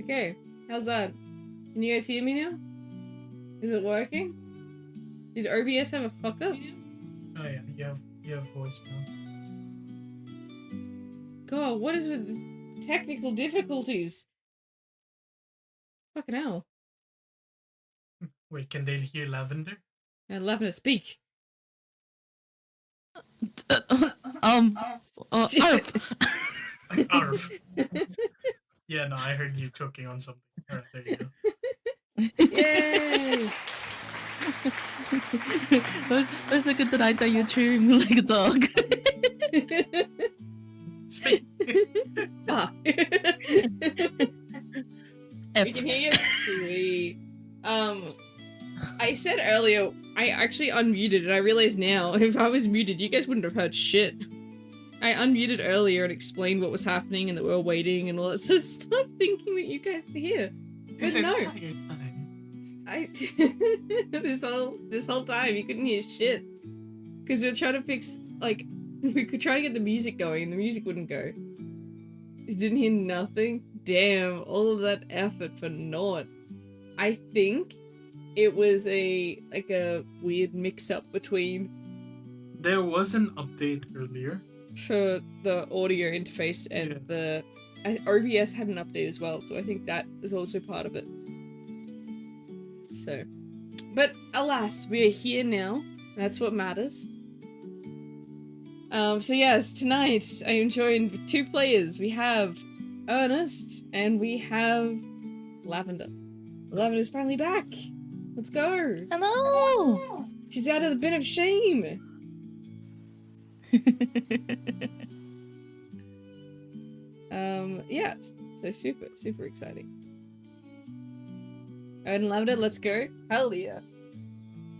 Okay, how's that? Can you guys hear me now? Is it working? Did OBS have a fuck up? Oh yeah, you have voice now. God, what is with the technical difficulties? Fucking hell. Wait, can they hear Lavender? And Lavender, speak. Arf. Arf. Yeah, no, I heard you choking on something. Alright, there you go. Yay! Why is it good tonight that you're cheering me like a dog? Speak! Fuck. We can hear you. Sweet. I said earlier, I actually unmuted and I realize now, if I was muted, you guys wouldn't have heard shit. I unmuted earlier and explained what was happening and that we were waiting and all that sort of stuff, thinking that you guys could hear. But no. This whole time you couldn't hear shit. Because we were trying to fix, like, we could try to get the music going and the music wouldn't go. You didn't hear nothing? Damn, all of that effort for naught. I think it was a weird mix-up between... There was an update earlier. For the audio interface and the... OBS had an update as well, so I think that is also part of it. So... But alas, we are here now. That's what matters. So yes, tonight I am joined 2 players. We have Ernest and we have Lavender. Lavender's finally back. Let's go. Hello. She's out of the bin of shame. Yeah, so super exciting. And Lavender, let's go. Hell yeah.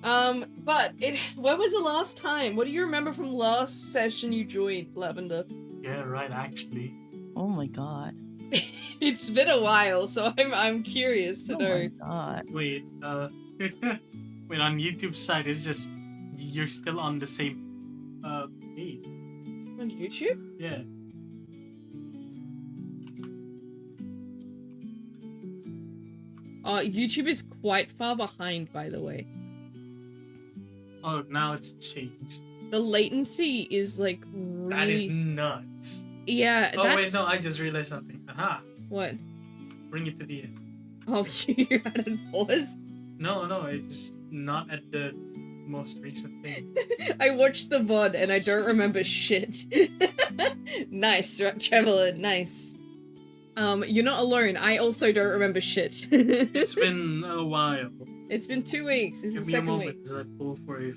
But when was the last time? What do you remember from last session you joined, Lavender? Yeah, right, actually. Oh my god. It's been a while, so I'm curious to know. Oh my god. Wait, wait, on YouTube's side, it's just, you're still on the same, page. On YouTube? Yeah. YouTube is quite far behind, by the way. Oh, now it's changed. The latency is like really... That is nuts. Yeah, oh, that's... wait, no, I just realized something. Aha. What? Bring it to the end. Oh, you had it paused? No, it's not at the most recent thing. I watched the VOD and I don't remember shit. Nice, Traveler, nice. You're not alone. I also don't remember shit. It's been a while. It's been 2 weeks. This is the second week. As I pull for a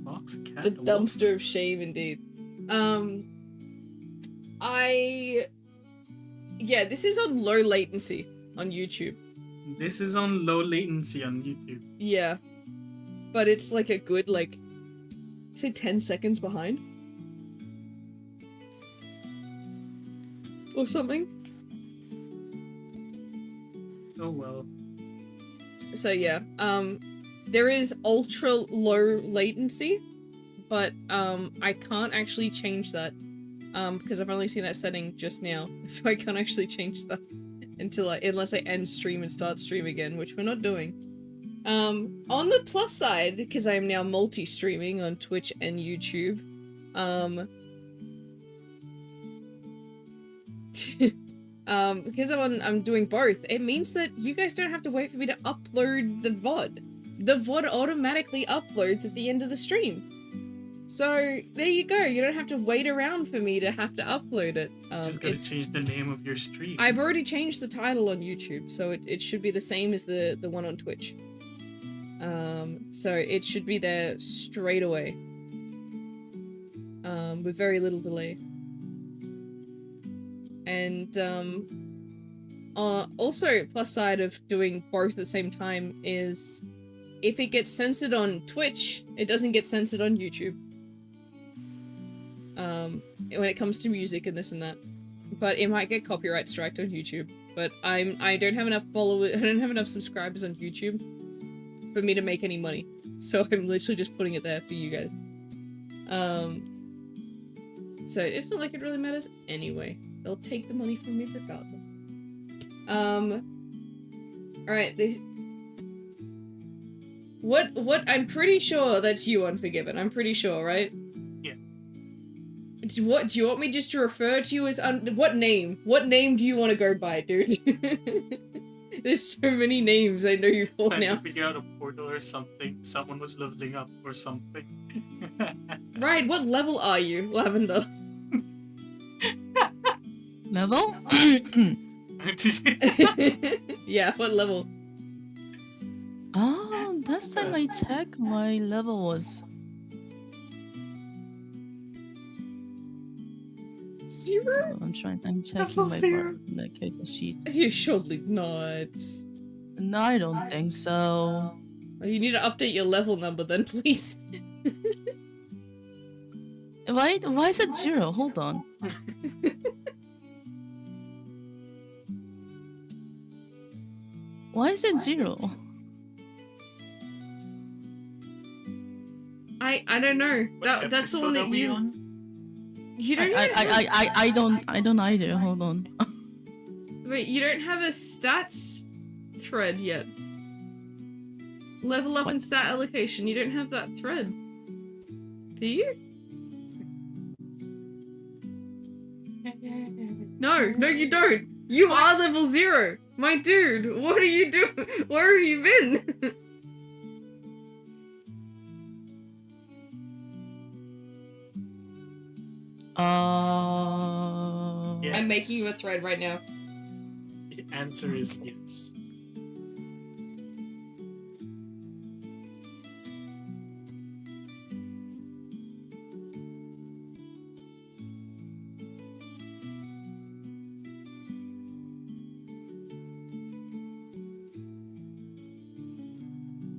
box, a cat, the dumpster of shame, indeed. Yeah, this is on low latency on YouTube. This is on low latency on YouTube. Yeah. But it's like a good, like, say 10 seconds behind. Or something. Oh well. So yeah, there is ultra low latency, but I can't actually change that because I've only seen that setting just now, so I can't actually change that unless I end stream and start stream again, which we're not doing. On the plus side, because I am now multi-streaming on Twitch and YouTube, because I'm doing both, it means that you guys don't have to wait for me to upload the VOD. The VOD automatically uploads at the end of the stream. So, there you go, you don't have to wait around for me to have to upload it. Just gotta change the name of your stream. I've already changed the title on YouTube, so it should be the same as the one on Twitch. So it should be there straight away. With very little delay. And, also, plus side of doing both at the same time is if it gets censored on Twitch, it doesn't get censored on YouTube. When it comes to music and this and that. But it might get copyright striked on YouTube. But I don't have enough followers, I don't have enough subscribers on YouTube for me to make any money. So I'm literally just putting it there for you guys. So it's not like it really matters anyway. They'll take the money from me regardless. Alright, What? I'm pretty sure that's you, Unforgiven. I'm pretty sure, right? Yeah. Do you want me just to refer to you as what name? What name do you want to go by, dude? There's so many names I know you for Trying now. to figure out a portal or something. Someone was leveling up or something. Right, what level are you, Lavender? Level? Yeah, what level? Oh, last time I checked, my level was 0? I'm checking Level my 0. character sheet. You're surely not. No, I don't think so. Well, you need to update your level number then, please. Why is it 0? Hold on. Why is it 0? I don't know. What That's the one episode are that we you on? you don't even have, I don't either. Hold on. wait, you don't have a stats thread yet. Level up and stat allocation. You don't have that thread. Do you? No, you don't. You are level 0. My dude, what are you doing? Where have you been? Yes. I'm making you a thread right now. The answer is yes.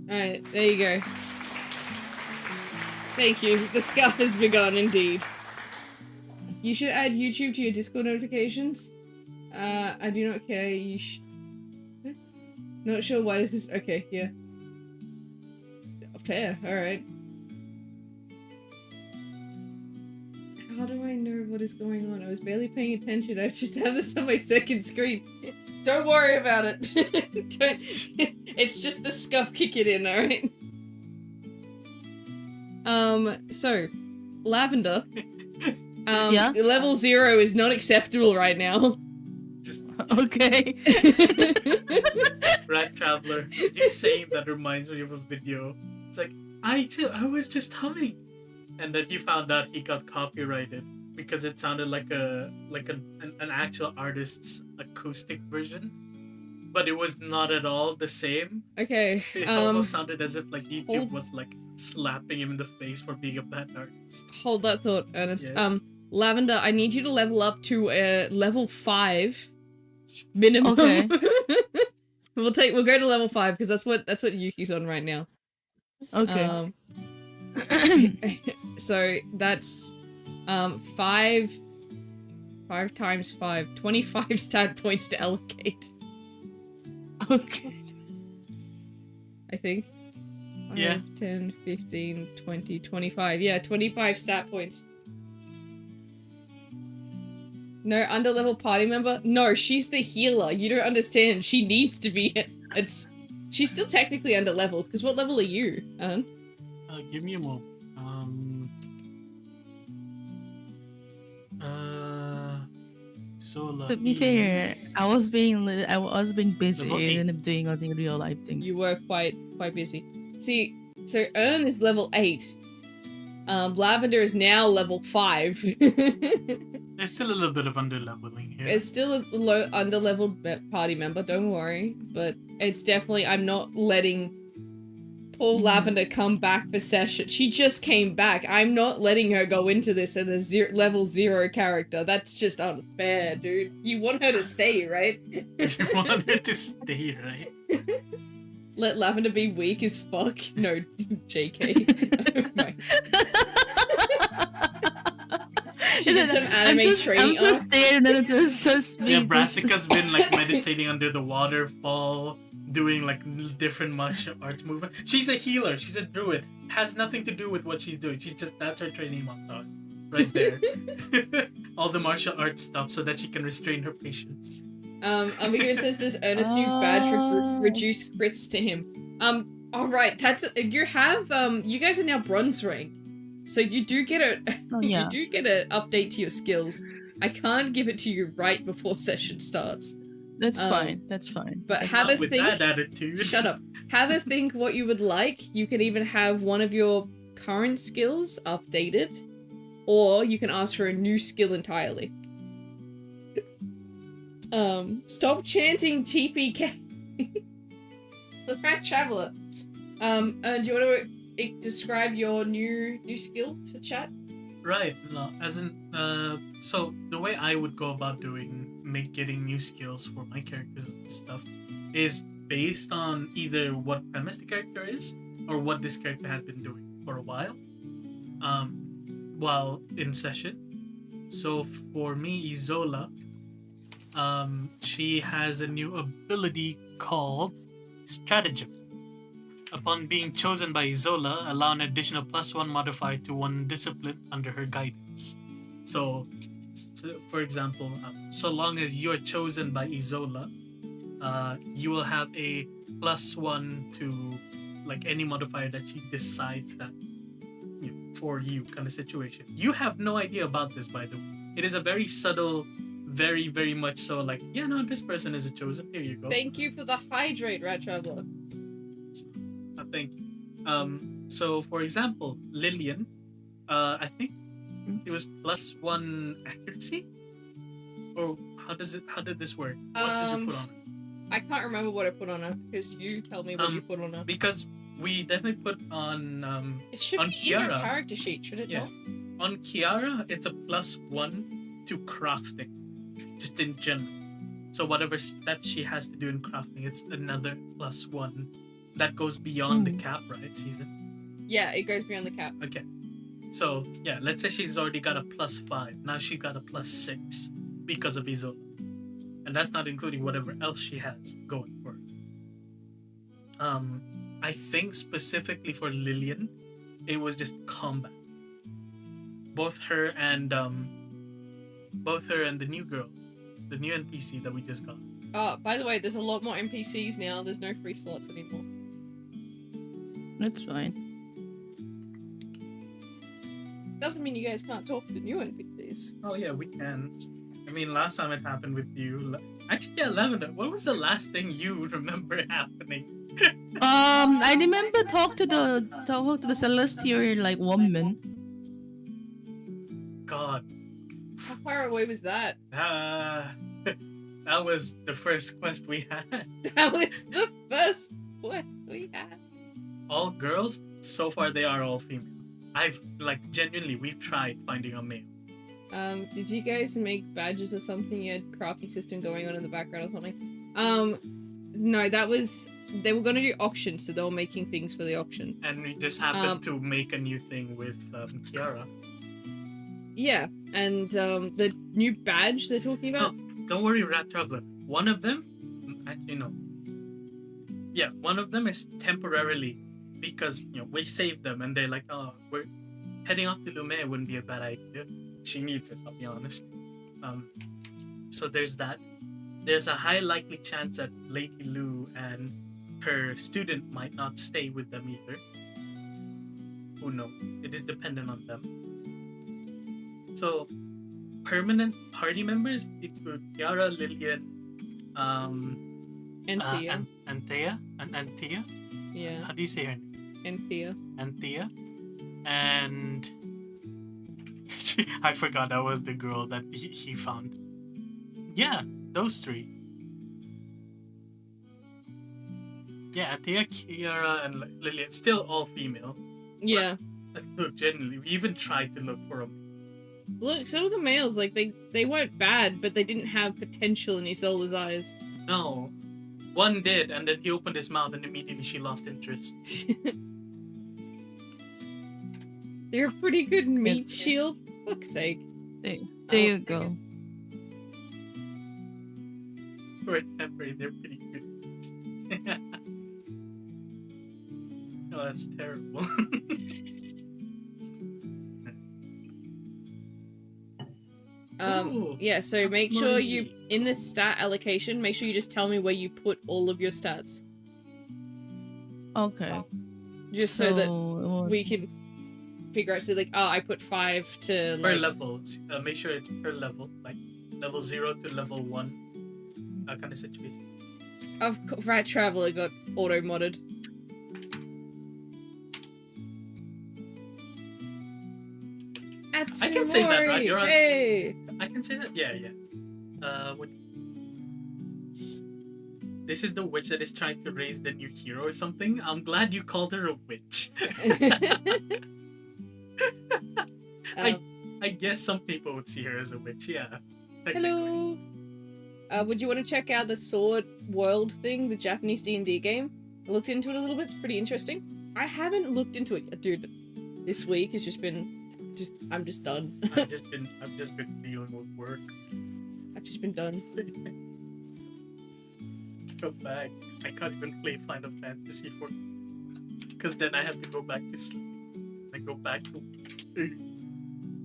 Alright, there you go. Thank you. The scuff has begun, indeed. You should add YouTube to your Discord notifications. I do not care. You Not sure why this is. Okay, yeah. Fair, alright. How do I know what is going on? I was barely paying attention. I just have this on my second screen. Don't worry about it. It's just the scuff kicking in, alright? So, Lavender. Yeah? Level 0 is not acceptable right now. Just Okay. Rat Traveler. You saying that reminds me of a video. It's like, I was just humming. And then he found out he got copyrighted because it sounded like an actual artist's acoustic version. But it was not at all the same. Okay, It almost sounded as if like YouTube was like slapping him in the face for being a bad artist. hold that thought, Ernest. Yes. Lavender, I need you to level up to level 5 minimum. Okay. We'll go to level 5 because that's what Yuki's on right now. Okay. So that's 5 times 5, 25 stat points to allocate, Okay. I think. Yeah. 5, 10, 15, 20, 25. Yeah, 25 stat points. No, under-level party member? No, she's the healer. You don't understand. She needs to be... She's still technically under-leveled, because what level are you, Anne? Give me a moment. So To be fair, I was being busy Level 8. and doing nothing real life thing. You were quite busy. See, so Ern is level 8. Lavender is now level 5. There's still a little bit of underleveling here. It's still a low under-leveled party member, don't worry. But it's definitely, I'm not letting poor Lavender come back for session. She just came back. I'm not letting her go into this as a level 0 character. That's just unfair, dude. You want her to stay, right? You want her to stay, right? Let Lavender be weak as fuck? No, JK. Oh my. She did some anime training. I'm just staring at it just Yeah, Brassica's been like meditating under the waterfall, doing like different martial arts movements. She's a healer. She's a druid. Has nothing to do with what she's doing. That's her training montage, right there. All the martial arts stuff so that she can restrain her patience. Amigo says, does Ernest new badge reduce crits to him? Alright, you guys are now bronze rank. So you do get Oh, yeah. you do get an update to your skills. I can't give it to you right before session starts. That's fine. That's fine. But It's have not a with think. that attitude. Shut up. Have a think what you would like. You could even have one of your current skills updated, or you can ask for a new skill entirely. Stop chanting TPK. The Rat Traveler. Do you want to describe your new skill to chat? Right. No, as in, so the way I would go about getting new skills for my characters and stuff is based on either what premise the character is or what this character has been doing for a while in session. So for me, Isola, she has a new ability called Stratagem. Upon being chosen by Isola, allow an additional +1 modifier to one discipline under her guidance. So for example, so long as you're chosen by Isola, you will have a +1 to like any modifier that she decides that for you kind of situation. You have no idea about this, by the way. It is a very subtle, very, very much so like, yeah, no, this person is a chosen. Here you go. Thank you for the hydrate, Rat Traveler. Thank you. So for example, Lillian, I think it was +1 accuracy? Or how did this work? What did you put on her? I can't remember what I put on her, because you tell me what you put on her. Because we definitely put on It should on be Kiara. in her character sheet, should it not? On Kiara, it's a +1 to crafting, just in general. So whatever step she has to do in crafting, it's another +1. That goes beyond the cap, right, Season? Yeah, it goes beyond the cap. Okay. So, yeah, let's say she's already got a +5. Now she got a +6 because of Isola. And that's not including whatever else she has going for her. I think specifically for Lillian, it was just combat. Both her and the new girl, the new NPC that we just got. Oh, by the way, there's a lot more NPCs now. There's no free slots anymore. That's fine. Doesn't mean you guys can't talk to the new NPCs. Oh yeah, we can. I mean, last time it happened with you. Actually, yeah, Lavender. What was the last thing you remember happening? I remember talk to the celestial like woman. God. How far away was that? That was the first quest we had. That was the first quest we had. All girls. So far, they are all female. We've tried finding a male. Did you guys make badges or something? You had crafting system going on in the background or something? No, they were gonna do auction, so they were making things for the auction. And we just happened to make a new thing with Kiara. Yeah, and the new badge they're talking about? Oh, don't worry, Rat Traveler. One of them, actually no. Yeah, one of them is temporarily because we saved them and they're like, oh, we're heading off to Lume wouldn't be a bad idea. She needs it, I'll be honest. So there's that. There's a high likely chance that Lady Lu and her student might not stay with them either. Who knows? It is dependent on them. So, permanent party members include Kiara, Lillian, Anthea. Anthea? Yeah. How do you say her name? Anthea. And I forgot that was the girl that he found. Yeah, those three. Yeah, Anthea, Kiara, and Lillian. Still all female. Yeah. But, look, generally, we even tried to look for them. Look, some of the males, like, they weren't bad, but they didn't have potential in Isola's eyes. No. One did, and then he opened his mouth and immediately she lost interest. They're a pretty good meat shield. Fuck's sake. There you go. For a temporary, they're pretty good. Oh, that's terrible. Ooh, Yeah, so that's make sure you, smarty. in this stat allocation, make sure you just tell me where you put all of your stats. Okay. Just so that it was- we can figure out, so like, oh, I put 5 to, Per like... level. Make sure it's per level. Like, level 0 to level 1. That kind of situation. Rat Traveler got auto-modded. I can say that, right? You're on. Hey! I can say that? Yeah. What... This is the witch that is trying to raise the new hero or something? I'm glad you called her a witch. I guess some people would see her as a witch, yeah. Hello! Would you want to check out the Sword World thing, the Japanese D&D game? I looked into it a little bit, it's pretty interesting. I haven't looked into it, dude. This week has just been... I'm just done. I've just been dealing with work. I've just been done. Go back. I can't even play Final Fantasy for... Because then I have to go back to sleep. I go back to...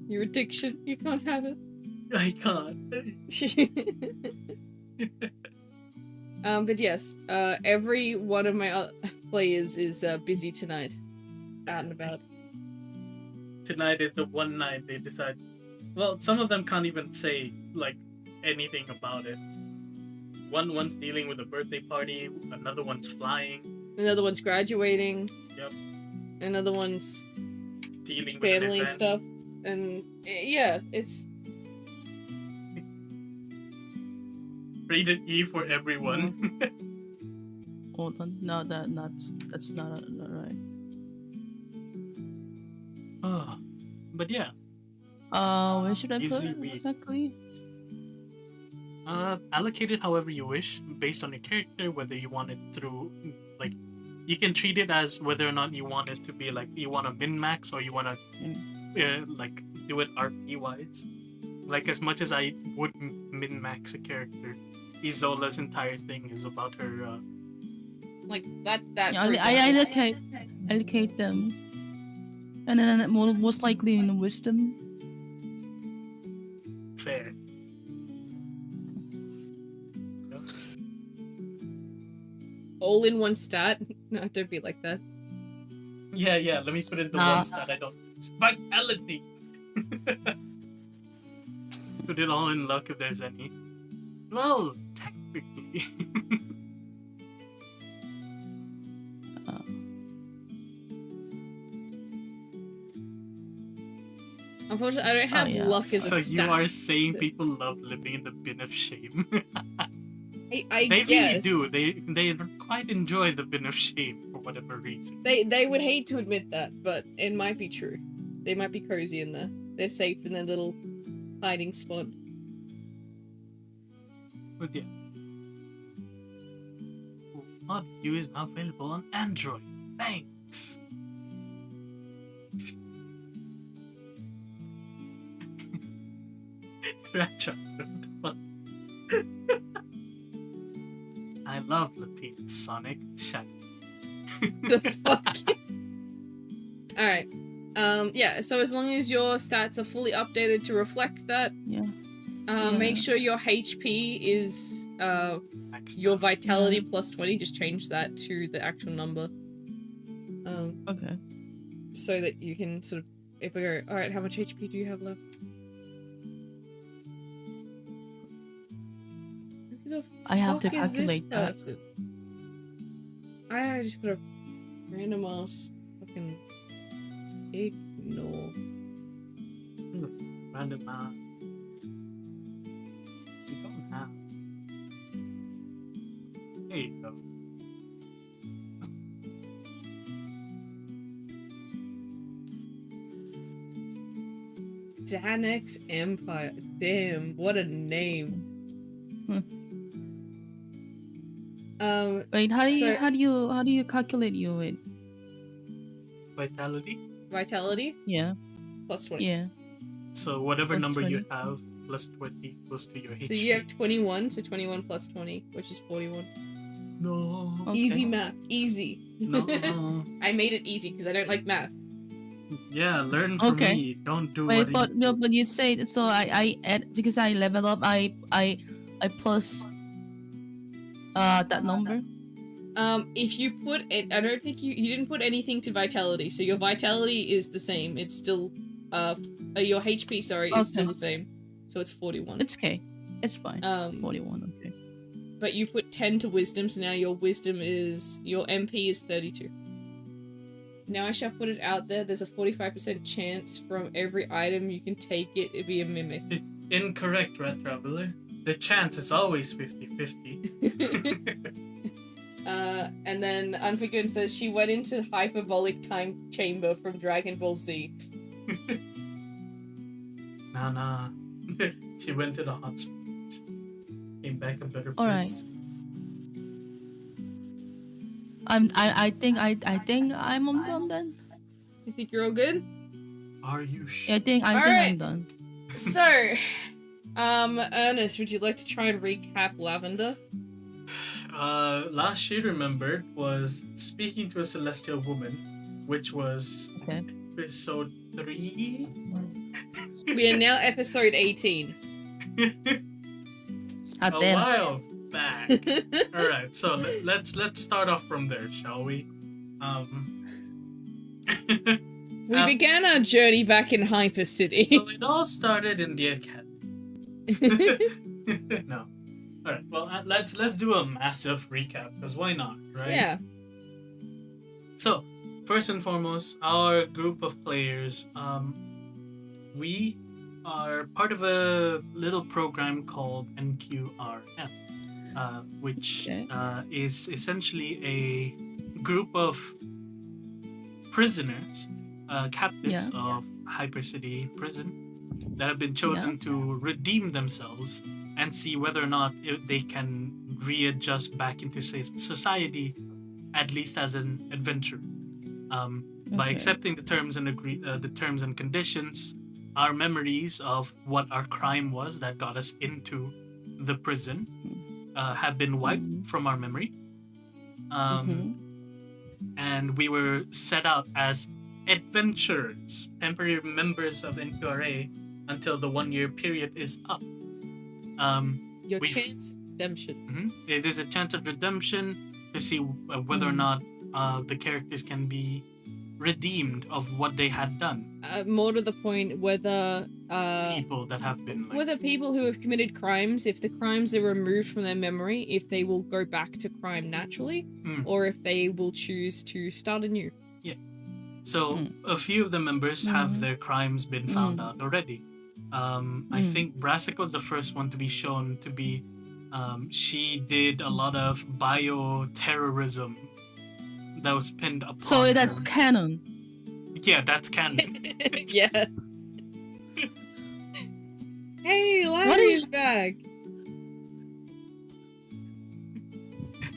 Your addiction, you can't have it. I can't. But yes, every one of my players is busy tonight. Out and about. Tonight is the one night they decide... Well, some of them can't even say, like, anything about it. One's dealing with a birthday party, another one's flying. Another one's graduating. Yep. Another one's Dealing with family an event. stuff. And yeah, it's... Rated E for everyone. Hold on. No, that's not right. Oh, but yeah. Where should I put Easy it read. exactly? Allocate it however you wish, based on your character, whether you want it through, like, you can treat it as whether or not you want it to be, like, you want to min-max, or you want to, like, do it RP-wise. Like, as much as I would min-max a character, Izola's entire thing is about her, like, that Yeah, for I example. allocate them. And then most likely in wisdom. fair. All in one stat? No, don't be like that. Yeah, let me put in the Nah. ones that I don't use. Vitality! Put it all in luck if there's any. Well, technically. Unfortunately, I don't have yeah. luck as So a you stat. are saying people love living in the bin of shame. I They guess. really do. They quite enjoy the bin of shame for whatever reason. They would hate to admit that, but it might be true. They might be cozy in there. They're safe in their little hiding spot. But yeah. Mod View is now available on Android. Thanks. Gotcha. I love Latino Sonic. Shut The fuck? Alright. Yeah, so as long as your stats are fully updated to reflect that, Yeah. make sure your HP is, your vitality plus 20, just change that to the actual number. Okay. So that you can sort of, if we go, alright, how much HP do you have left? Who the I have to fuck is this calculate that. person? I just got a random ass fucking ignore. Random man. You don't have. There you go. Danex Empire. Damn, what a name. Wait, how do you calculate your weight? Vitality? Vitality Yeah. plus 20. Yeah. So whatever Plus number you 20. have plus 20 goes to your HP. So you have 21, so 21 plus 20, which is 41. No. Okay. Easy math. Easy. No. I made it easy because I don't like math. Yeah, learn from Okay. me. Don't do Wait, what he. but you say so. I add because I level up. I plus that number. If you put it, I don't think you didn't put anything to vitality, so your vitality is the same. It's still, your HP, sorry, is still Okay. the same. So it's 41. It's okay. It's fine. 41. Okay. But you put 10 to wisdom, so now your MP is 32. Now I shall put it out there, there's a 45% chance from every item you can take it be a mimic. Incorrect, Red Traveler. The chance is always 50-50. And then Unforgiven says she went into hyperbolic time chamber from Dragon Ball Z. Nah. She went to the hot springs. Came back a better All right. place. I think I'm done then. You think you're all good? Are you sure? I think I'm done. So, Ernest, would you like to try and recap Lavender? Last she remembered was speaking to a celestial woman, which was Okay. episode 3. We are now episode 18. Ah, A damn. while back. All right, so let's start off from there, shall we? We began our journey back in Hyper City. So it all started in the academy. No. All right. Well, let's do a massive recap because why not, right? Yeah. So, first and foremost, our group of players, we are part of a little program called NQRA, which Okay. is essentially a group of prisoners, captives of Hyper City Prison, that have been chosen to redeem themselves and see whether or not they can readjust back into society, at least as an adventurer. By accepting the terms and the terms and conditions, our memories of what our crime was that got us into the prison have been wiped from our memory. And we were set out as adventurers, temporary members of NQRA until the 1-year period is up. Your chance of redemption. It is a chance of redemption to see whether or not the characters can be redeemed of what they had done. More to the point, whether People that have been whether people who have committed crimes, if the crimes are removed from their memory, if they will go back to crime naturally, or if they will choose to start anew. So a few of the members have their crimes been found out already. I think Brassica was the first one to be shown to be. She did a lot of bioterrorism that was pinned upon So that's her. canon. Yeah, that's canon. Yeah. Hey, Larry's back.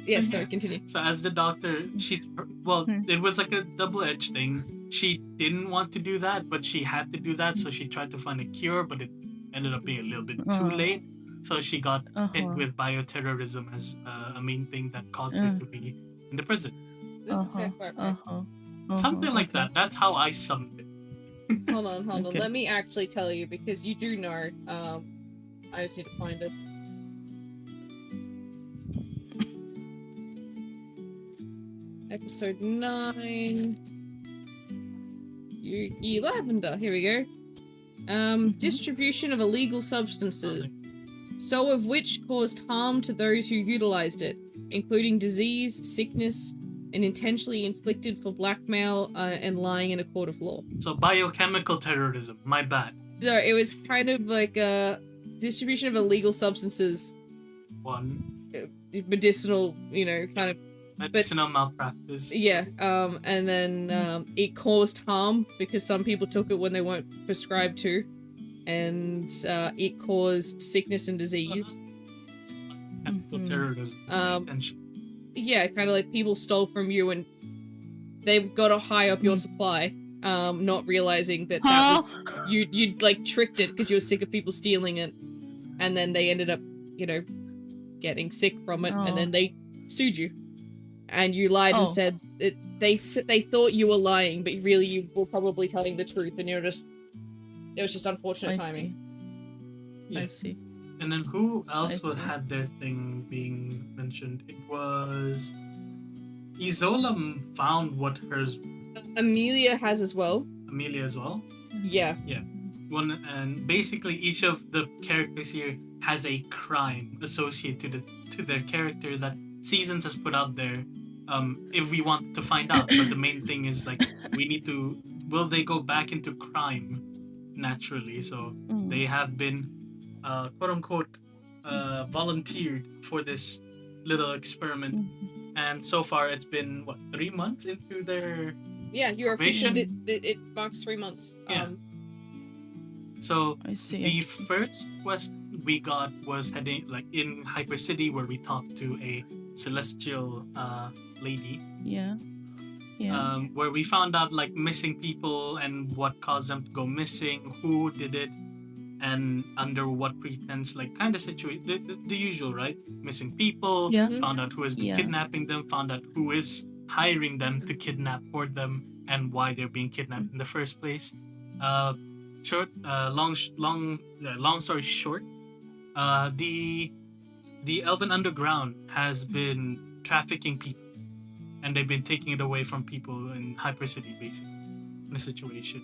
Yeah, sorry, continue. So as the doctor, it was like a double-edged thing. She didn't want to do that, but she had to do that, so she tried to find a cure, but it ended up being a little bit too late. So she got hit with bioterrorism as a main thing that caused her to be in the prison. Something like that. That's how I summed it. Hold on. Let me actually tell you, because you do know. I just need to find it. Episode 9. Yuki Lavender. Here we go. Distribution of illegal substances. So of which caused harm to those who utilized it, including disease, sickness, and intentionally inflicted for blackmail and lying in a court of law. So biochemical terrorism. My bad. No, it was kind of like a distribution of illegal substances. Medicinal, kind of medicinal malpractice. Yeah, and then it caused harm because some people took it when they weren't prescribed to, and it caused sickness and disease. Terrorism, essentially. Yeah, kind of like people stole from you and they got a high off your supply, not realizing that was you'd like tricked it because you were sick of people stealing it, and then they ended up, getting sick from it, and then they sued you. and you lied and Oh. said they thought you were lying, but really you were probably telling the truth, and it was just unfortunate timing. I see. And then who else I see. had their thing being mentioned? It was Isola found what hers. Amelia has as well. Amelia as well. Yeah. One, and basically each of the characters here has a crime associated to their character that Seasons has put out there. If we want to find out, but the main thing is like we need to. Will they go back into crime naturally? So they have been, quote unquote, volunteered for this little experiment, and so far it's been 3 months into their. Yeah, you're officially. It marks 3 months. Yeah. So I see. the first quest we got was heading in Hyper City, where we talked to a celestial lady. Yeah. Where we found out missing people and what caused them to go missing, who did it, and under what pretense, kind of situation. The usual, right? Missing people. Yeah. Found out who has been kidnapping them. Found out who is hiring them to kidnap for them and why they're being kidnapped in the first place. Long story short, the Elven Underground has been trafficking people, and they've been taking it away from people in Hyper City, basically, in the situation.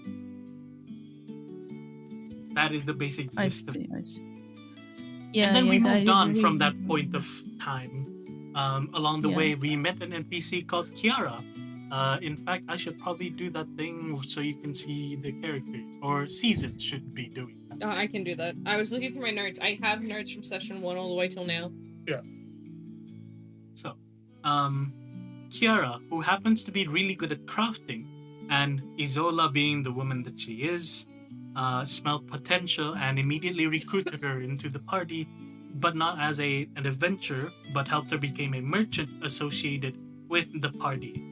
That is the basic gist of it. I see. Yeah, and then we moved on really from that point of time. Along the way, we met an NPC called Kiara. In fact, I should probably do that thing so you can see the characters, or Seasons should be doing that. I can do that. I was looking through my notes. I have notes from session 1 all the way till now. Yeah. So, Kiara, who happens to be really good at crafting, and Isola, being the woman that she is, smelled potential and immediately recruited her into the party, but not as an adventurer, but helped her become a merchant associated with the party.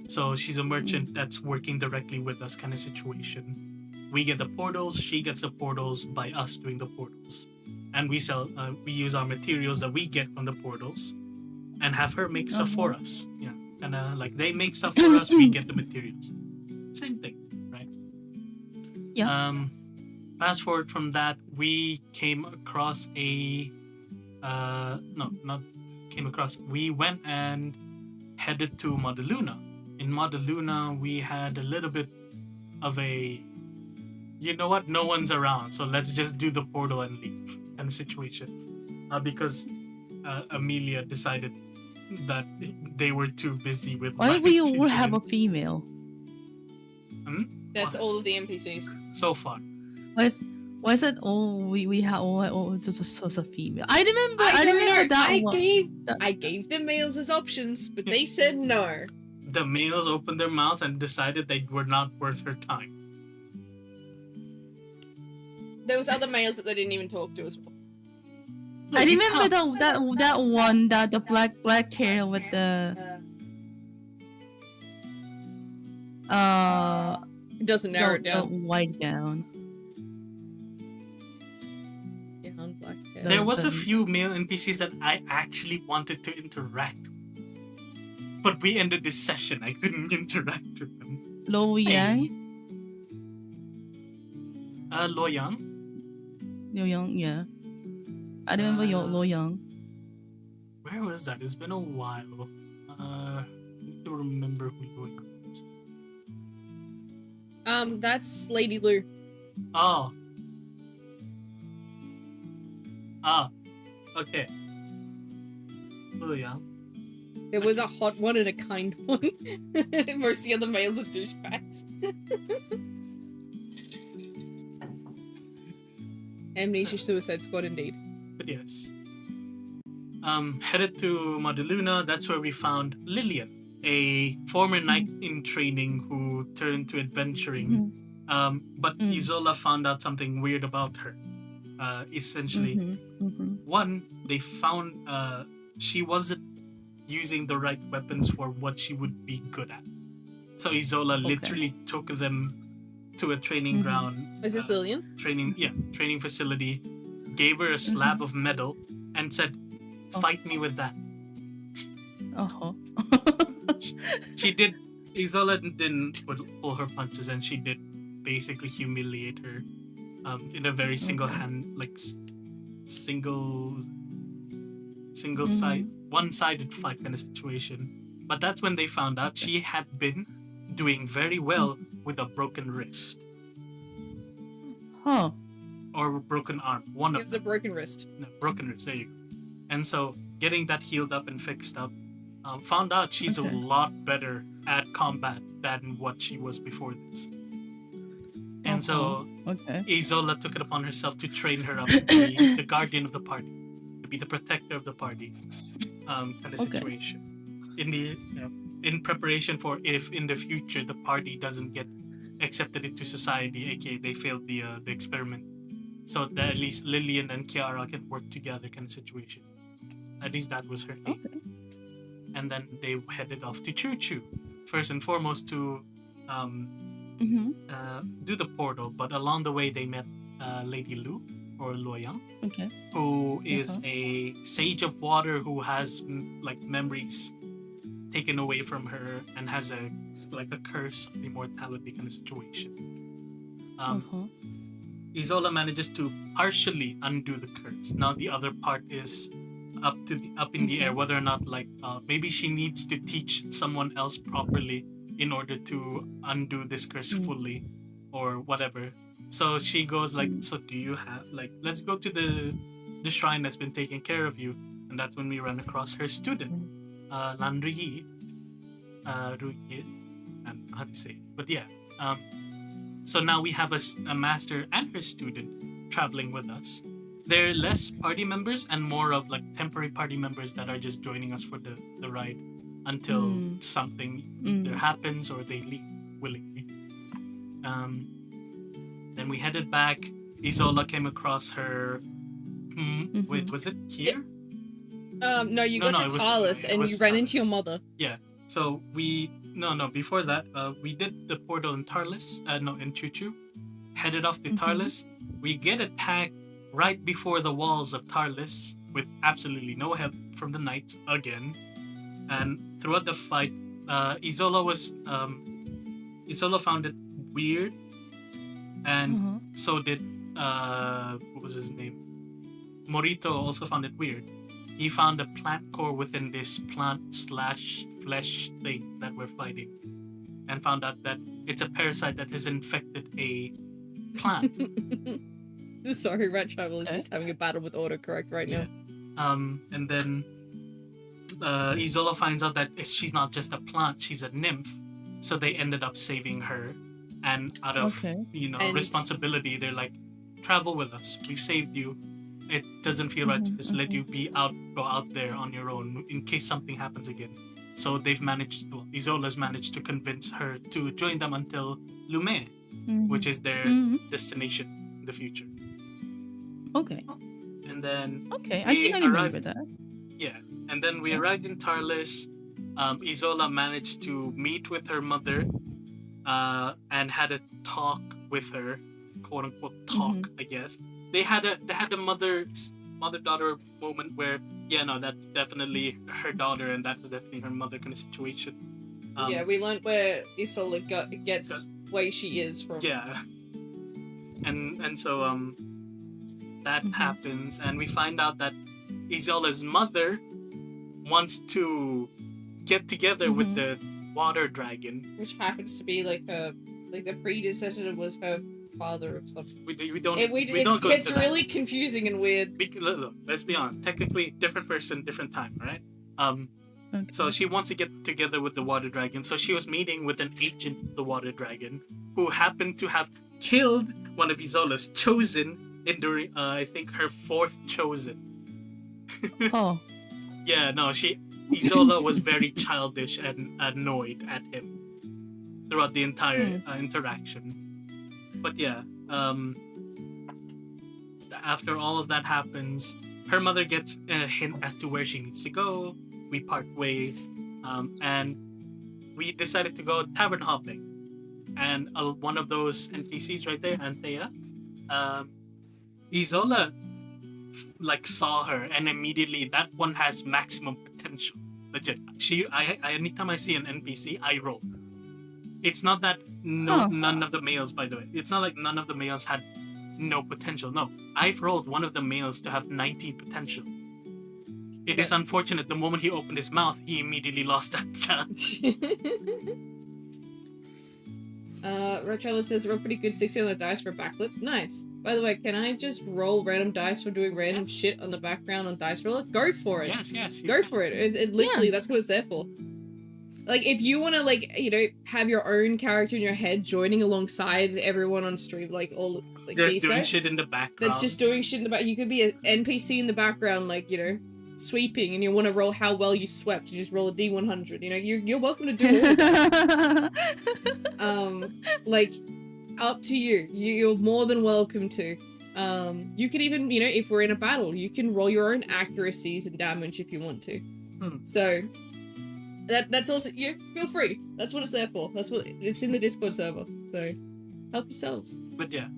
So she's a merchant that's working directly with us, kind of situation. We get the portals, she gets the portals by us doing the portals, and we sell. We use our materials that we get from the portals, and have her make stuff for us. Yeah, and they make stuff for us, we get the materials. Same thing, right? Yeah. Fast forward from that, we came across a. We went and headed to Modaluna. In Modaluna, we had a little bit of a, you know what, no one's around, so let's just do the portal and leave kind of situation. Because Amelia decided that they were too busy with. Why we all have a female? That's all of the NPCs. So far. Why is it all we have all just a female? I remember I gave them males as options, but they said no. The males opened their mouths and decided they were not worth her time. There was other males that they didn't even talk to as well. I remember that one, that the black hair with the It doesn't narrow it the down. white gown. Yeah, on black hair. There was a few male NPCs that I actually wanted to interact with. But we ended this session. I couldn't interact with them. Lo Yang? Lo Yang? Lo Yang, yeah. I remember Lo Yang. Where was that? It's been a while. I need to remember who Lo Yang was. That's Lady Lou. Oh. Okay. Lo Yang. There was a hot one and a kind one. Most of the other males are douchebags. Amnesia Suicide Squad, indeed. But yes. Headed to Modaluna, that's where we found Lillian, a former knight in training who turned to adventuring. But Isola found out something weird about her. Essentially, one, they found she wasn't using the right weapons for what she would be good at. So Isola literally took them to a training ground. Is this Lillian? Training facility. Gave her a slab of metal and said, "Fight me with that." She did. Isola didn't pull her punches, and she did basically humiliate her, in a very single side, one-sided fight kind of situation. But that's when they found out she had been doing very well with a broken wrist Huh. or broken arm. One It of was a them. broken wrist. No, broken wrist. There you go. And so getting that healed up and fixed up, found out she's a Okay. lot better at combat than what she was before this. And so Okay. Isola took it upon herself to train her up to be the guardian of the party, to be the protector of the party, kind of Okay. situation. In preparation for if in the future the party doesn't get accepted into society, aka they failed the experiment, so that at least Lillian and Kiara can work together, kind of situation. At least that was her aim. Okay. And then they headed off to Choo Choo, first and foremost to do the portal. But along the way, they met Lady Lu or Luoyang, Okay. who is a sage of water who has memories taken away from her and has a curse of immortality kind of situation. Isola manages to partially undo the curse. Now the other part is up in the air, whether or not maybe she needs to teach someone else properly in order to undo this curse fully, or whatever. So she goes so do you have let's go to the shrine that's been taking care of you. And that's when we run across her student, Lan Ruyi, and how to say it. But yeah, so now we have a master and her student traveling with us. They're less party members and more of temporary party members that are just joining us for the ride until something either happens or they leave willingly. Then we headed back. Isola came across her. Wait, was it here? No, you got it to was- Tarlis it and was you ran into your Tarlis. mother. Yeah. So before that, we did the portal in Tarlis. In Choo Choo. Headed off to Tarlis. We get attacked right before the walls of Tarlis with absolutely no help from the knights again. And throughout the fight, Isola found it weird, and so did what was his name? Morito also found it weird. He found a plant core within this plant/flesh thing that we're fighting, and found out that it's a parasite that has infected a plant. Sorry, Rat Travel is just having a battle with autocorrect right now. And then Isola finds out that she's not just a plant, she's a nymph. So they ended up saving her. And out of, And- responsibility, they're like, travel with us. We've saved you. It doesn't feel right to just let you go out there on your own in case something happens again. So Isola's managed to convince her to join them until Lume, which is their destination in the future. Okay. And then Okay. I think I remember that. Yeah, and then we arrived in Tarlis. Isola managed to meet with her mother, and had a talk with her, quote unquote talk, I guess. They had a mother-daughter moment where that's definitely her daughter and that's definitely her mother kind of situation. Yeah, we learned where Isola gets where she is from. Yeah, and so that happens, and we find out that Isola's mother wants to get together with the water dragon, Which happens to be the predecessor was her father or something. We don't It go gets into that. really confusing and weird. Look, let's be honest. Technically, different person, different time, right? So she wants to get together with the water dragon. So she was meeting with an agent of the water dragon who happened to have killed one of Isola's chosen during, I think, her fourth chosen. Oh. Yeah, no, Isola was very childish and annoyed at him throughout the entire interaction. But yeah, after all of that happens, her mother gets a hint as to where she needs to go. We part ways, and we decided to go tavern hopping. And one of those NPCs right there, Anthea, Isola saw her, and immediately that one has maximum potential. Legit. Anytime I see an NPC, I roll. It's not that Huh. none of the males, by the way. It's not like none of the males had no potential. No, I've rolled one of the males to have 19 potential. It is unfortunate. The moment he opened his mouth, he immediately lost that chance. Rochella says roll pretty good 60 on the dice for a backflip. Nice. By the way, can I just roll random dice for doing random shit on the background on Dice Roller? Go for it. Yes. Go for it. It literally, that's what it's there for. Like, if you want to, like, you know, have your own character in your head joining alongside everyone on stream, like, all, like, Just these doing guys. shit in the background. That's just doing shit in the back. You could be an NPC in the background, like, you know, sweeping, and you want to roll how well you swept. You just roll a D100. You know, you're welcome to do all of that. Like, up to you. You're more than welcome to. You could even, you know, if we're in a battle, you can roll your own accuracies and damage if you want to. So that's also, yeah, feel free. That's what it's there for. That's what it's in the Discord server. So help yourselves. But yeah,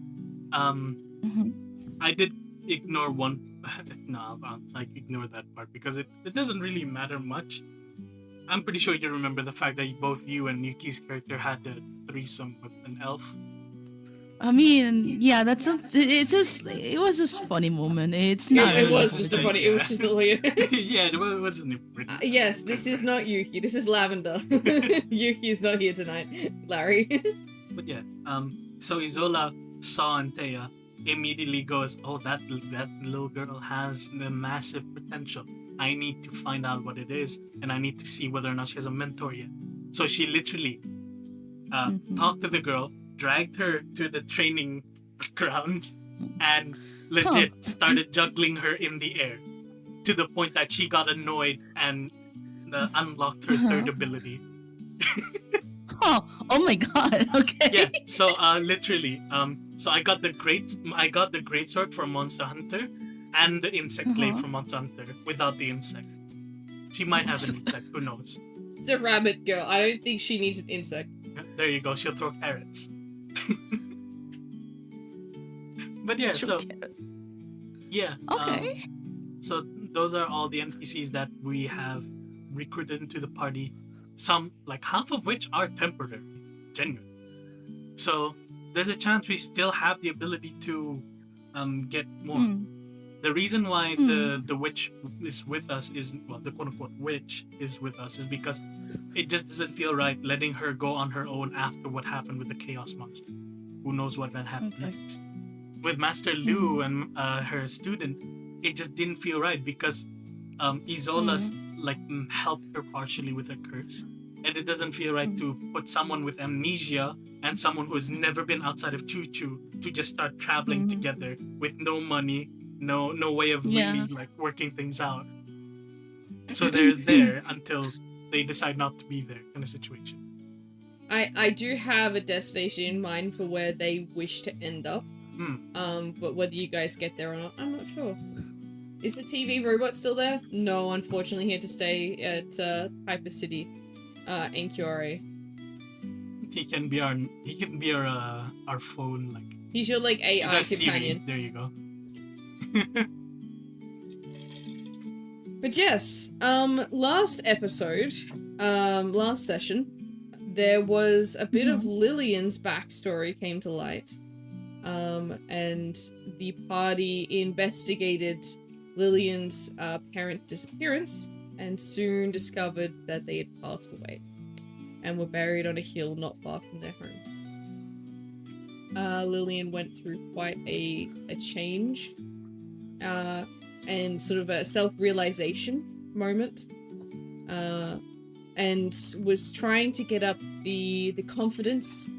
I did ignore one. No, I'll like ignore that part because it doesn't really matter much. I'm pretty sure you remember the fact that both you and Yuki's character had a threesome with an elf. I mean, yeah, it was just a funny moment. It's not. It was just a funny. It was just a weird. Yeah, it wasn't pretty. Yes, this is not Yuki. This is Lavender. Yuki is not here tonight. Larry. But yeah, so Isola saw Antea, immediately goes, "Oh, that little girl has the massive potential. I need to find out what it is, and I need to see whether or not she has a mentor yet." So she literally talked to the girl, dragged her to the training ground, and legit started juggling her in the air to the point that she got annoyed and unlocked her third ability. Oh my god. Okay. Yeah. So literally, so I got the great sword from Monster Hunter, and the insect glaive from Monster Hunter without the insect. She might have an insect. Who knows? It's a rabbit girl. I don't think she needs an insect. There you go. She'll throw carrots. But yeah, so yeah. Okay. So those are all the NPCs that we have recruited into the party. Some, like half of which are temporary, genuine. So there's a chance we still have the ability to get more. The reason why the witch is with us is, well, the quote-unquote witch is with us is because it just doesn't feel right letting her go on her own after what happened with the Chaos Monster. Who knows what will happen next? With Master Lu and her student, it just didn't feel right because Isola's helped her partially with her curse. And it doesn't feel right to put someone with amnesia and someone who has never been outside of Choo Choo to just start traveling together with no money, no way of really like working things out. So they're there until they decide not to be there, kind of situation. I do have a destination in mind for where they wish to end up. But whether you guys get there or not, I'm not sure. Is the TV robot still there? No, unfortunately, he had to stay at Hyper City, NQRA. He can be our phone, like he's your like AI companion. Siri. There you go. But yes, last episode, last session, there was a bit of Lillian's backstory came to light. And the party investigated Lillian's parents' disappearance and soon discovered that they had passed away and were buried on a hill not far from their home. Lillian went through quite a change and sort of a self-realization moment, and was trying to get up the confidence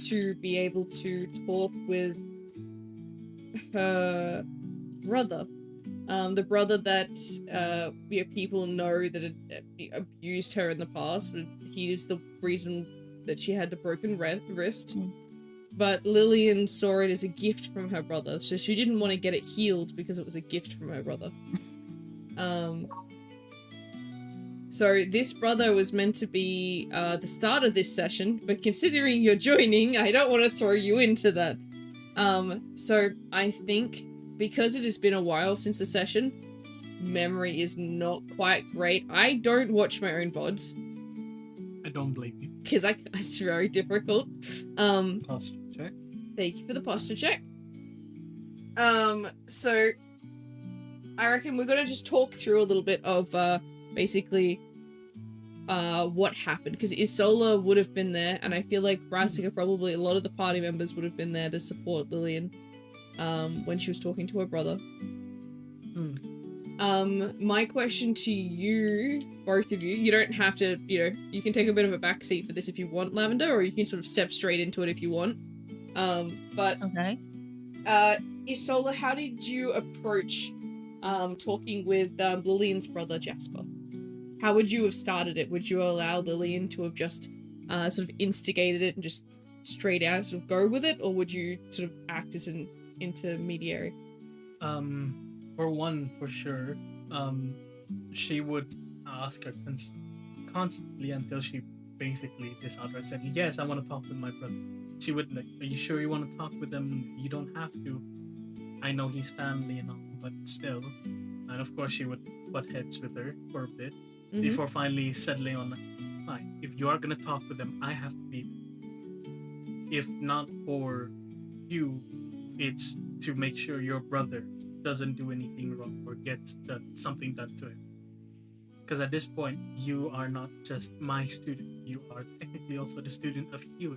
to be able to talk with her brother, the brother that people know that had abused her in the past. He is the reason that she had the broken wrist. But Lillian saw it as a gift from her brother, so she didn't want to get it healed because it was a gift from her brother. So this brother was meant to be the start of this session, but considering you're joining, I don't want to throw you into that. So I think because it has been a while since the session, memory is not quite great. I don't watch my own VODs I don't blame you. because it's very difficult. Posture check. Thank you for the posture check. So I reckon we're gonna just talk through a little bit of basically what happened, because Isola would have been there, and I feel like Brassica, probably a lot of the party members would have been there to support Lillian when she was talking to her brother. My question to you, both of you don't have to, you can take a bit of a back seat for this if you want, Lavender, or you can sort of step straight into it if you want. But Okay. Isola, how did you approach talking with Lillian's brother, Jasper? How would you have started it? Would you allow Lillian to have just sort of instigated it and just straight out sort of go with it, or would you sort of act as an intermediary? For one, for sure, she would ask her constantly until she basically this outright said, "Yes, I want to talk with my brother." She would like, "Are you sure you want to talk with him? You don't have to. I know he's family and all, but still." And of course, she would butt heads with her for a bit before finally settling on, "Fine, if you are gonna talk with them, I have to be there. If not for you, it's to make sure your brother doesn't do anything wrong or gets something done to him. Because at this point, you are not just my student. You are technically also the student of Hugh.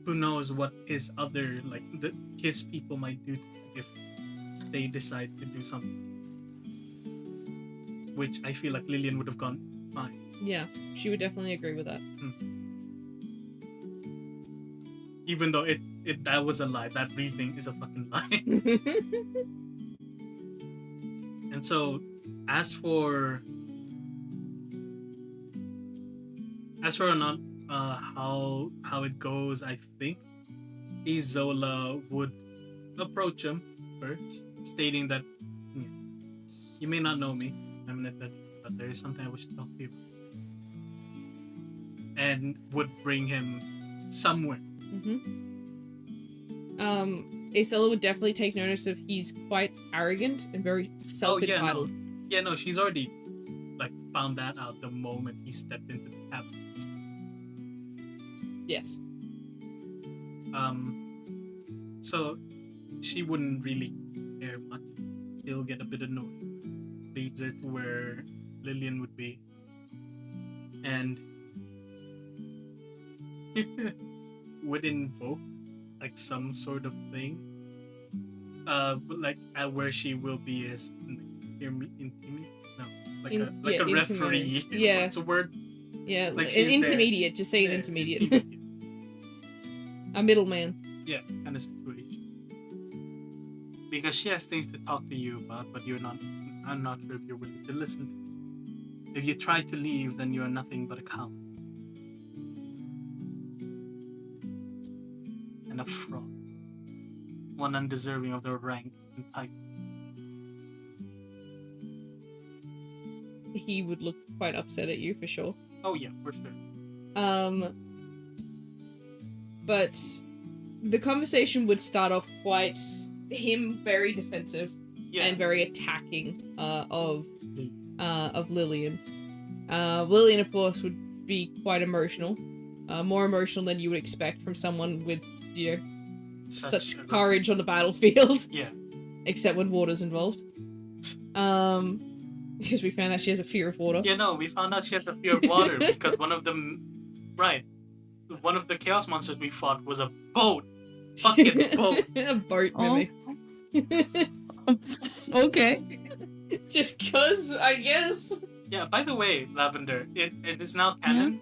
Who knows what his other, his people might do to him if they decide to do something. Which I feel like Lillian would have gone fine." Yeah, she would definitely agree with that. Even though that was a lie, that reasoning is a fucking lie. And so, as for not how it goes, I think Isola would approach him first, stating that, "You may not know me, I'm an adventurer, but there is something I wish to talk to you about," and would bring him somewhere. Isola would definitely take notice of he's quite arrogant and very self-entitled. Yeah, no, she's already found that out the moment he stepped into the cabin. Yes. So she wouldn't really care much. She'll get a bit annoyed. Leads her to where Lillian would be, and would invoke some sort of thing, where she will be as intimate. No, it's like a referee. Yeah, it's a word. Yeah, an intermediate. Just say an intermediate. A middleman. Yeah, kind of situation. Because she has things to talk to you about, but you're not. I'm not sure if you're willing to listen to. If you try to leave, then you are nothing but a coward and a fraud, one undeserving of their rank and title. He would look quite upset at you for sure. Oh yeah, for sure. But the conversation would start off quite him very defensive and very attacking of Lillian. Lillian, of course, would be quite emotional, more emotional than you would expect from someone with such courage on the battlefield. Yeah. Except when water's involved. Because we found out she has a fear of water. Yeah, no, we found out she has a fear of water because one of the chaos monsters we fought was a boat. Fucking boat. A boat mimic. Okay. Just cause, I guess. Yeah, by the way, Lavender, it is now canon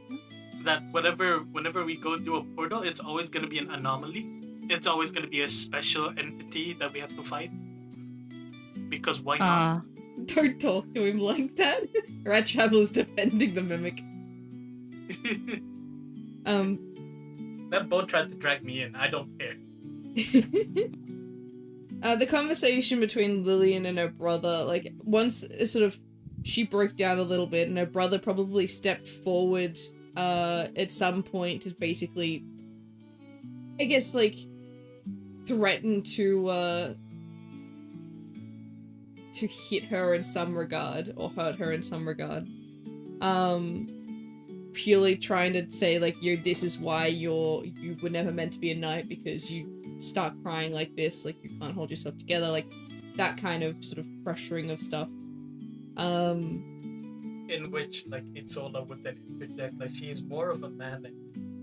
that whenever we go through a portal, it's always going to be an anomaly. It's always going to be a special entity that we have to fight. Because why not? Don't talk to him like that. Rat Travel is defending the mimic. That boat tried to drag me in. I don't care. The conversation between Lillian and her brother, once she broke down a little bit, and her brother probably stepped forward at some point to basically, I guess, threaten to to hit her in some regard or hurt her in some regard. Purely trying to say like this is why you were never meant to be a knight, because you start crying like this, like you can't hold yourself together, like that kind of sort of pressuring of stuff. In which like Isola would then interject like she is more of a man than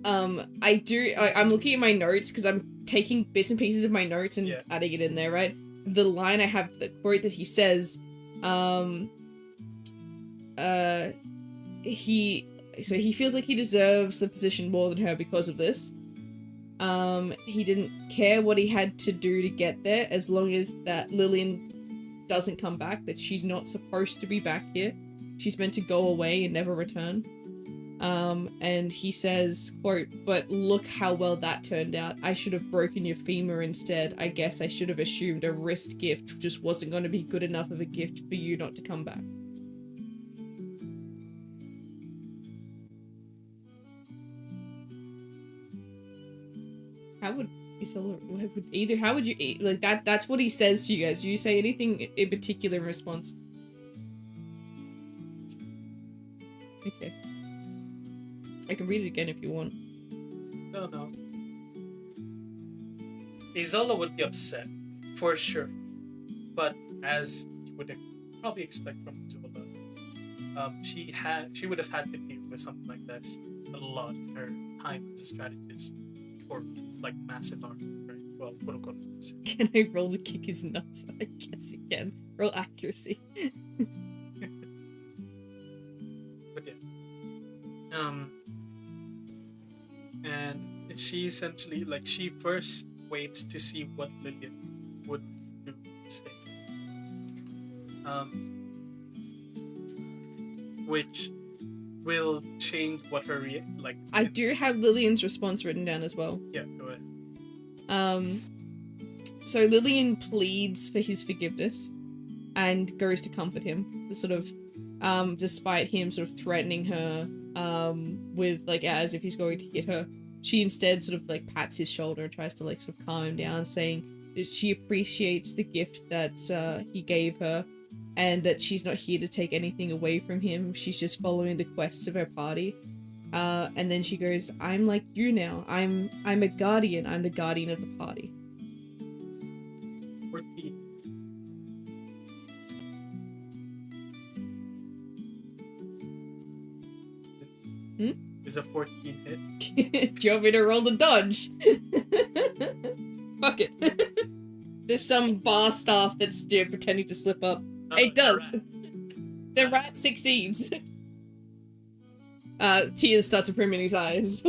I'm looking at my notes because I'm taking bits and pieces of my notes and adding it in there, right? The line I have, the quote that he says, he feels like he deserves the position more than her because of this. He didn't care what he had to do to get there, as long as that Lillian doesn't come back, that she's not supposed to be back here. She's meant to go away and never return. And he says, quote, "But look how well that turned out. I should have broken your femur instead. I guess I should have assumed a wrist gift just wasn't going to be good enough of a gift for you not to come back." How would you eat like that? That's what he says to you guys. Do you say anything in particular in response? Okay. I can read it again if you want. No. Isola would be upset, for sure. But as you would probably expect from Isola, she would have had to deal with something like this a lot in her time as a strategist for like massive army, right? Well, quote unquote. Can I roll to kick his nuts? I guess you can. Roll accuracy. But yeah. And she essentially, like, she first waits to see what Lillian would do instead. Which will change what her I do have Lillian's response written down as well. Yeah, go ahead. So Lillian pleads for his forgiveness and goes to comfort him, sort of, despite him sort of threatening her, with, like, as if he's going to hit her. She instead sort of, like, pats his shoulder and tries to, like, sort of calm him down, saying that she appreciates the gift that, he gave her, and that she's not here to take anything away from him. She's just following the quests of her party. And then she goes, "I'm like you now. I'm a guardian. I'm the guardian of the party." 14. Is a 14 hit? Do you want me to roll the dodge? Fuck it. There's some bar staff that's pretending to slip up. It does. The rat succeeds. Tears start to brim in his eyes.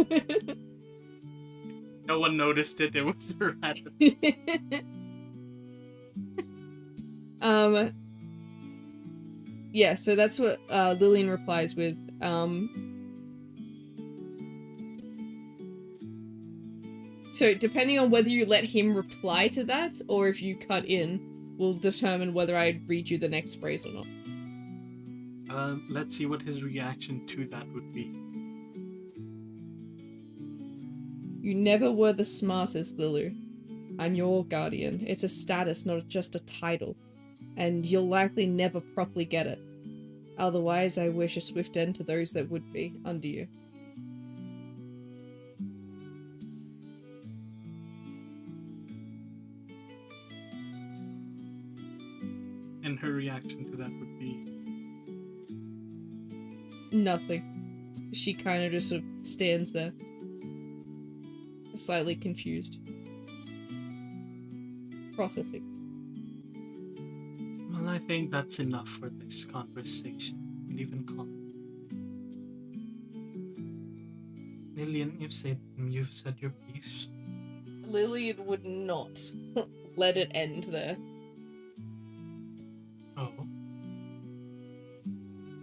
No one noticed it. It was a rat. Yeah, so that's what Lillian replies with. So depending on whether you let him reply to that or if you cut in will determine whether I read you the next phrase or not. Let's see what his reaction to that would be. "You never were the smartest, Lilu. I'm your guardian. It's a status, not just a title. And you'll likely never properly get it. Otherwise, I wish a swift end to those that would be under you." And her reaction to that would be? Nothing. She kind of just sort of stands there. Slightly confused. Processing. Well, I think that's enough for this conversation. And even comment. Lillian, you've said your piece. Lillian would not let it end there. Oh.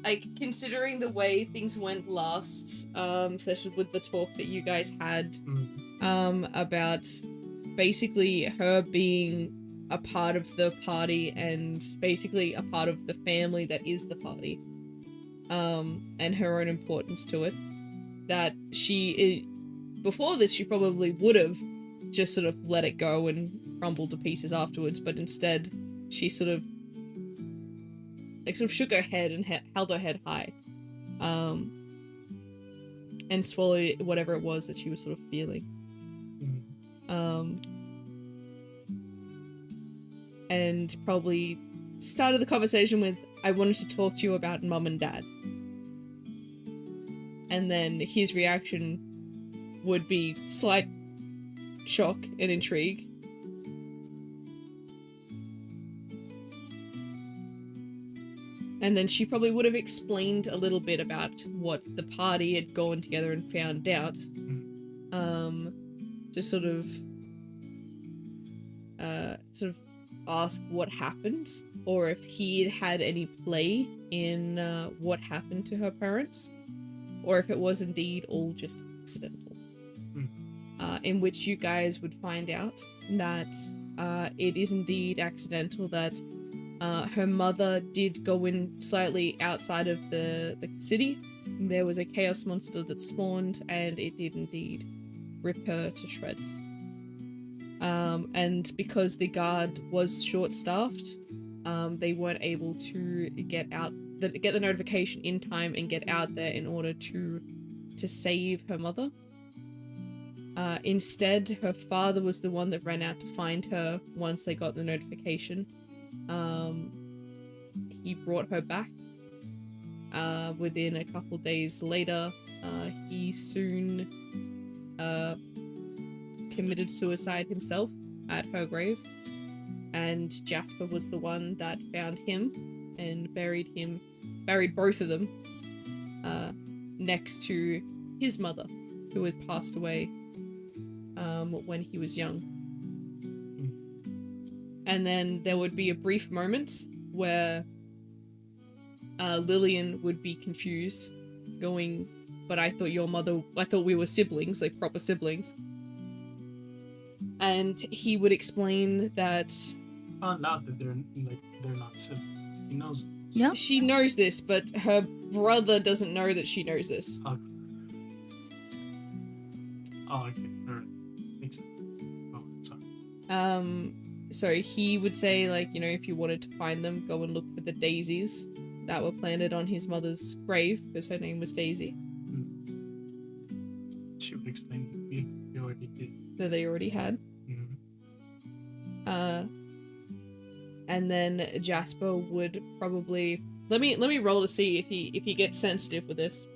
Like, considering the way things went last session with the talk that you guys had about basically her being a part of the party and basically a part of the family that is the party, and her own importance to it, that before this she probably would have just sort of let it go and crumbled to pieces afterwards, but instead she sort of like sort of shook her head and held her head high, and swallowed whatever it was that she was sort of feeling. And probably started the conversation with, "I wanted to talk to you about Mum and Dad." And then his reaction would be slight shock and intrigue. And then she probably would have explained a little bit about what the party had gone together and found out. To sort of ask what happened, or if he had had any play in what happened to her parents, or if it was indeed all just accidental. In which you guys would find out that it is indeed accidental, that her mother did go in slightly outside of the city. There was a chaos monster that spawned, and it did indeed rip her to shreds. And because the guard was short-staffed, they weren't able to get the notification in time and get out there in order to save her mother. Instead, her father was the one that ran out to find her once they got the notification. He brought her back. Within a couple days later, he soon committed suicide himself at her grave, and Jasper was the one that found him and buried both of them next to his mother, who had passed away when he was young. And then there would be a brief moment where Lillian would be confused, going, "But I thought we were siblings, like proper siblings." And he would explain that Found out that they're not siblings. He knows this. Yeah. she knows this, but her brother doesn't know that she knows this. Okay. Oh, okay. Alright. Makes sense. Oh, sorry. So he would say, like, you know, if you wanted to find them, go and look for the daisies that were planted on his mother's grave, because her name was Daisy. She would explain to me. You already did. That they already had. And then Jasper would probably let me roll to see if he gets sensitive with this.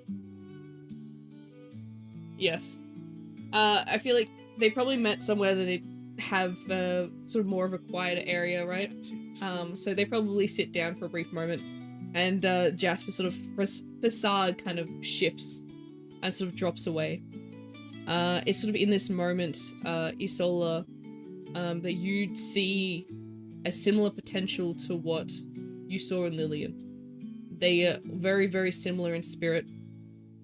Yes. I feel like they probably met somewhere that they have sort of more of a quieter area, right? So they probably sit down for a brief moment, and Jasper sort of facade kind of shifts and sort of drops away. It's sort of in this moment, Isola, that you'd see a similar potential to what you saw in Lillian. They are very, very similar in spirit,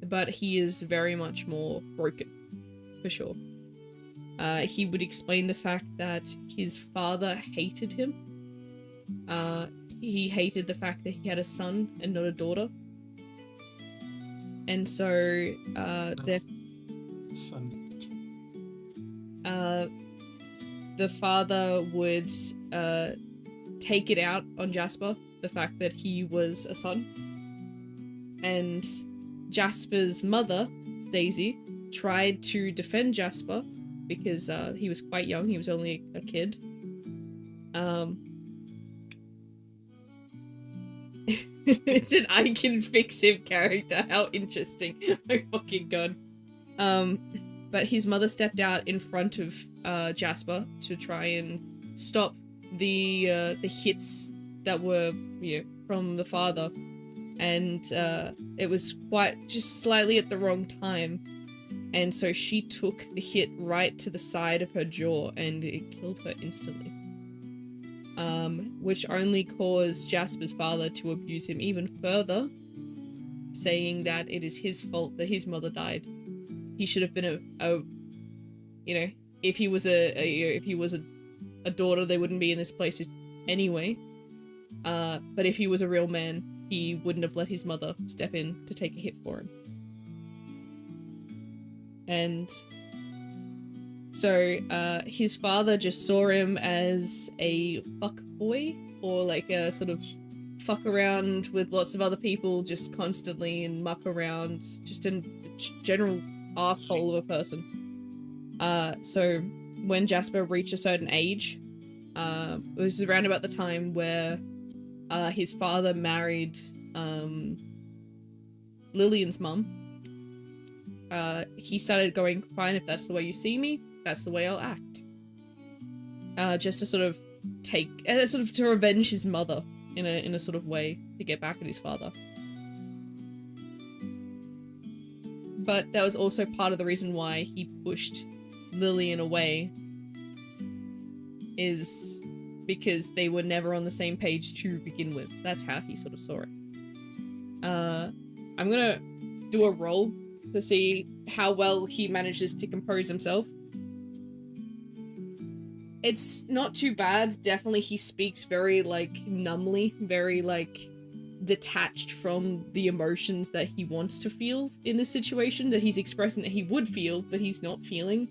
but he is very much more broken, for sure. He would explain the fact that his father hated him. He hated the fact that he had a son and not a daughter. And so, the father would take it out on Jasper, the fact that he was a son. And Jasper's mother, Daisy, tried to defend Jasper because he was quite young, he was only a kid. It's an I can fix him character, how interesting. Oh fucking god. But his mother stepped out in front of Jasper to try and stop the hits that were, you know, from the father, and it was quite just slightly at the wrong time, and so she took the hit right to the side of her jaw, and it killed her instantly. Which only caused Jasper's father to abuse him even further, saying that it is his fault that his mother died. He should have been a you know, if he was a daughter, they wouldn't be in this place anyway. But if he was a real man, he wouldn't have let his mother step in to take a hit for him. And so his father just saw him as a fuck boy, or like a sort of fuck around with lots of other people just constantly and muck around, just a general asshole of a person. So when Jasper reached a certain age, it was around about the time where his father married Lillian's mum. He started going, fine, if that's the way you see me, that's the way I'll act. Just to sort of to revenge his mother in a sort of way to get back at his father. But that was also part of the reason why he pushed Lillian away, is because they were never on the same page to begin with. That's how he sort of saw it. I'm gonna do a roll to see how well he manages to compose himself. It's not too bad. Definitely he speaks very, like, numbly, very, like, detached from the emotions that he wants to feel in this situation, that he's expressing that he would feel, but he's not feeling.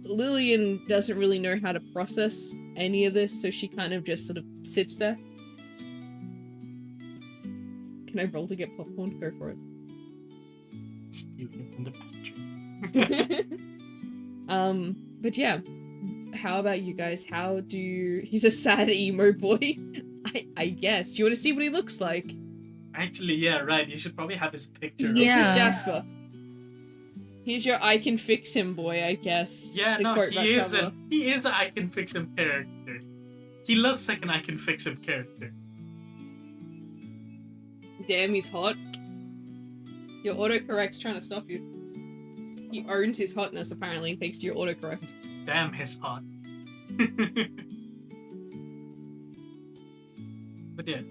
Lillian doesn't really know how to process any of this, so she kind of just sort of sits there. Can I roll to get popcorn? Go for it. Stealing from the pantry. But yeah, how about you guys? He's a sad emo boy, I guess. Do you want to see what he looks like? Actually, yeah, right. You should probably have his picture. Yeah. This is Jasper. He's your I can fix him boy, I guess. Yeah, to no, quote he is Traveler. an I can fix him character. He looks like an I can fix him character. Damn, he's hot. Your autocorrect's trying to stop you. He owns his hotness, apparently, thanks to your autocorrect. Damn, he's hot. But yeah.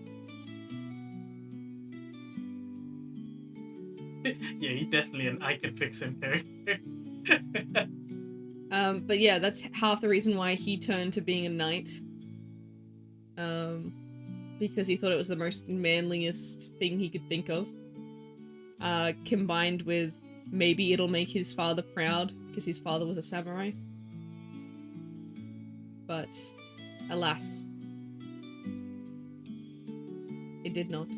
Yeah, he definitely an I can fix him character. But yeah, that's half the reason why he turned to being a knight. Because he thought it was the most manliest thing he could think of. Combined with maybe it'll make his father proud, because his father was a samurai. But, alas, it did not.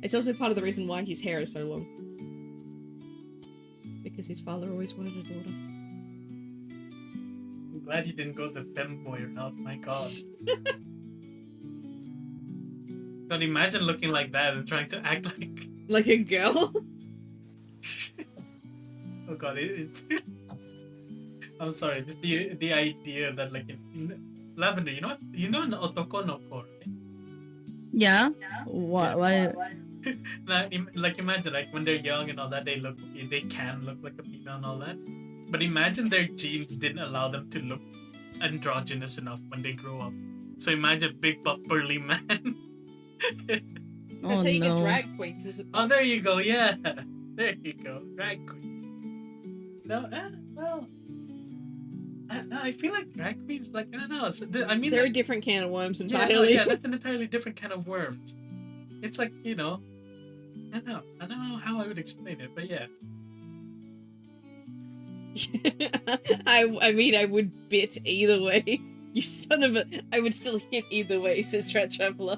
It's also part of the reason why his hair is so long. Because his father always wanted a daughter. I'm glad he didn't go the femboy route, my god. Don't imagine looking like that and trying to act like... Like a girl? Oh god, it's... I'm sorry, just the idea that like in Lavender, you know an otoko no ko, right? Yeah? What? Like imagine like when they're young and all that, they can look like a female and all that. But imagine their genes didn't allow them to look androgynous enough when they grow up. So imagine big buff burly man. That's Oh how you get no. drag queens, is it? Oh, there you go. Yeah, there you go. Drag queen. No, well, I feel like drag queens, like I don't know. I mean, They're like, a different can of worms yeah, entirely. yeah, that's an entirely different kind of worms. It's like, you know, I don't know how I would explain it, but yeah. I mean, I would bit either way. You son of a... I would still hit either way, says Strat Traveler.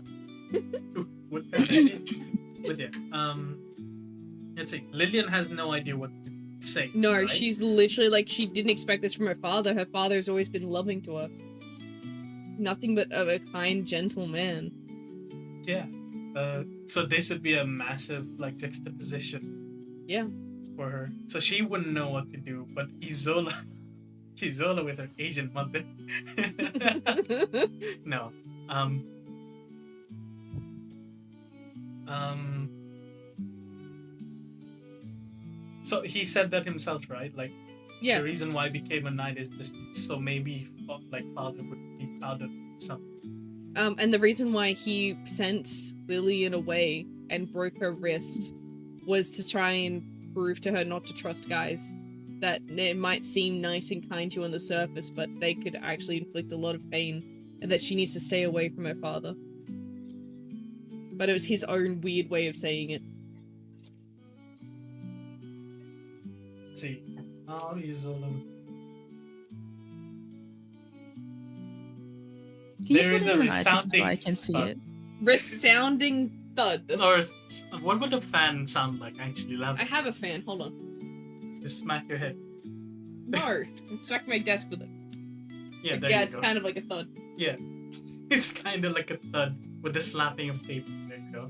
But yeah, let's see. Lillian has no idea what to say. No, right? she's literally like, she didn't expect this from her father. Her father's always been loving to her. Nothing but of a kind, gentle man. Yeah. So this would be a massive like juxtaposition. Yeah. For her. So she wouldn't know what to do, but Isola with her Asian mother. No. So he said that himself, right? Like, Yeah. the reason why he became a knight is just so maybe like father would be proud of something. And the reason why he sent Lillian away and broke her wrist was to try and prove to her not to trust guys. That it might seem nice and kind to you on the surface, but they could actually inflict a lot of pain, and that she needs to stay away from her father. But it was his own weird way of saying it. Let's see. Oh, Isola. Can you There put is it a in an item so resounding I can see thud. it? Resounding thud. Or what would a fan sound like? Actually, Lav? I have a fan. Hold on. Just smack your head. No, I'm stuck my desk with it. Yeah, there Yeah, you it's go. kind of like a thud. Yeah, it's kind of like a thud with the slapping of paper. There you go.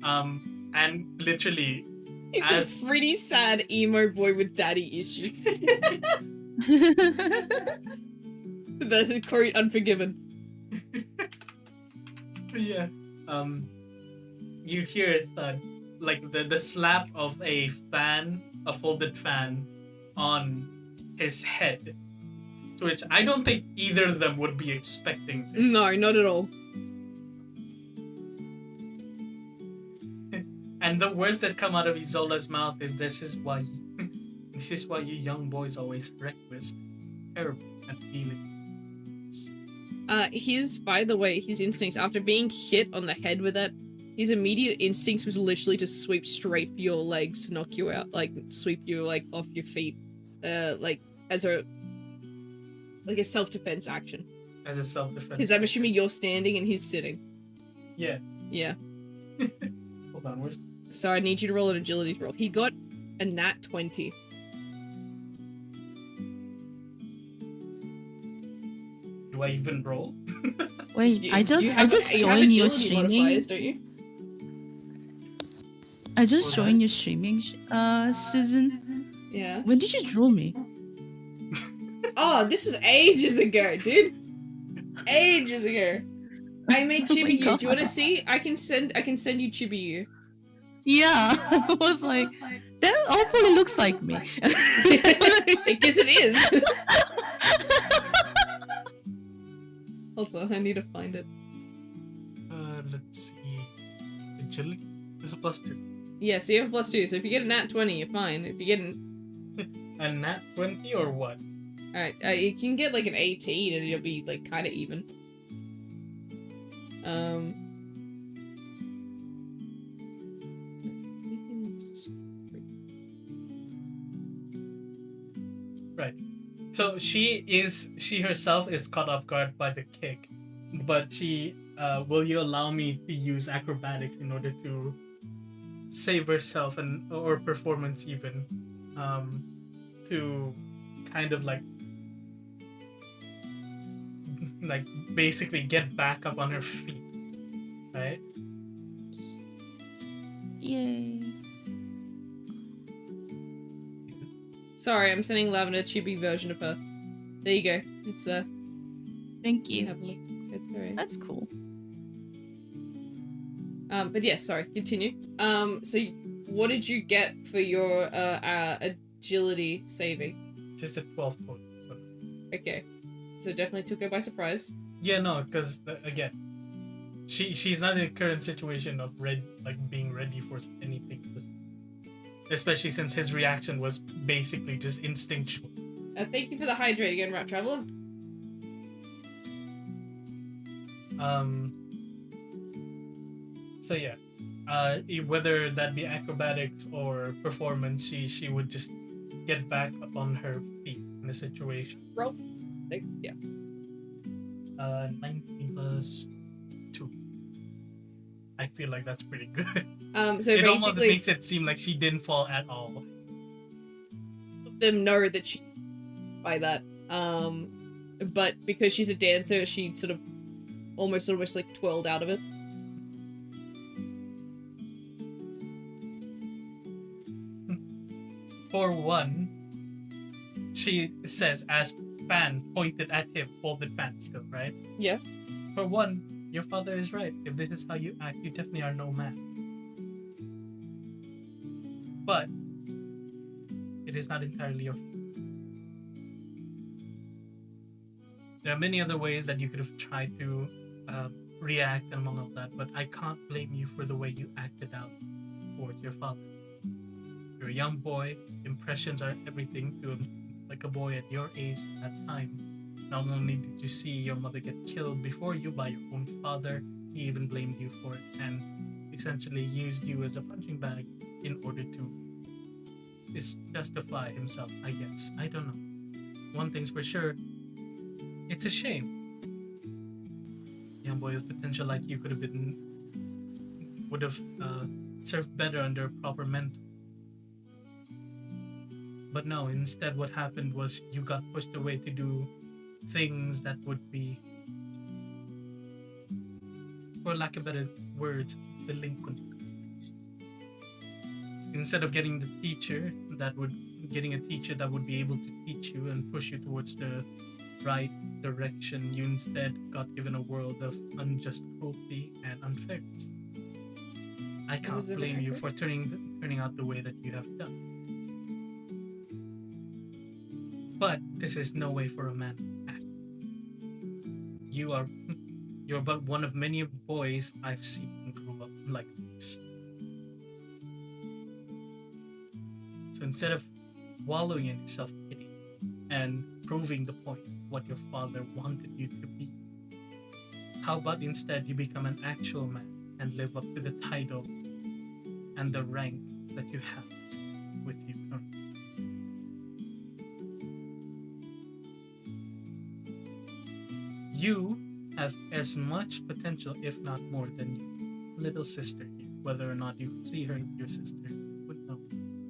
And literally, He's as a pretty sad emo boy with daddy issues. The quote Unforgiven. yeah, you hear a thud, like the slap of a fan, a folded fan, on his head. To which I don't think either of them would be expecting this. No, not at all. And the words that come out of Isola's mouth is, "This is why, this is why you young boys always reckless, terrible at feeling." By the way, his instincts after being hit on the head with it, his immediate instincts was literally to sweep straight for your legs to knock you out, like sweep you like off your feet, like as a self-defense action. As a self-defense. Because I'm assuming you're standing and he's sitting. Yeah. Yeah. Hold on, where's... So I need you to roll an agility roll. He got a nat 20. Do I even roll? Wait, I just you have joined your agility streaming. modifiers, don't you? I just What? joined your streaming season. Yeah. When did you draw me? Oh, this was ages ago, dude. Ages ago. I made Oh my Chibi-Yu. God. Do you want to see? I can send you Chibi-Yu. Yeah, I was like, that hopefully looks like me. I guess it is. Hold on, I need to find it. Let's see. Agility is a +2. Yeah, so you have +2. So if you get a nat 20, you're fine. If you get an A nat 20 or what? alright, you can get like an 18 and it'll be like kind of even. Right. So she herself is caught off guard by the kick, but she will you allow me to use acrobatics in order to save herself and or performance even, to kind of like basically get back up on her feet, right? Yay. Sorry, I'm sending Lavender a chibi version of her. There you go. It's there. Thank You you. have a look. It's alright. That's cool. But yeah, sorry. Continue. So what did you get for your agility saving? Just a 12 total. But Okay. So it definitely took her by surprise. yeah, no, because again, she's not in a current situation of being ready for anything, especially since his reaction was basically just instinctual. Thank you for the hydrate again, Rat Traveler. So yeah, whether that be acrobatics or performance, she would just get back up on her feet in a situation. Roll. Yeah. 19 plus 2. I feel like that's pretty good. So It almost basically, makes it seem like she didn't fall at all. them know that she by that. But because she's a dancer, she sort of almost like twirled out of it. For one, she says as Pan pointed at him, folded Pan still, right? Yeah. For one, your father is right. If this is how you act, you definitely are no man. But it is not entirely your fault. There are many other ways that you could have tried to react and among all that, but I can't blame you for the way you acted out towards your father. You're a young boy. Impressions are everything to a boy at your age at that time. Not only did you see your mother get killed before you by your own father, he even blamed you for it and essentially used you as a punching bag in order to justify himself, I guess. I don't know. One thing's for sure, it's a shame. young boy with potential like you would have served better under a proper mentor. But no, instead what happened was you got pushed away to do things that would be, for lack of better words, delinquent. Instead of getting a teacher that would be able to teach you and push you towards the right direction, you instead got given a world of unjust cruelty and unfairness. I can't blame you for turning out the way that you have done. But this is no way for a man to act. You're but one of many boys I've seen grow up like this. So instead of wallowing in self-pity and proving the point of what your father wanted you to be, how about instead you become an actual man and live up to the title and the rank that you have with you currently? You have as much potential, if not more, than your little sister here. Whether or not you see her as your sister, would know.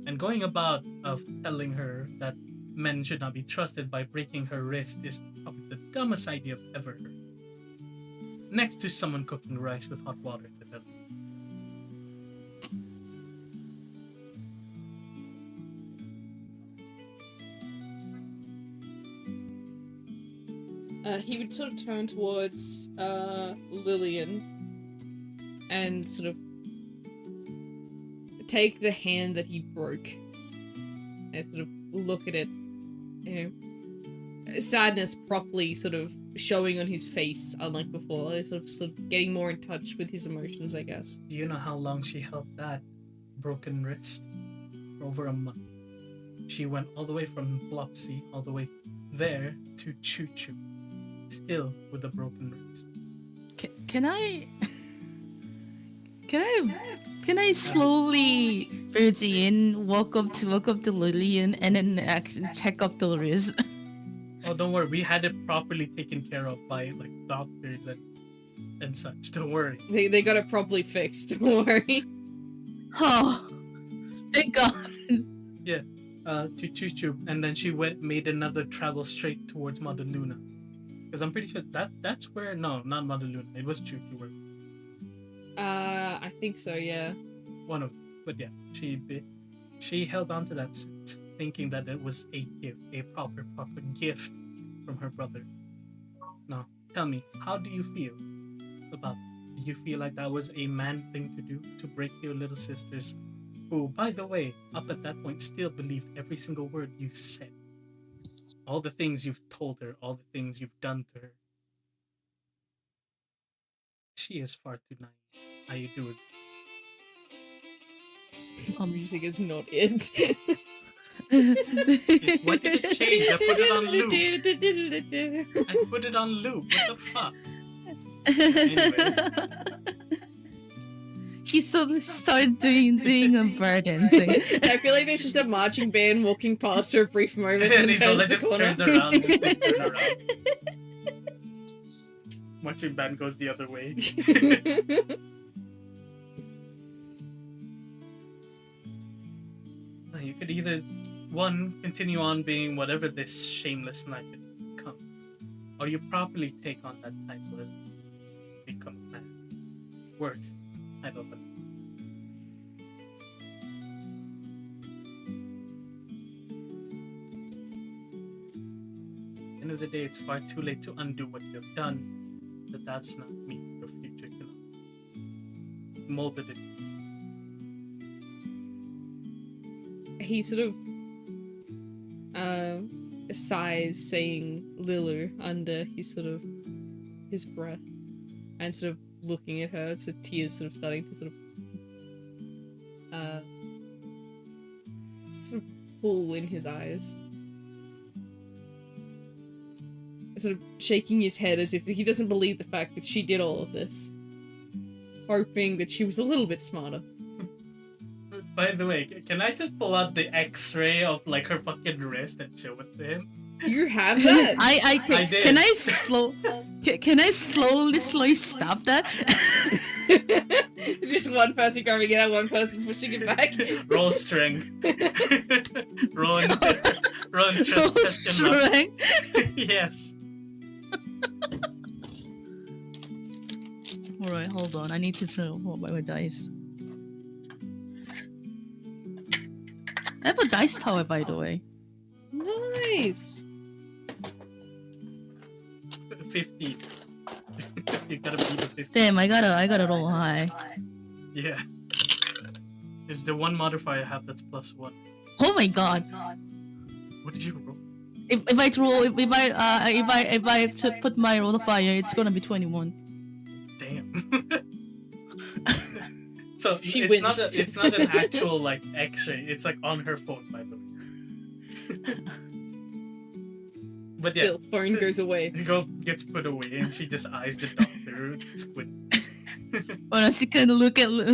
And going about of telling her that men should not be trusted by breaking her wrist is probably the dumbest idea I've ever heard. Next to someone cooking rice with hot water in the middle. He would sort of turn towards Lillian and sort of take the hand that he broke and sort of look at it, you know, sadness properly sort of showing on his face, unlike before. Sort of getting more in touch with his emotions, I guess. Do you know how long she held that broken wrist? For over a month. She went all the way from Flopsy, all the way there to Choo Choo, still with a broken wrist. Can I slowly birdie in, walk up to Lillian, and then actually check up the wrist? Oh, don't worry. We had it properly taken care of by like doctors and such. Don't worry. They got it properly fixed. Don't worry. Oh, thank God. Yeah. To Choo Choo, and then she made another travel straight towards Mother Luna, because I'm pretty sure that's where not Mother Luna. It was Choo Choo. I think so. Yeah. One of them. But yeah, she held on to that, thinking that it was a gift, a proper gift from her brother. Now, tell me, how do you feel about it? Do you feel like that was a man thing to do, to break your little sister's, who, by the way, up at that point still believed every single word you said? All the things you've told her, all the things you've done to her. She is far too naive. How you doing? This music is not it. Why did it change? I put it on loop. I put it on loop. What the fuck? Anyway. He suddenly started doing a bird dancing. I feel like there's just a marching band walking past for a brief moment And he's all turns the just corner. turns around, just big turn around. Marching band goes the other way. You could either, one, continue on being whatever this shameless knight had become, or you properly take on that title as become a man worth title of a end of the day, it's far too late to undo what you have done, but that's not me. Your future cannot molded it. He sort of sighs, saying Lilu under his breath, and sort of looking at her, so tears sort of starting to sort of pool in his eyes. Sort of shaking his head as if he doesn't believe the fact that she did all of this, hoping that she was a little bit smarter. By the way, can I just pull out the X-ray of like her fucking wrist and show it to him? Do you have that? I I did. can can I slowly stop that? Just one person grabbing it out, one person pushing it back. Roll strength. roll Roll test in luck. strength. Yes. Alright, hold on. I need to throw my dice. I have a dice tower, by the way. Nice. 50. You gotta beat the 50. Damn, I gotta roll high. Yeah. Is the one modifier I have that's +1. Oh my god! What did you roll? If I put my modifier, it's gonna be 21. Damn. So She it's wins. it's not an actual like X-ray. It's like on her phone, by the way. But Still, phone goes away. Gets put away, and she just eyes the doctor. Squid. When I see kind of look at her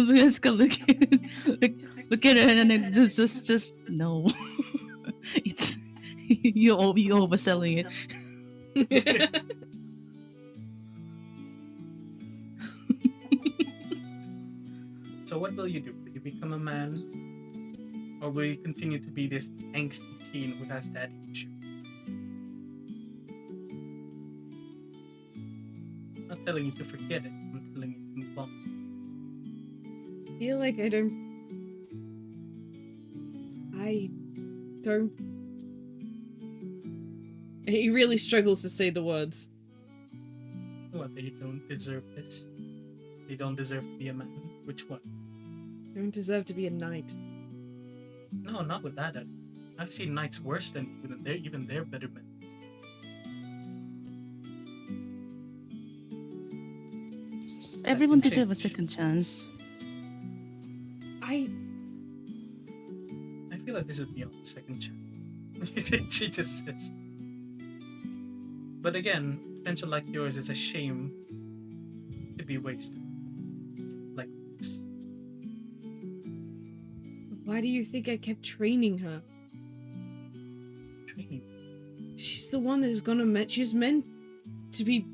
and then just no. It's you overselling it. So what will you do? Will you become a man, or will you continue to be this angsty teen who has daddy issues? I'm not telling you to forget it. I'm telling you to move on. I feel like I don't. He really struggles to say the words. What? They don't deserve this? They don't deserve to be a man? Which one? Don't deserve to be a knight. No, not with that. I've seen knights worse than even they're better men. Everyone deserves a second chance. I feel like this is beyond the second chance. She just says. But again, potential like yours is a shame to be wasted. Like this. Why do you think I kept training her? Training. She's the one that's she's meant to be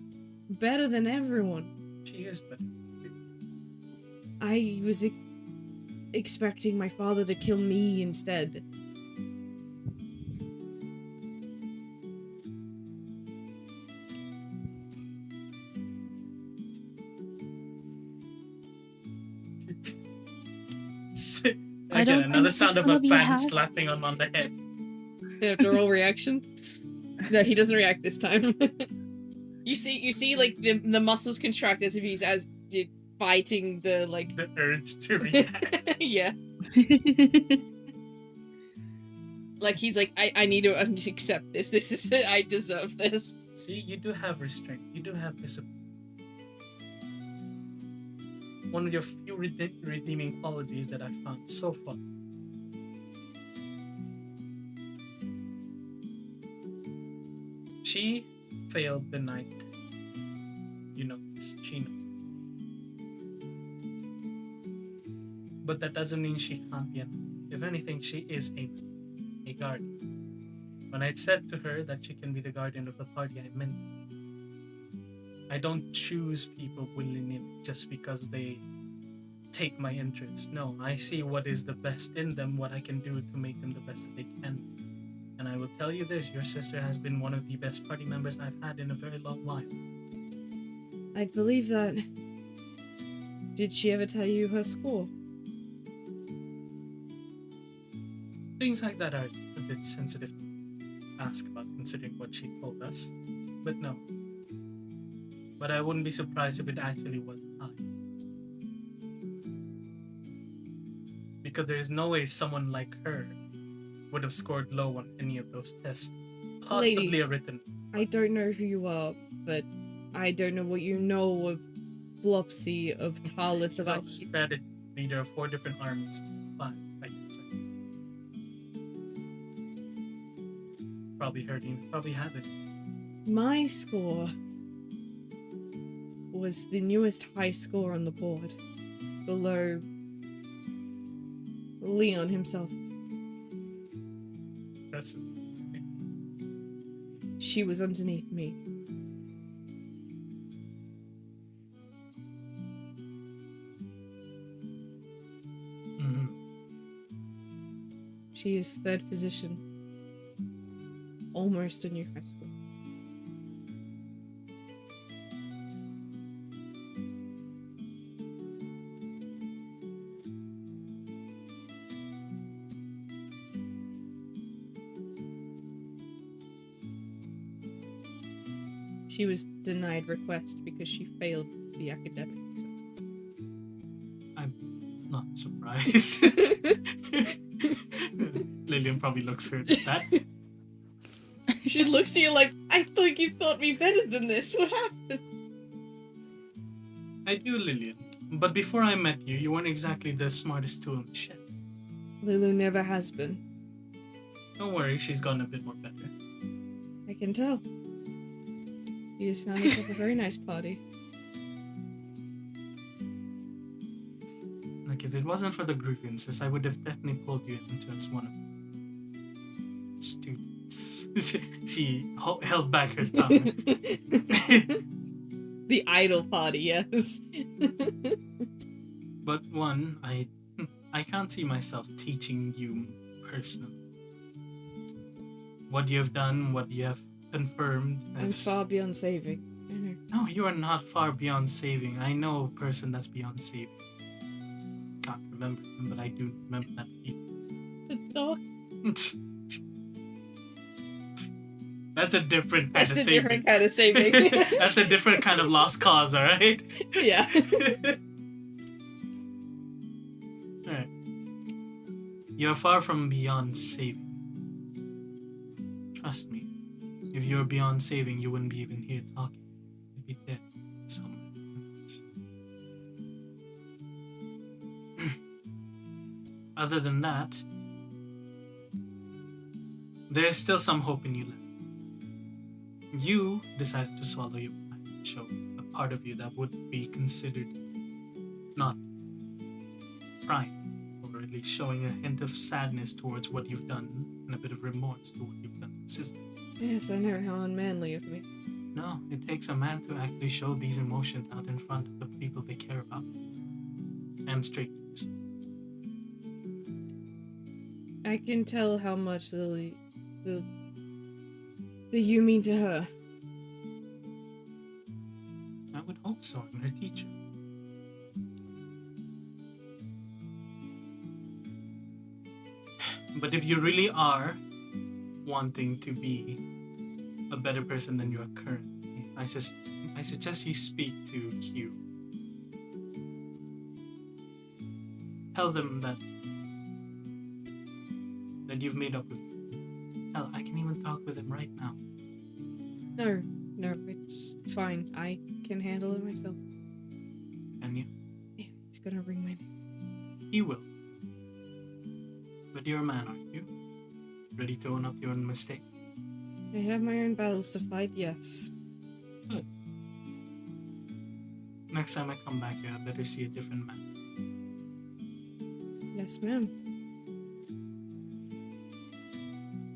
better than everyone. She is better. I was expecting my father to kill me instead. Again, another sound of a fan happy. slapping on the head. After roll reaction? No, he doesn't react this time. You see, like the muscles contract as if he's fighting the like the urge to react. Yeah. Like he's like, I need to accept this. This is I deserve this. See, you do have restraint. You do have discipline. One of your few redeeming qualities that I found so far. She failed the night. You know this. She knows. But that doesn't mean she can't be an. If anything, she is a guardian. When I said to her that she can be the guardian of the party, I meant it. I don't choose people willy-nilly just because they take my interest. No, I see what is the best in them, what I can do to make them the best that they can. And I will tell you this, your sister has been one of the best party members I've had in a very long while. I'd believe that. Did she ever tell you her score? Things like that are a bit sensitive to ask about considering what she told us. But no. But I wouldn't be surprised if it actually wasn't high. Because there is no way someone like her would have scored low on any of those tests. Possibly Lady, a written. I don't know who you are, but I don't know what you know of Blopsy, of Talus, He's about a strategy leader of 4 different armies. 5, I can say. Probably heard him. Probably have it. my score. Was the newest high score on the board, below Leon himself. That's she was underneath me. Mhm. She is third position. Almost a new high school. She was denied request because she failed the academic assessment. I'm not surprised. Lillian probably looks hurt at that. She looks at you like, I thought you thought me better than this. What happened? I do, Lillian. But before I met you, you weren't exactly the smartest tool in the shed. Lulu never has been. Don't worry, she's gotten a bit more better. I can tell. She has found herself a very nice party. Like, if it wasn't for the grievances, I would have definitely pulled you into as one of the students. she held back her tongue. The idol party, yes. But one, I can't see myself teaching you personally. What you have done, what you have confirmed. I'm far beyond saving. I know. No, you are not far beyond saving. I know a person that's beyond saving. Can't remember him, but I do remember that feeling. The dog. That's a different kind That's of a saving. different kind of saving. That's a different kind of lost cause, alright? Yeah. Alright. You're far from beyond saving. Trust me. If you were beyond saving, you wouldn't be even here talking. You'd be dead somewhere. Other than that, there's still some hope in you left. You decided to swallow your pride and show a part of you that would be considered not pride, or at least showing a hint of sadness towards what you've done and a bit of remorse to what you've done to the system. Yes, I know, how unmanly of me. No, it takes a man to actually show these emotions out in front of the people they care about. And strangers. I can tell how much Lily... that you mean to her. I would hope so. I'm her teacher. But if you really are wanting to be a better person than you are currently, I suggest you speak to Q. Tell them that you've made up with him. Hell, I can even talk with him right now. No, it's fine. I can handle it myself. Can you? Yeah, he's gonna ring my name. He will. But you're a man, aren't you? Ready to own up to your own mistake? I have my own battles to fight, yes. Good. Next time I come back here, I better see a different man. Yes, ma'am.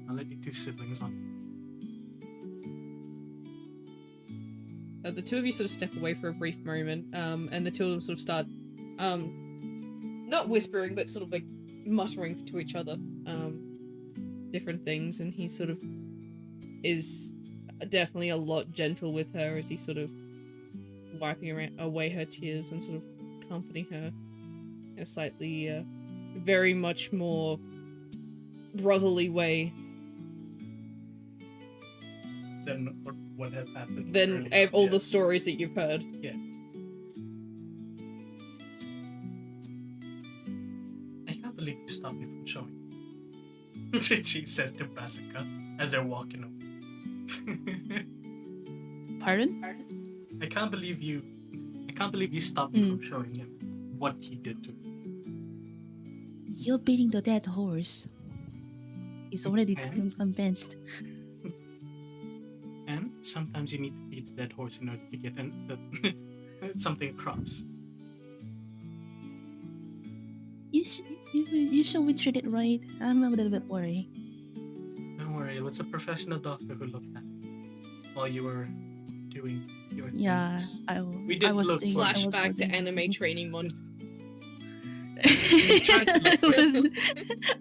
I'll let you two siblings on. The two of you sort of step away for a brief moment, and the two of them sort of start, not whispering, but sort of like muttering to each other, different things, and he sort of is definitely a lot gentle with her as he's sort of wiping away her tears and sort of comforting her in a slightly, very much more brotherly way Than what had happened. than earlier. all Yeah. the stories that you've heard. Yes. I can't believe you stopped me from showing. She says to Brassica as they're walking away. Pardon? I can't believe you stopped me from showing him what he did to me. You're beating the dead horse. He's already And? convinced. And sometimes you need to beat the dead horse in order to get something across. You should we treat it right? I'm a little bit worried. Don't worry, it was a professional doctor who looked at it. while you were doing your Yeah, things. I We did was look thinking, for I was Flashback to holding- anime training month. tried to look for it.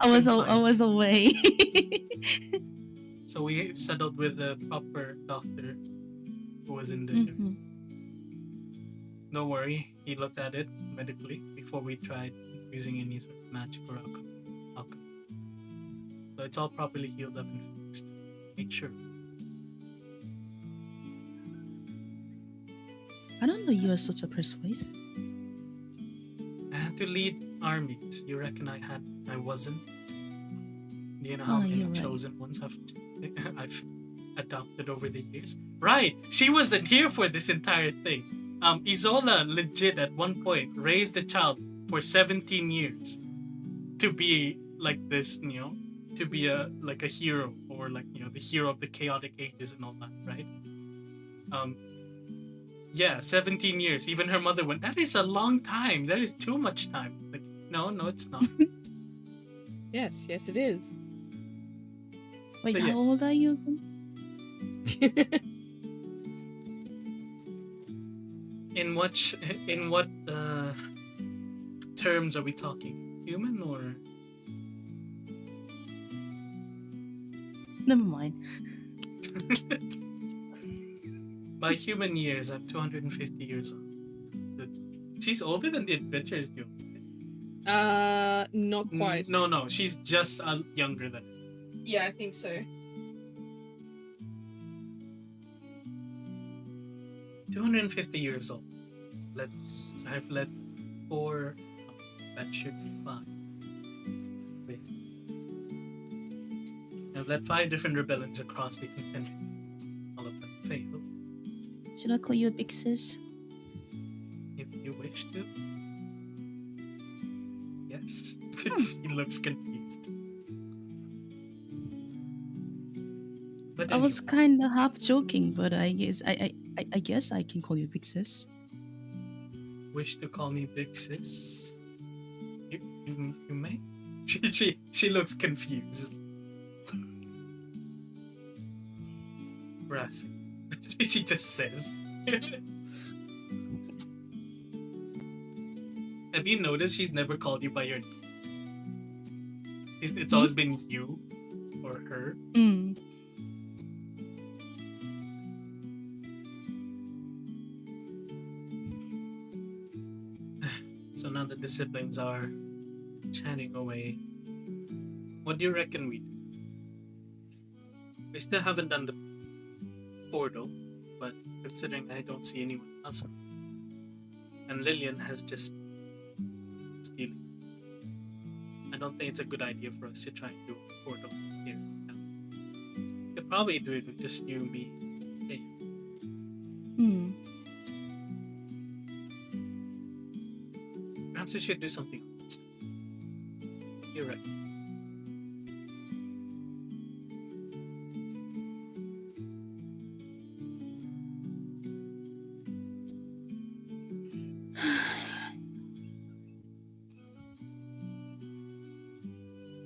I was Couldn't I find was away. So we settled with a proper doctor who was in the Mhm. No worry, he looked at it medically before we tried using any sort of magic or alchemy. So it's all properly healed up and fixed. Make sure. I don't know you are such a persuasive. I had to lead armies. You reckon I wasn't? Do you know how many You're right. chosen ones I've adopted over the years? Right! She wasn't here for this entire thing. Isola legit at one point raised a child for 17 years to be like this, to be a hero, or the hero of the chaotic ages and all that, right? Yeah, 17 years. Even her mother went, that is a long time. That is too much time. Like, no, it's not. Yes, it is. Wait, So, yeah. how old are you? In what terms are we talking? Human or? Never mind. By human years, I'm 250 years old. She's older than the Adventurers Guild. Not quite. No, she's just younger than. Yeah, I think so. 250 years old. I've led 4. That should be 5. Wait. I've led 5 different rebellions across the continent. All of them failed. Should I call you a big sis? If you wish to. Yes. He looks confused. But I was kind of half joking, but I guess I guess I can call you big sis. Wish to call me big sis? You may. She looks confused. Harassing. She just says. Have you noticed she's never called you by your name? It's always been you or her. Mm. So now that the siblings are chatting away, what do you reckon we do? We still haven't done the portal, but considering I don't see anyone else, and Lillian has just stealing, I don't think it's a good idea for us to try and do a portal here. We could probably do it with just you, me, hey. Mm. Perhaps we should do something else. You're right.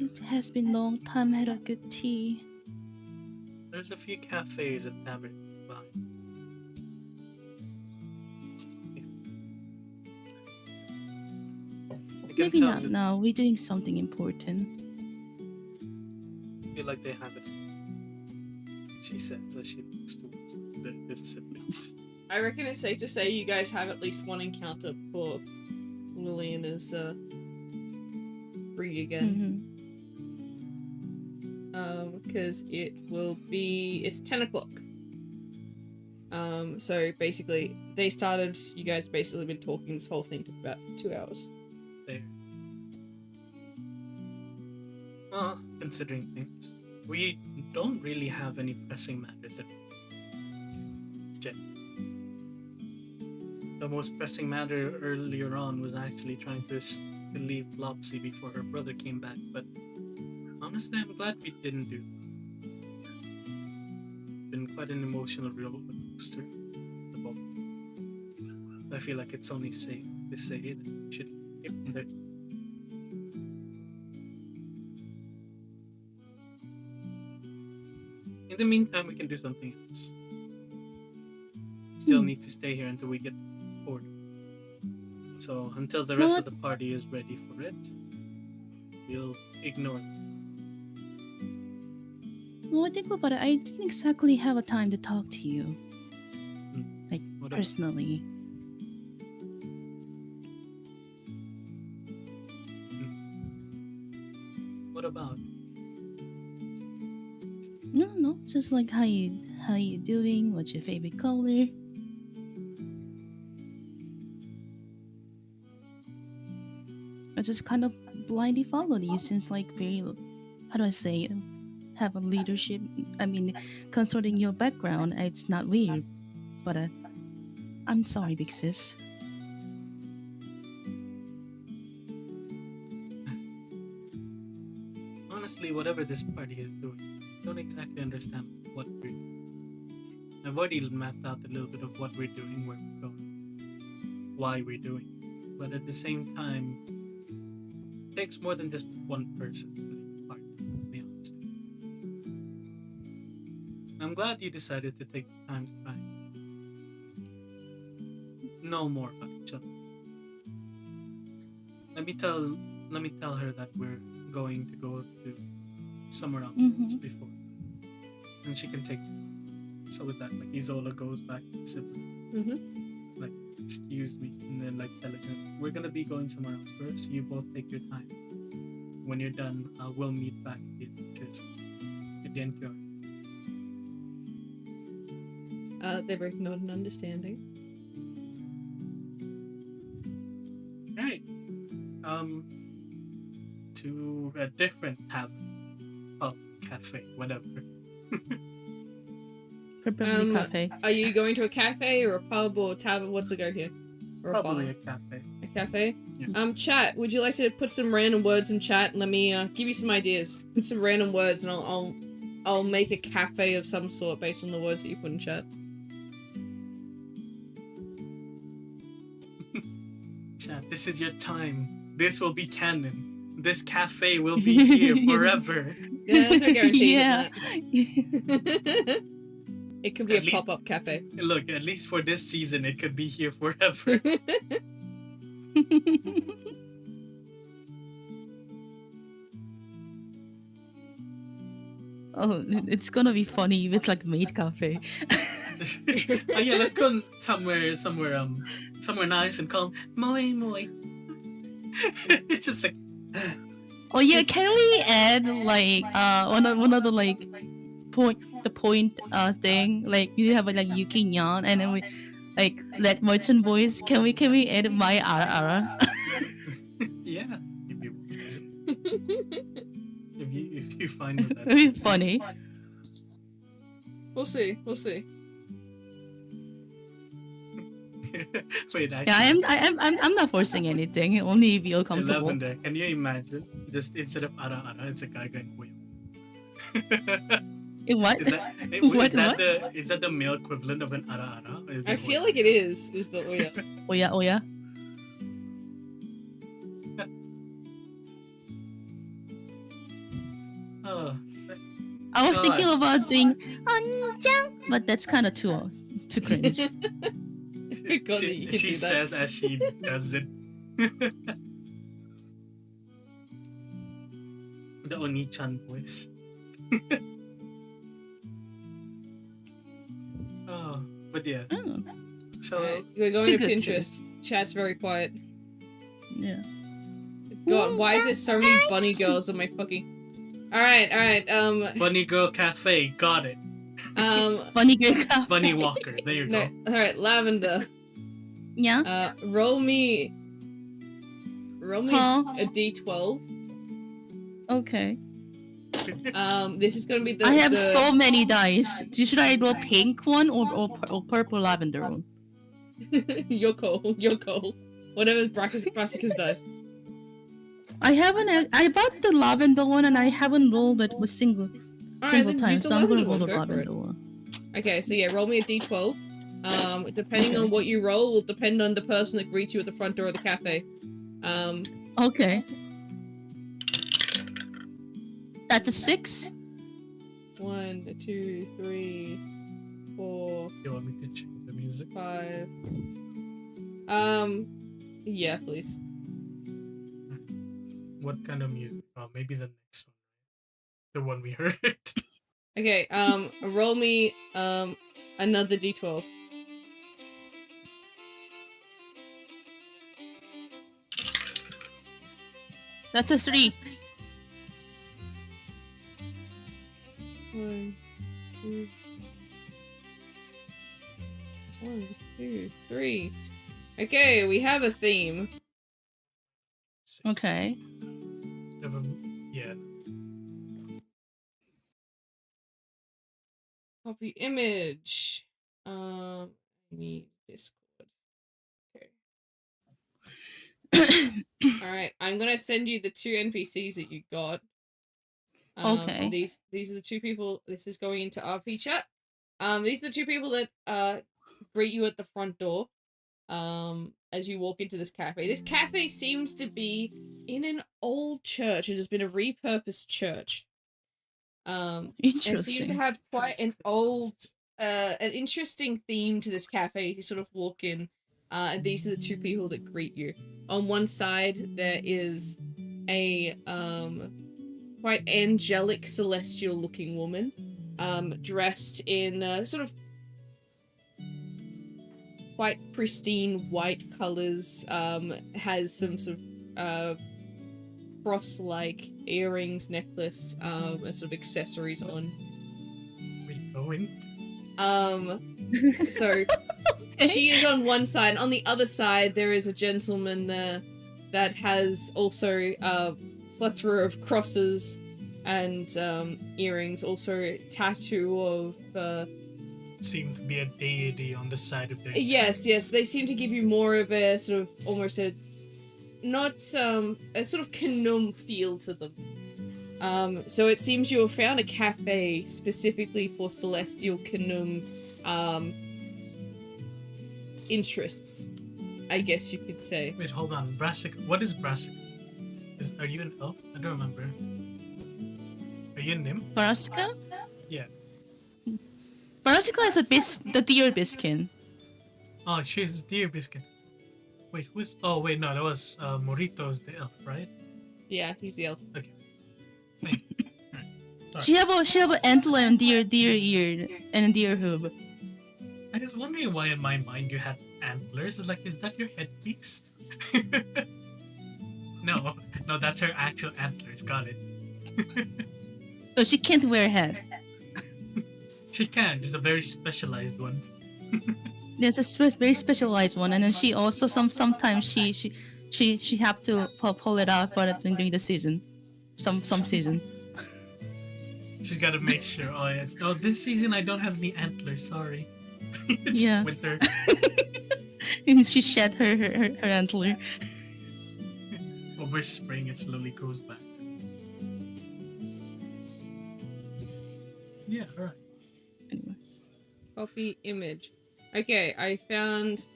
It has been a long time I had a good tea. There's a few cafes and taverns nearby. Maybe not now. We're doing something important. I feel like they have it. She says as she looks towards the siblings. I reckon it's safe to say you guys have at least one encounter before Lillian is free again. Because it's 10 o'clock. So basically, they started, you guys basically been talking this whole thing took about 2 hours. There. Well, considering things, we don't really have any pressing matters that. The most pressing matter earlier on was actually trying to leave Lopsy before her brother came back, but honestly, I'm glad we didn't do. Been quite an emotional roller coaster. I feel like it's only safe to say that we should get from there. In the meantime, we can do something else. still need to stay here until we get order. So until the rest of the party is ready for it, we'll ignore it. Well, I think about it. I didn't exactly have a time to talk to you, like Whatever. personally. What about? No, just like how you doing? What's your favorite color? I just kind of blindly followed you since like very, how do I say it? Have a leadership. I mean, considering your background, it's not weird, but I'm sorry, big sis. Honestly, whatever this party is doing, I don't exactly understand what we're doing. I've already mapped out a little bit of what we're doing, where we're going, why we're doing it. But at the same time, it takes more than just one person to lead a party, to be honest. I'm glad you decided to take the time to try and know more about each other. Let me tell her that we're going to go to somewhere else Mhm. before, and she can take it. So with that, like Isola goes back to the sibling, Mm-hmm. like excuse me, and then like telling her we're gonna be going somewhere else first. You both take your time. When you're done, we'll meet back at the adventures at the NQR. They both nod in understanding. Right. To a different tavern, pub, cafe, whatever. Preferably cafe. Are you going to a cafe or a pub or tavern? What's the go here? Or Probably a a bar? cafe. A cafe? Yeah. Chat, would you like to put some random words in chat and let me give you some ideas? Put some random words and I'll make a cafe of some sort based on the words that you put in chat. Chat, this is your time. This will be canon. This cafe will be here forever. Yeah, there's no guarantee Yeah. that. It could be At a least- pop-up cafe. Look, at least for this season, it could be here forever. Oh, it's gonna be funny if it's like maid cafe. Oh yeah, let's go somewhere nice and calm. Moi moi. It's just like Oh yeah, can we add like one of the like point thing, like you have like Yuki Nyan and then we like let merchant voice. Can we add my ara? yeah. If you find what It'd be that's funny. We'll see. We'll see. Wait, actually, Yeah, I'm not forcing anything. Only if you're comfortable. Lavender, can you imagine? Just instead of ara ara, it's a guy going whale. What? Is that What? is that the male equivalent of an ara ara? I feel like it is the yeah. Oh yeah. Oh, I was God. thinking about doing "Onjang," but that's kind of too cringe. God, that you can she do that. says as she does it. The Oni-chan voice. Oh, but yeah. Oh, So Alright, we're going Too to good, too. Pinterest. Chat's very quiet. yeah. God, why is there so many bunny girls on my fucking... Alright, Bunny Girl Cafe, got it. Funny girl cafe. Bunny Walker, there you no, go. alright, Lavender. Yeah. Roll me Huh? a d12. Okay. This is gonna be the... I have so many dice. Should I roll pink one or purple lavender one? Your call. Whatever Brassica's dice. I bought the lavender one and I haven't rolled it with single Then time, use the so I'm gonna lavender roll the one, go for it. lavender one. Okay, so yeah, roll me a d12. Depending on what you roll will depend on the person that greets you at the front door of the cafe. Okay. That's a 6. 1, 2, 3, 4. You want me to change the music? S2.5. Yeah, please. What kind of music? Oh, maybe the next one. The one we heard. Okay, roll me, another d12. That's a 3. 1, 2, 1, 2, 3. Okay, we have a theme. Okay. Yeah. Copy image. I need Discord. Okay. Alright, I'm gonna send you the 2 NPCs that you got. Okay. And these are the 2 people. This is going into RP chat. These are the 2 people that greet you at the front door. As you walk into this cafe. This cafe seems to be in an old church. It has been a repurposed church. It seems to Interesting. have quite an interesting theme to this cafe. You sort of walk in, and these are the 2 people that greet you. On one side, there is a quite angelic, celestial-looking woman, dressed in sort of quite pristine white colors, has some sort of cross-like earrings, necklace, and sort of accessories on. We going? So she is on one side. On the other side, there is a gentleman that has also a plethora of crosses and earrings, also a tattoo of Seemed to be a deity on the side of their chest. Yes, they seem to give you more of a sort of almost a sort of Canum feel to them. So it seems you have found a cafe specifically for celestial Canum interests, I guess you could say. Wait, hold on. Brassica. What is Brassica? Are you an elf? I don't remember. Are you a nymph? Brassica? Yeah. Brassica is the deer biscuit. Oh, she's deer biscuit. Wait, who's? Oh, wait, no, that was Morito's the elf, right? Yeah, he's the elf. Okay. Thank you. Alright. She have an antler and deer ear and a deer hoof. I was wondering why in my mind you had antlers. It's like, is that your headpiece? No, that's her actual antlers. Got it. So she can't wear a hat. She can, just a very specialized one. There's a very specialized one, and then she also sometimes she have to pull it out for it during the season, some season. She's got to make sure. Oh yes. No, this season I don't have any antlers. Sorry. It's Yeah. winter. And she shed her antler. Over spring, it slowly grows back. Yeah. All right. Anyway. Copy image. Okay, I found.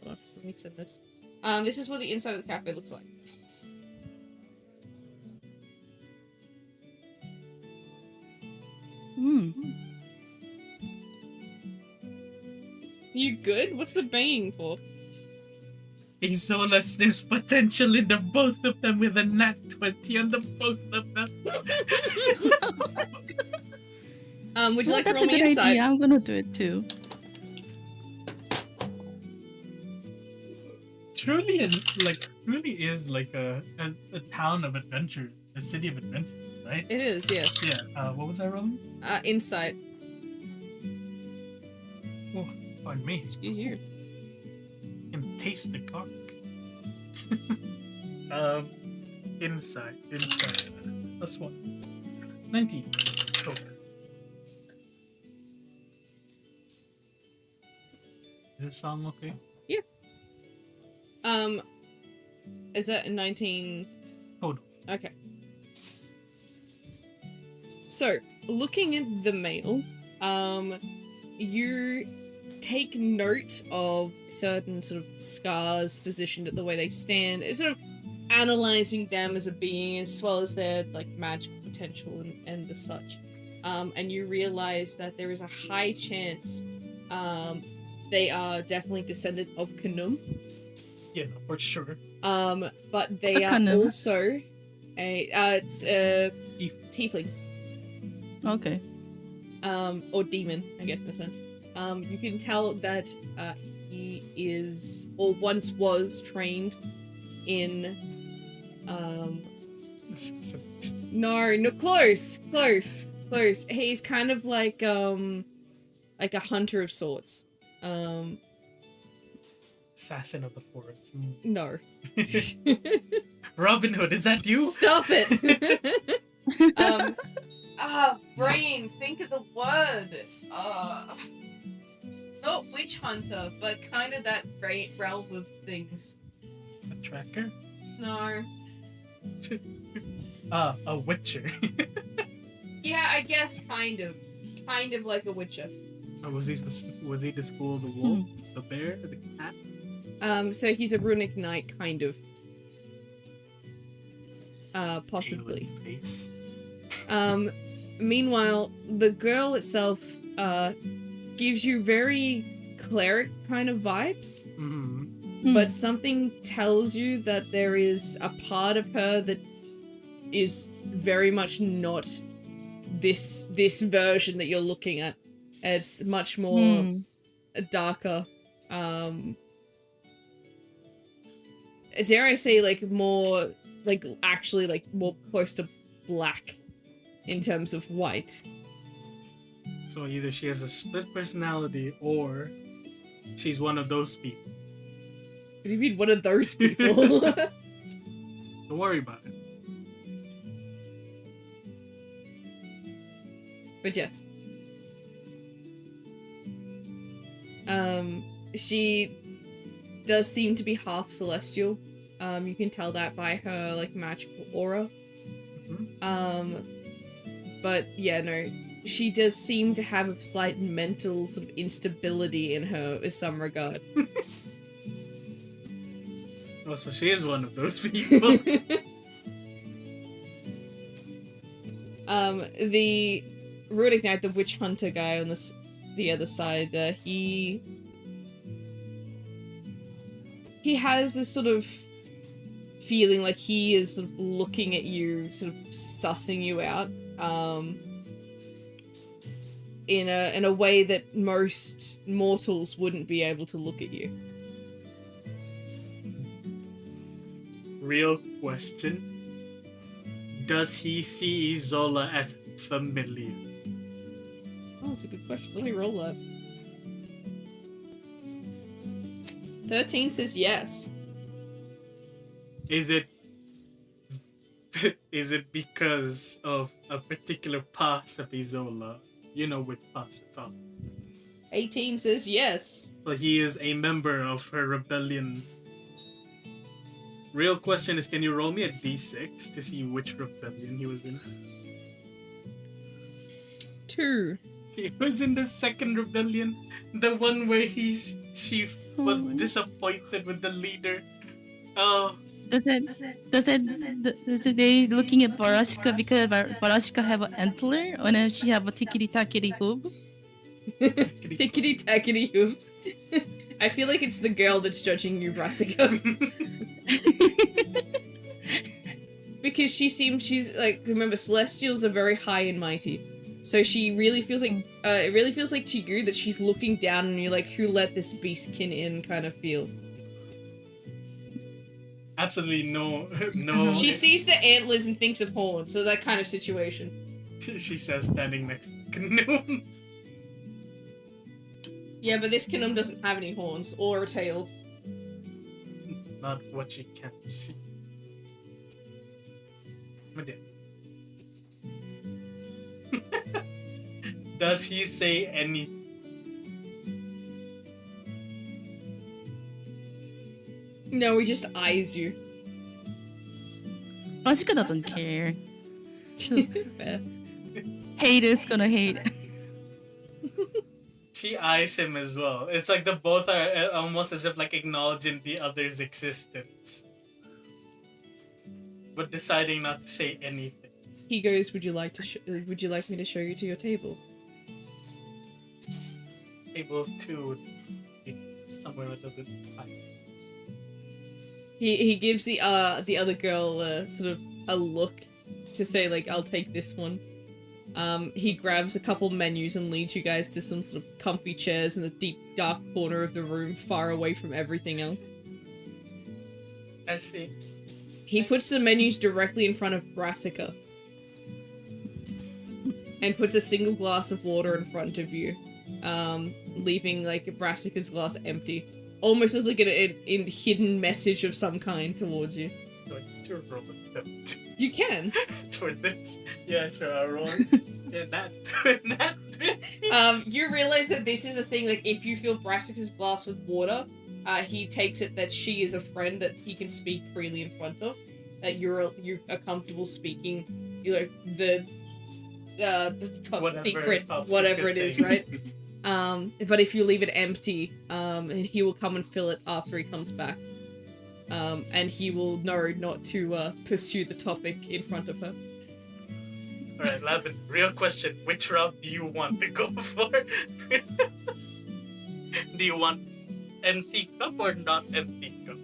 Hold on, let me send this. This is what the inside of the cafe looks like. You good? What's the banging for? Isolas, there's potential in the both of them with a nat 20 on the both of them. Would you like to That's roll a me good inside? idea. I'm gonna do it too. Truly is like a town of adventure, a city of adventure, right? It is, yes. Yeah. What was I rolling? Insight. Oh, pardon me. Excuse you. Can taste the garlic. Inside. Plus 1. 19. Oh. Is this song okay? Yeah. Is that a 19? Hold on. Okay. So, looking at the mail, you take note of certain sort of scars positioned at the way they stand, sort of analyzing them as a being as well as their like magical potential and the such. And you realize that there is a high chance they are definitely descendant of Kanum. Yeah, for sure. But they What's a are Kanum? also it's a tiefling. Okay. Or demon, I guess, in a sense. You can tell that he is, or once was, trained in, no, close. He's kind of like a hunter of sorts. Assassin of the Forest. No. Robin Hood, is that you? Stop it! Brain, think of the word. Not witch hunter, but kind of that realm of things. A tracker? No. A witcher. Yeah, I guess kind of like a witcher. Was he the school of the wolf, the bear, the cat? So he's a runic knight, kind of. Possibly. Face. Meanwhile, the girl itself gives you very cleric kind of vibes, but something tells you that there is a part of her that is very much not this version that you're looking at. It's much more darker. Dare I say, like, more, like, actually, like, more close to black in terms of white. So either she has a split personality or she's one of those people. What do you mean, one of those people? Don't worry about it. But yes. She does seem to be half celestial. You can tell that by her, like, magical aura. But yeah, no. She does seem to have a slight mental sort of instability in her in some regard. Oh, so she is one of those people. The Runic Knight, the witch hunter guy on the other side, he has this sort of feeling like he is sort of looking at you, sort of sussing you out, in a way that most mortals wouldn't be able to look at you. Real question. Does he see Isola as familiar? Oh, that's a good question. Let me roll that. 13 says yes. Is it because of a particular past of Isola? You know which past we're talking. 18 says yes. So he is a member of her rebellion. Real question is, can you roll me a d6 to see which rebellion he was in? 2. He was in the second rebellion, the one where she was disappointed with the leader. Oh. Does it they looking at Barashka because Barashka have an antler and she have a tickety tackety hoof? Tickety tackety hoops. I feel like it's the girl that's judging you, Brassica. Because she's like, remember, Celestials are very high and mighty. So she really feels like, it really feels like to you that she's looking down on you like, who let this beastkin in kind of feel. Absolutely no. She sees the antlers and thinks of horns, so that kind of situation. She says, standing next to Canoe. Yeah, but this Kanum doesn't have any horns or a tail. Not what she can see. But yeah. Does he say anything? No, he just eyes you. Barashka doesn't care. Fair. Haters gonna hate. She eyes him as well. It's like the both are almost as if like acknowledging the other's existence, but deciding not to say anything. He goes, would you like me to show you to your table? Table of two. somewhere under the pipe. He gives the other girl sort of a look to say like, I'll take this one. He grabs a couple menus and leads you guys to some sort of comfy chairs in the deep dark corner of the room, far away from everything else. I see. He puts the menus directly in front of Brassica. And puts a single glass of water in front of you. Leaving like Brassica's glass empty. Almost as like a hidden message of some kind towards you. Do I need to roll them? You can. For this? Yeah, sure, I'll roll. Yeah, not 20. You realize that this is a thing, like, if you fill Brassica's glass with water, he takes it that she is a friend that he can speak freely in front of. That you are comfortable speaking, you know, the top secret, whatever it is, right? But if you leave it empty, and he will come and fill it after he comes back. And he will know not to pursue the topic in front of her. Alright, Lavin, real question. Which route do you want to go for? Do you want empty cup or not empty cup?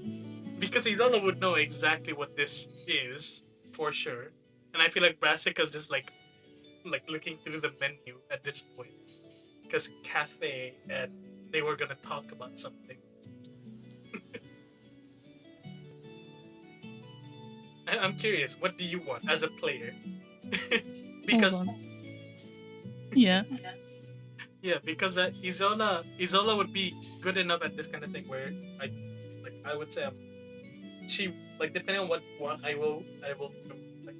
Because Isola would know exactly what this is, for sure. And I feel like Brassica's just like looking through the menu at this point. Because cafe and they were gonna talk about something. I'm curious, what do you want as a player? Because Hold on. Yeah. yeah, because Isola would be good enough at this kind of thing where I would say she like depending on what I will like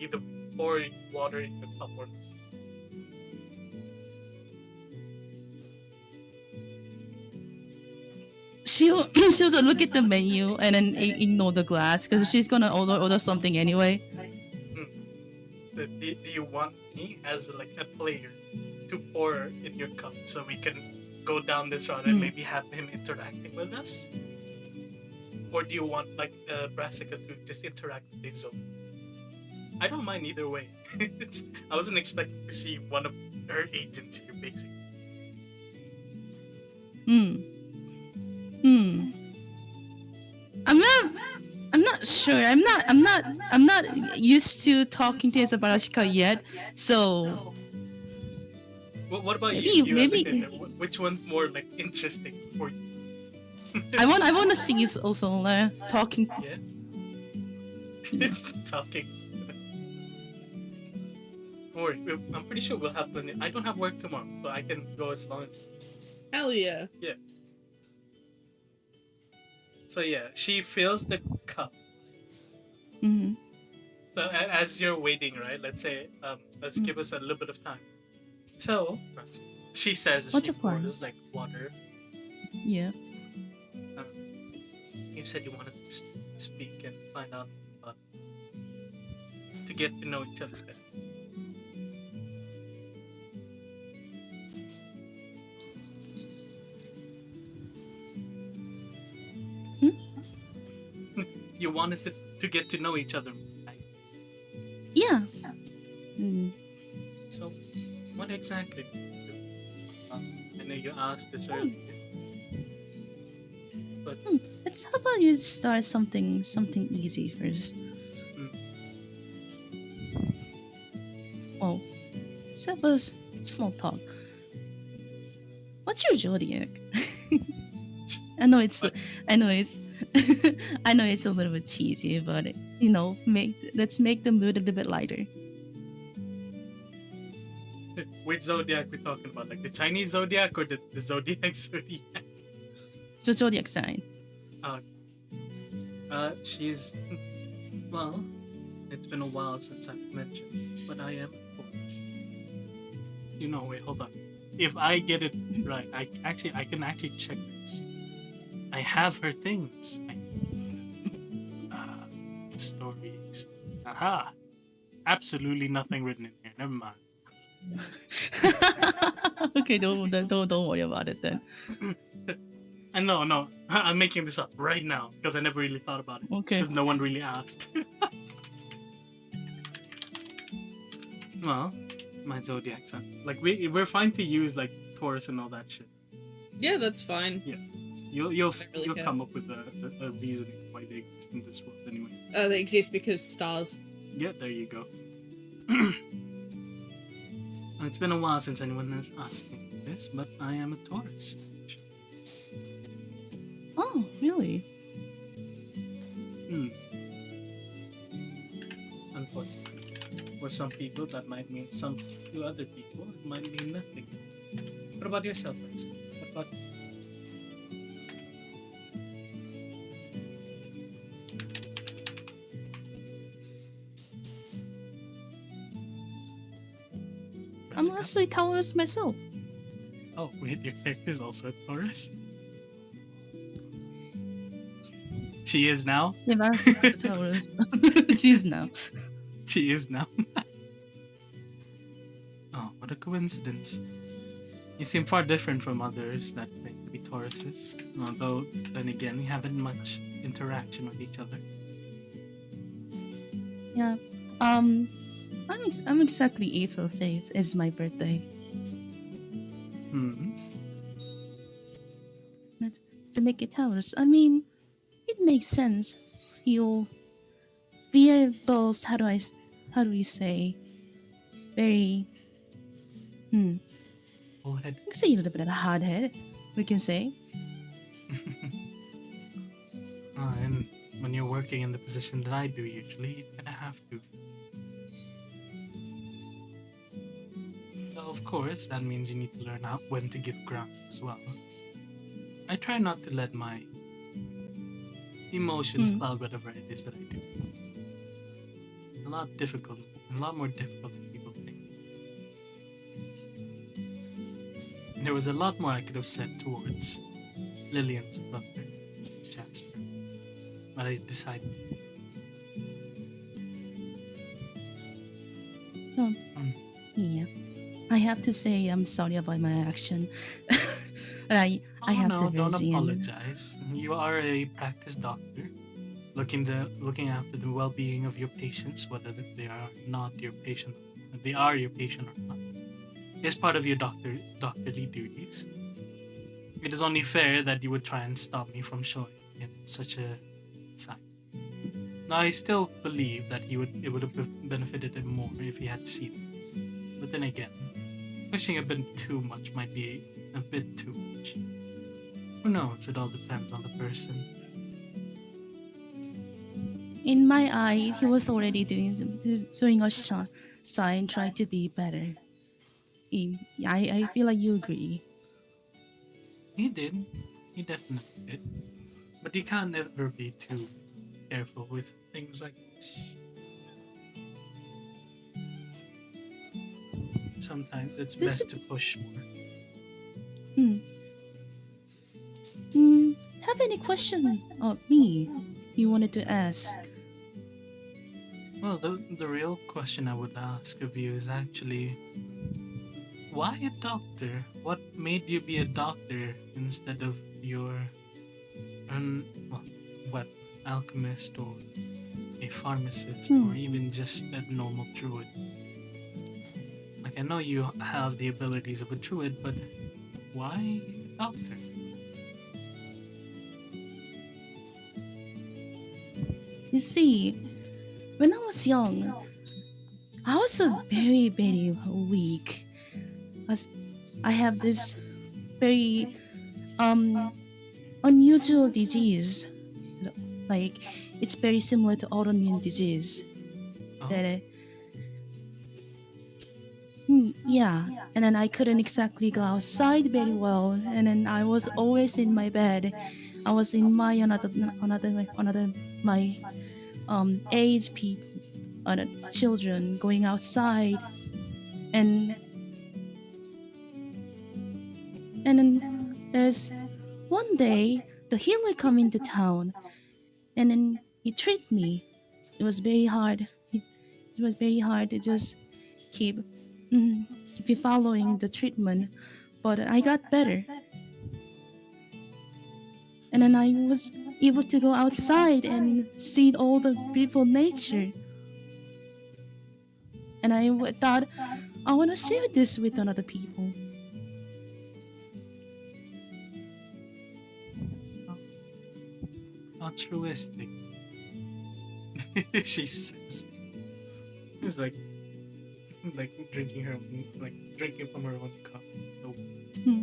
either pour water in the cup or She'll look at the menu and then ignore the glass because she's gonna order something anyway. do you want me as like a player to pour in your cup so we can go down this route and maybe have him interacting with us? Or do you want like Brassica to just interact with Izo? I don't mind either way. I wasn't expecting to see one of her agents here basically. I'm not sure. I'm not used to talking to Isabarashika yet. So What about maybe you? As a maybe character? Which one's more like interesting for you? I want to see also talking. Yeah. It's talking. Don't worry, I'm pretty sure we'll have plenty. I don't have work tomorrow, so I can go as long as. Hell yeah. Yeah. So yeah, she fills the cup. Mm-hmm. So as you're waiting, right? Let's say, let's give us a little bit of time. So she says What's she your plan? pours like water. Yeah. You said you wanted to speak and find out to get to know each other better. You wanted to get to know each other, right? Yeah. So, what exactly? I know you asked this earlier, but How about you start something easy first? Oh, so that was small talk. What's your zodiac? I know it's I know it's a little bit cheesy, but you know, let's make the mood a little bit lighter. which zodiac we talking about? Like the Chinese zodiac or the zodiac zodiac? So zodiac sign. She's well. It's been a while since I've mentioned, but I am Taurus. You know, wait, hold on. If I get it right, I can actually check this. I have her things. Stories. Aha! Absolutely nothing written in here. Never mind. Okay, don't worry about it then. And no, I'm making this up right now because I never really thought about it. Okay. Because no one really asked. Well, my zodiac sign. Like we're fine to use like Taurus and all that shit. Yeah, that's fine. Yeah. You'll don't really you'll care. come up with a reasoning why they exist in this world anyway. They exist because stars. Yeah, there you go. It's been a while since anyone has asked me this, but I am a Taurus. Oh, really? Unfortunately, for some people that might mean something. To other people, it might mean nothing. What about yourself, Nancy? What about I'm Jessica? actually Taurus myself. Oh, wait, your character is also a Taurus? She is now? Yeah, that's the Taurus. She's now. She is now. Oh, what a coincidence. You seem far different from others that claim to be Tauruses. Although, then again, we haven't much interaction with each other. Yeah. I'm exactly April 8th is my birthday. But to make it Taurus, I mean, it makes sense. You, we are both. How do we say? Very. Bullhead. We can say a little bit of a hard head. We can say. And when you're working in the position that I do usually, you kind of have to. So of course, that means you need to learn out when to give ground as well. I try not to let my emotions cloud whatever it is that I do. A lot more difficult than people think. There was a lot more I could have said towards Lillian's brother, Jasper, but I decided. Yeah. I have to say I'm sorry about my action. I have to don't raise in. apologize. You are a practice doctor, looking after the well-being of your patients, whether they are not your patient, they are your patient or not. It's part of your doctorly duties. It is only fair that you would try and stop me from showing him such a sign. Now, I still believe that it would have benefited him more if he had seen it. But then again, pushing a bit too much might be a bit too much. Who knows? It all depends on the person. In my eye, he was already doing a sign, trying to be better. I feel like you agree. He did. He definitely did. But you can't ever be too careful with things like this. Sometimes it's best to push more. Have any question of me you wanted to ask? Well, the real question I would ask of you is actually, why a doctor? What made you be a doctor instead of your alchemist or a pharmacist or even just a normal druid? Like, I know you have the abilities of a druid, but why a doctor? You see, when I was young, I was a very, very weak. I have this very unusual disease. Like, it's very similar to autoimmune disease. That yeah, and then I couldn't exactly go outside very well, and then I was always in my bed. I was in my another my age people, other children going outside, and then there's one day the healer come into town, and then he treated me. It was very hard. It was very hard to just keep following the treatment, but I got better. And then I was able to go outside and see all the beautiful nature. And I thought, I want to share this with other people. altruistic. She says. It's like drinking drinking from her own cup. So, Hmm.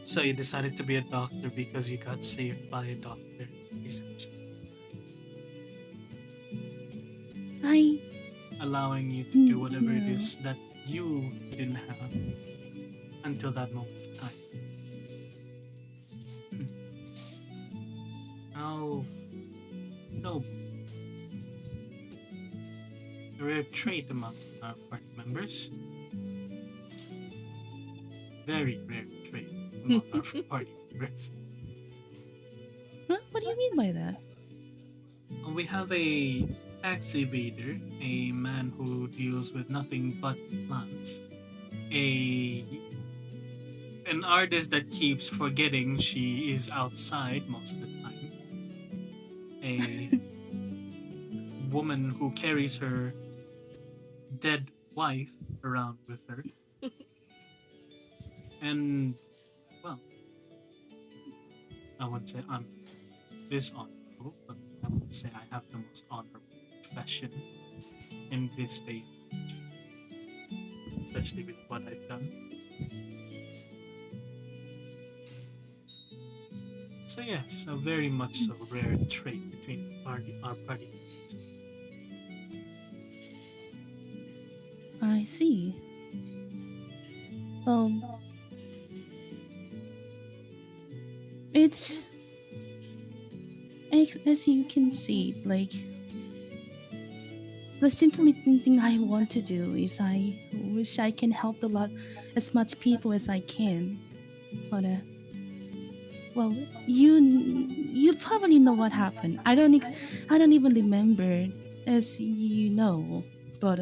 so you decided to be a doctor because you got saved by a doctor, essentially, I allowing you to do whatever it no. is that you didn't have until that moment of time. Hmm. Now, so a rare trait among our party members, very rare trait among our party members. What do you mean by that? We have a tax evader, a man who deals with nothing but plants, a an artist that keeps forgetting she is outside most of the time, a woman who carries her dead wife around with her, and well, I wouldn't say I'm dishonorable, but I would say I have the most honorable profession in this day, especially with what I've done. So yes, a very much so rare trait between our party members. I see. Um, it's as you can see, like the simple thing I want to do is I wish I can help as much people as I can. But well, you probably know what happened. I don't even remember, as you know. But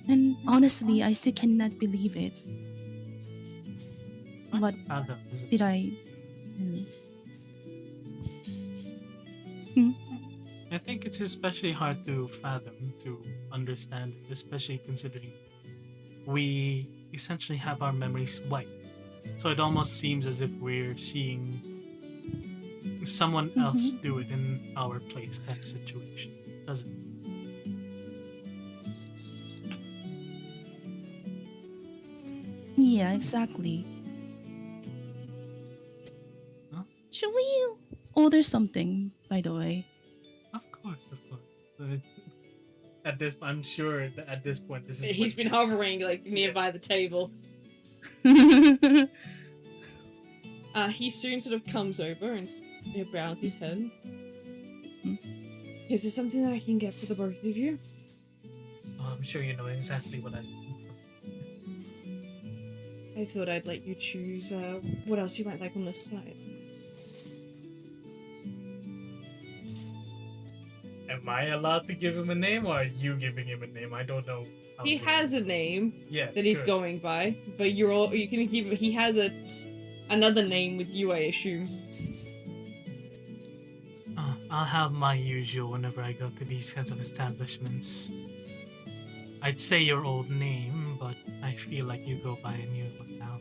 and honestly, I still cannot believe it. Hard What to fathom, isn't did it? I do? Hmm? I think it's especially hard to fathom, to understand, especially considering we essentially have our memories wiped. So it almost seems as if we're seeing someone else Mm-hmm. do it in our place type of situation, doesn't it? Yeah, exactly. Huh? Should we order something, by the way? Of course, of course. But at this, I'm sure that at this point, this is He's what been hovering like Yeah. nearby the table. He soon sort of comes over and bows his head. Is there something that I can get for the both of you? Oh, I'm sure you know exactly what I'm looking for. I thought I'd let you choose what else you might like on this side. Am I allowed to give him a name, or are you giving him a name? I don't know. How He this has a works. name Yes, that he's good. going by, but you can give. He has another name with you, I assume. I'll have my usual whenever I go to these kinds of establishments. I'd say your old name, but I feel like you go by a new one now.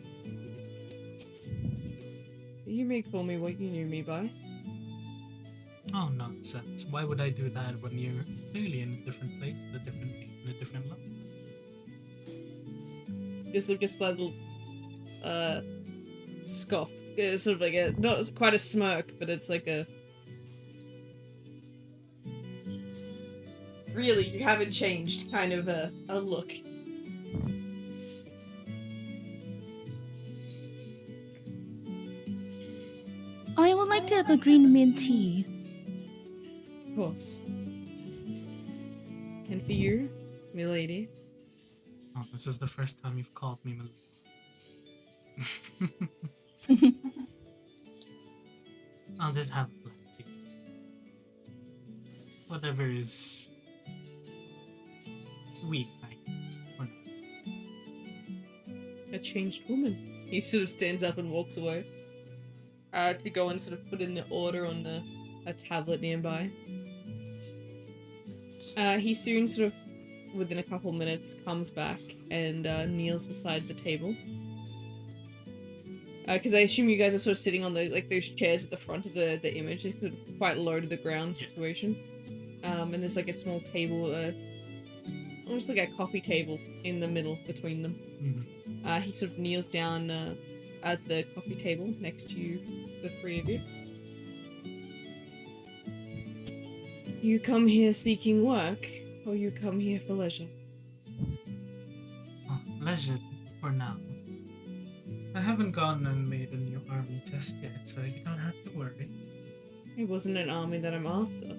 You may call me what you knew me by. Oh, nonsense. Why would I do that when you're clearly in a different place with a different name and a different look? Just like a slight little scoff. It's sort of like a not quite a smirk, but it's like a. Really, you haven't changed kind of a look. I would like to have a green mint tea. Of course. And for you, milady. Oh, this is the first time you've called me Melissa. I'll just have black tea. Whatever is weak, I guess. Or not. A changed woman. He sort of stands up and walks away. To go and sort of put in the order on a tablet nearby. He soon sort of, within a couple minutes, comes back and kneels beside the table. Because I assume you guys are sort of sitting on the those chairs at the front of the image. It's sort of quite low to the ground situation. And there's like a small table, almost like a coffee table in the middle between them. Mm-hmm. He sort of kneels down at the coffee table next to you, the three of you. You come here seeking work, or you come here for leisure? Oh, leisure for now. I haven't gone and made a new army just yet, so you don't have to worry. It wasn't an army that I'm after.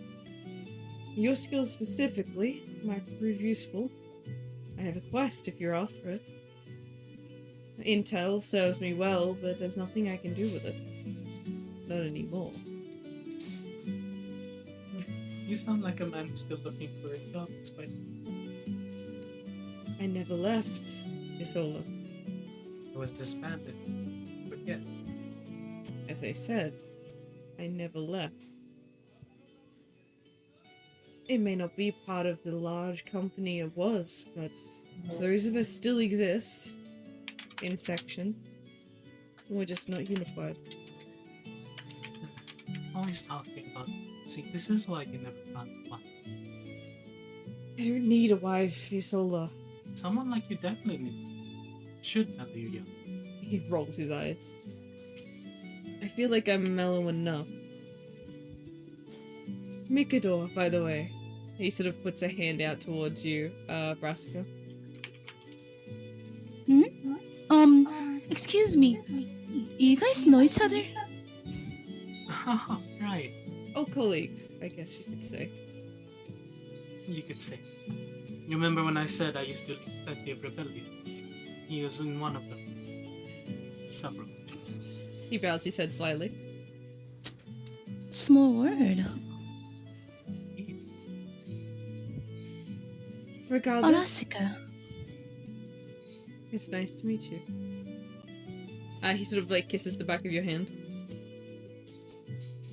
Your skills specifically might prove useful. I have a quest if you're after it. Intel serves me well, but there's nothing I can do with it. Not anymore. You sound like a man who's still looking for a job, despite... I never left Isola. It was disbanded. But yeah. As I said, I never left. It may not be part of the large company it was, but those of us still exist in sections. We're just not unified. Always talking about... See, this is why you never found one. I don't need a wife, Isola. Someone like you definitely needs one. Should never you young. He rolls his eyes. I feel like I'm mellow enough. Mikador, by the way. He sort of puts a hand out towards you, Brassica. Excuse me. You guys know each other? Right. Oh, colleagues, I guess you could say. You could say. You remember when I said I used to lead plenty of rebellions? He was in one of them. Several, I should say. He bows his head slightly. Small word. Regardless, Arasika. it's nice to meet you. He sort of like kisses the back of your hand.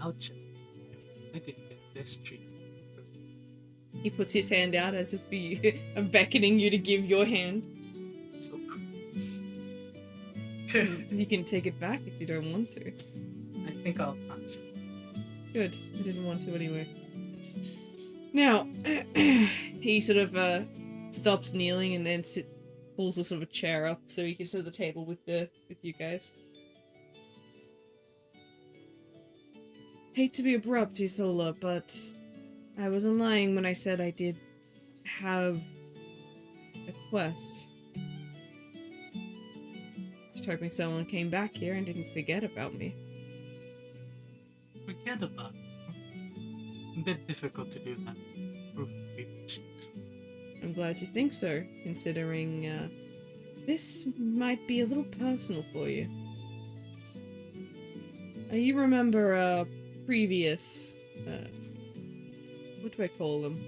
Ouch. I didn't get this treatment. He puts his hand out as if I'm beckoning you to give your hand. So cruise. You can take it back if you don't want to. I think I'll pass. Good. I didn't want to anyway. Now, he sort of stops kneeling and then pulls a sort of a chair up so he can sit at the table with you guys. Hate to be abrupt, Isola, but I wasn't lying when I said I did have a quest. Just hoping someone came back here and didn't forget about me. Forget about it. A bit difficult to do that. I'm glad you think so, considering this might be a little personal for you. You remember a previous, what do I call them?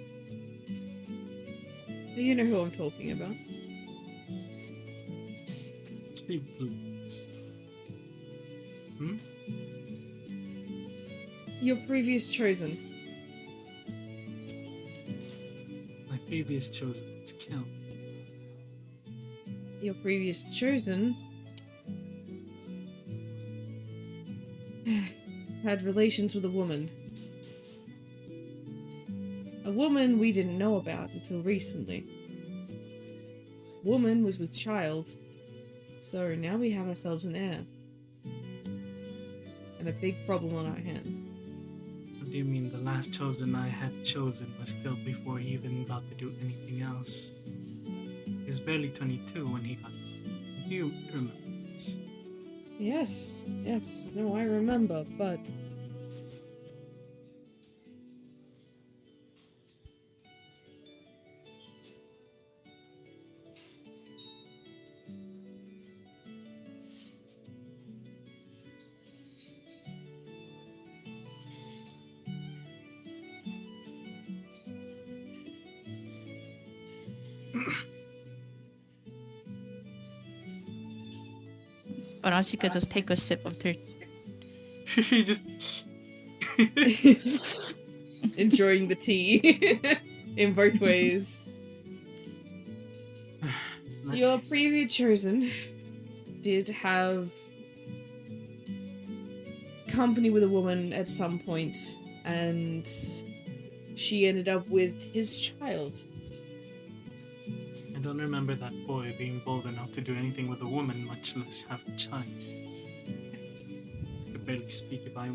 You know who I'm talking about. Hmm? Your previous chosen. My previous chosen was killed. Your previous chosen had relations with a woman. A woman we didn't know about until recently. Woman was with child, so now we have ourselves an heir. And a big problem on our hands. What do you mean the last chosen I had chosen was killed before he even got to do anything else? He was barely 22 when he got killed. Do you remember this? Yes, no, I remember, but... Arasika just take a sip of her. She just... enjoying the tea in both ways. Your previous chosen did have company with a woman at some point, and she ended up with his child. I don't remember that boy being bold enough to do anything with a woman, much less have a child. Could barely speak if I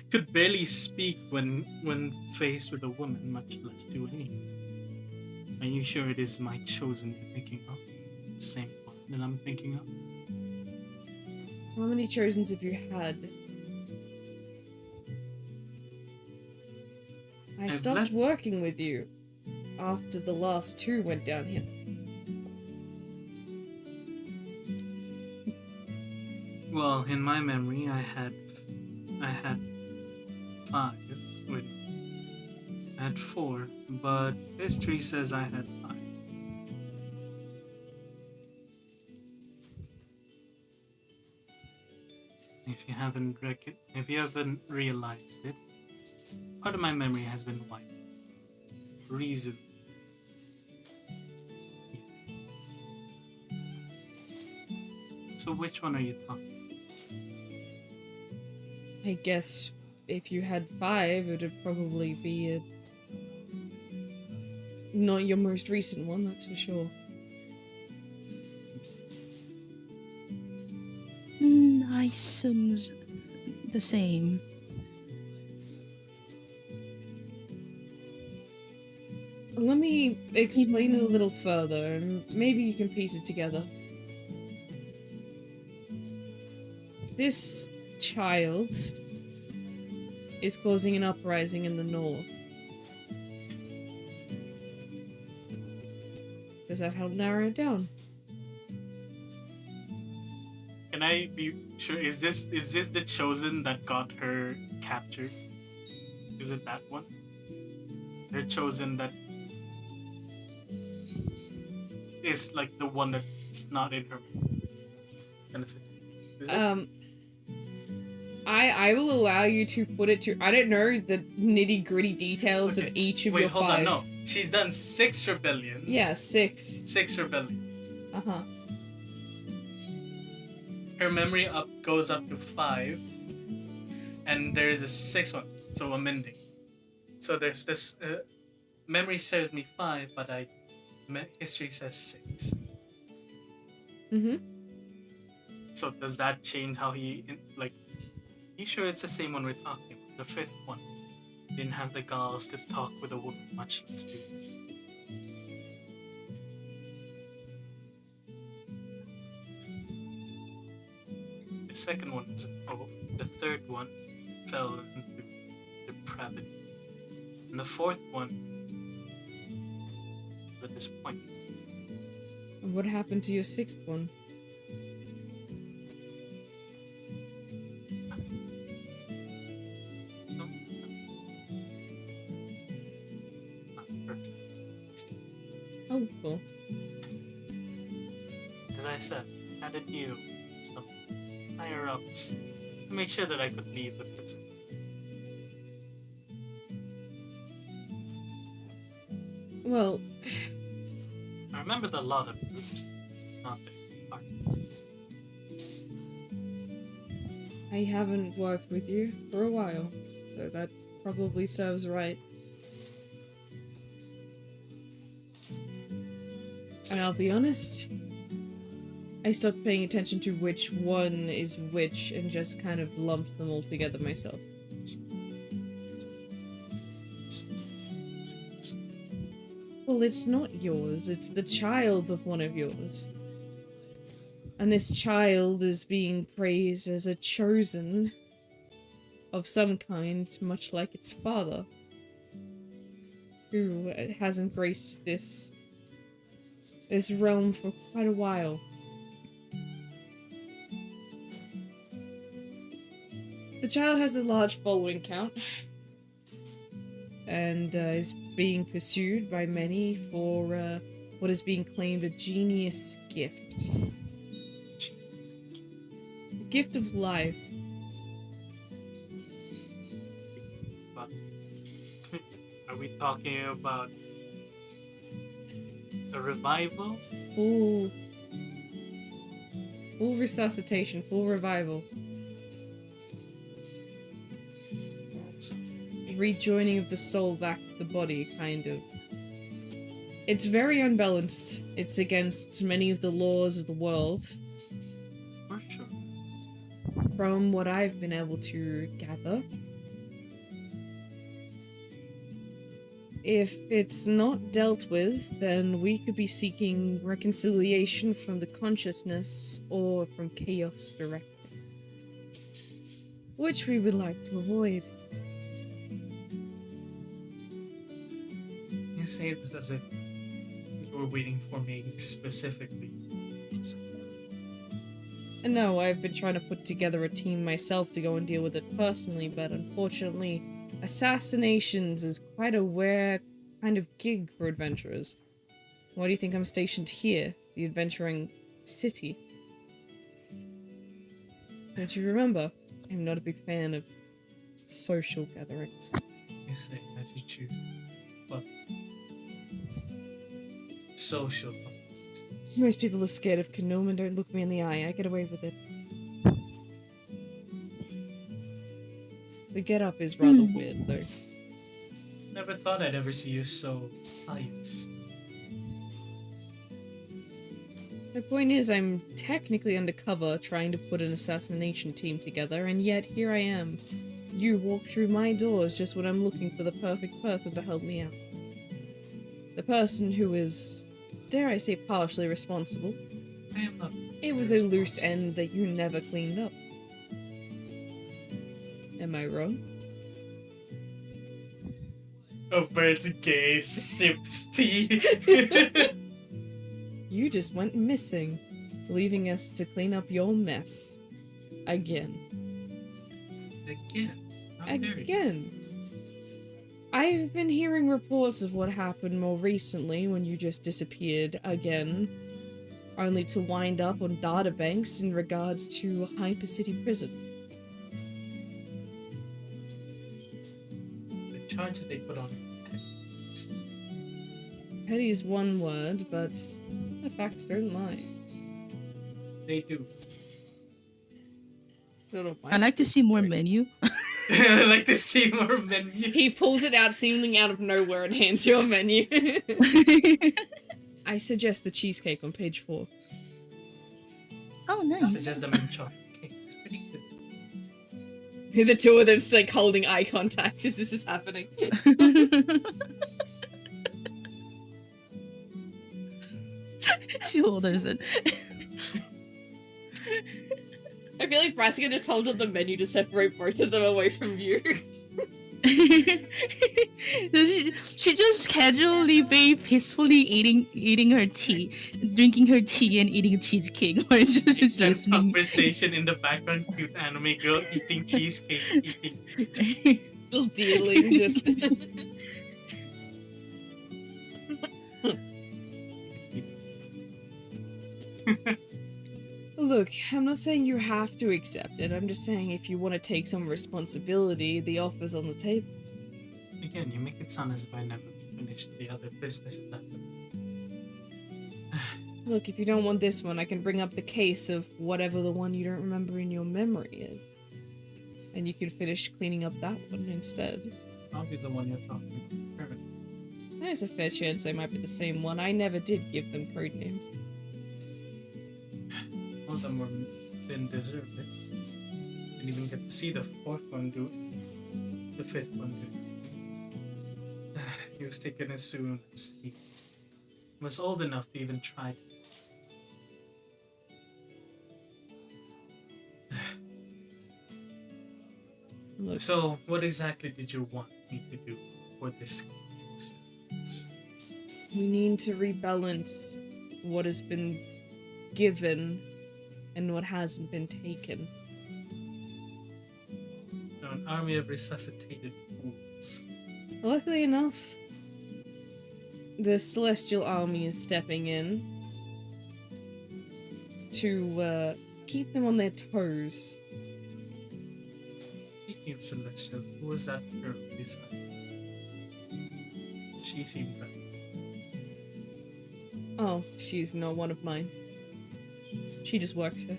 could barely speak when faced with a woman, much less do anything. Are you sure it is my chosen you're thinking of? The same one that I'm thinking of? How many chosens have you had? I I've stopped let- working with you after the last two went downhill. Well, in my memory, I had 5. Wait, I had 4, but history says I had 5. If you haven't realized it, part of my memory has been wiped. Reason. So which one are you talking? I guess if you had 5, it would probably be not your most recent one, that's for sure. I assume the same. Let me explain it a little further, and maybe you can piece it together. This child is causing an uprising in the north. Does that help narrow it down? Can I be sure? Is this the chosen that got her captured? Is it that one? Her chosen that is like the one that's not in her. And is it? I will allow you to put it to. I don't know the nitty gritty details of each of Wait, your hold 5. on, no. She's done 6 rebellions. Yeah, 6. 6 rebellions. Uh-huh. Her memory goes up to 5, and there is a 6th one, so amending. So there's this memory serves me 5, but history says 6. Mm-hmm. So does that change how you sure it's the same one we're talking about? The 5th one didn't have the gals to talk with a woman, much less do. The second one was the 3rd one fell into depravity, and the 4th one was a disappointment. What happened to your 6th one? No, not person. Helpful. As I said, I had a deal with some higher ups to make sure that I could leave the prison. Well, I remember the lot of groups, not the part. I haven't worked with you for a while, so that probably serves right. And I'll be honest, I stopped paying attention to which one is which and just kind of lumped them all together myself. Well, it's not yours, it's the child of one of yours. And this child is being praised as a chosen of some kind, much like its father, who has embraced this realm for quite a while. The child has a large following count, and is being pursued by many for what is being claimed a genius gift. The gift of life. But are we talking about a revival? Full resuscitation, full revival. rejoining of the soul back to the body, kind of. It's very unbalanced. It's against many of the laws of the world. For sure. From what I've been able to gather. If it's not dealt with, then we could be seeking reconciliation from the consciousness or from chaos directly. Which we would like to avoid. You say this as if you were waiting for me specifically. And no, I've been trying to put together a team myself to go and deal with it personally, but unfortunately, assassinations is quite a rare kind of gig for adventurers. Why do you think I'm stationed here, the adventuring city? Don't you remember? I'm not a big fan of social gatherings. You say as you choose. But social. Most people are scared of Gnome and don't look me in the eye. I get away with it. The get-up is rather weird, though. Never thought I'd ever see you so pious. The point is, I'm technically undercover trying to put an assassination team together, and yet here I am. You walk through my doors just when I'm looking for the perfect person to help me out. The person who is, dare I say, partially responsible. I am not. It was a loose end that you never cleaned up. Am I wrong? A bird's gay sips tea. You just went missing, leaving us to clean up your mess. Again. Again. How dare you. Again. I've been hearing reports of what happened more recently when you just disappeared again, only to wind up on databanks in regards to Hyper City Prison. The charges they put on you. Petty is one word, but the facts don't lie. They do. I'd like to see more menu. I like to see more menu. He pulls it out seemingly out of nowhere and hands you a menu. I suggest the cheesecake on page 4. Oh, I nice. suggest the mint chocolate cake. It's pretty good. The two of them just like holding eye contact as this is happening. She orders it. I feel like Brassica just told her the menu to separate both of them away from you. she just casually, very peacefully eating her tea, drinking her tea and eating a cheesecake. Or just There's listening. conversation in the background. Cute anime girl eating cheesecake. Eating. Little dealing, just. Look, I'm not saying you have to accept it. I'm just saying if you want to take some responsibility, the offer's on the table. Again, you make it sound as if I never finished the other businesses after. Look, if you don't want this one, I can bring up the case of whatever the one you don't remember in your memory is. And you can finish cleaning up that one instead. I'll be the one you're talking to. Perfect. There's a fair chance they might be the same one. I never did give them code names. All of them didn't deserve it. Didn't even get to see the fourth one do it. The fifth one do it. He was taken as soon as he was old enough to even try. Look, So, what exactly did you want me to do for this? we need to rebalance what has been given and what hasn't been taken. An army of resuscitated fools. Luckily enough, the Celestial Army is stepping in to keep them on their toes. Speaking of Celestials, who was that girl beside? She seemed right. Oh, she's not one of mine. She just works here.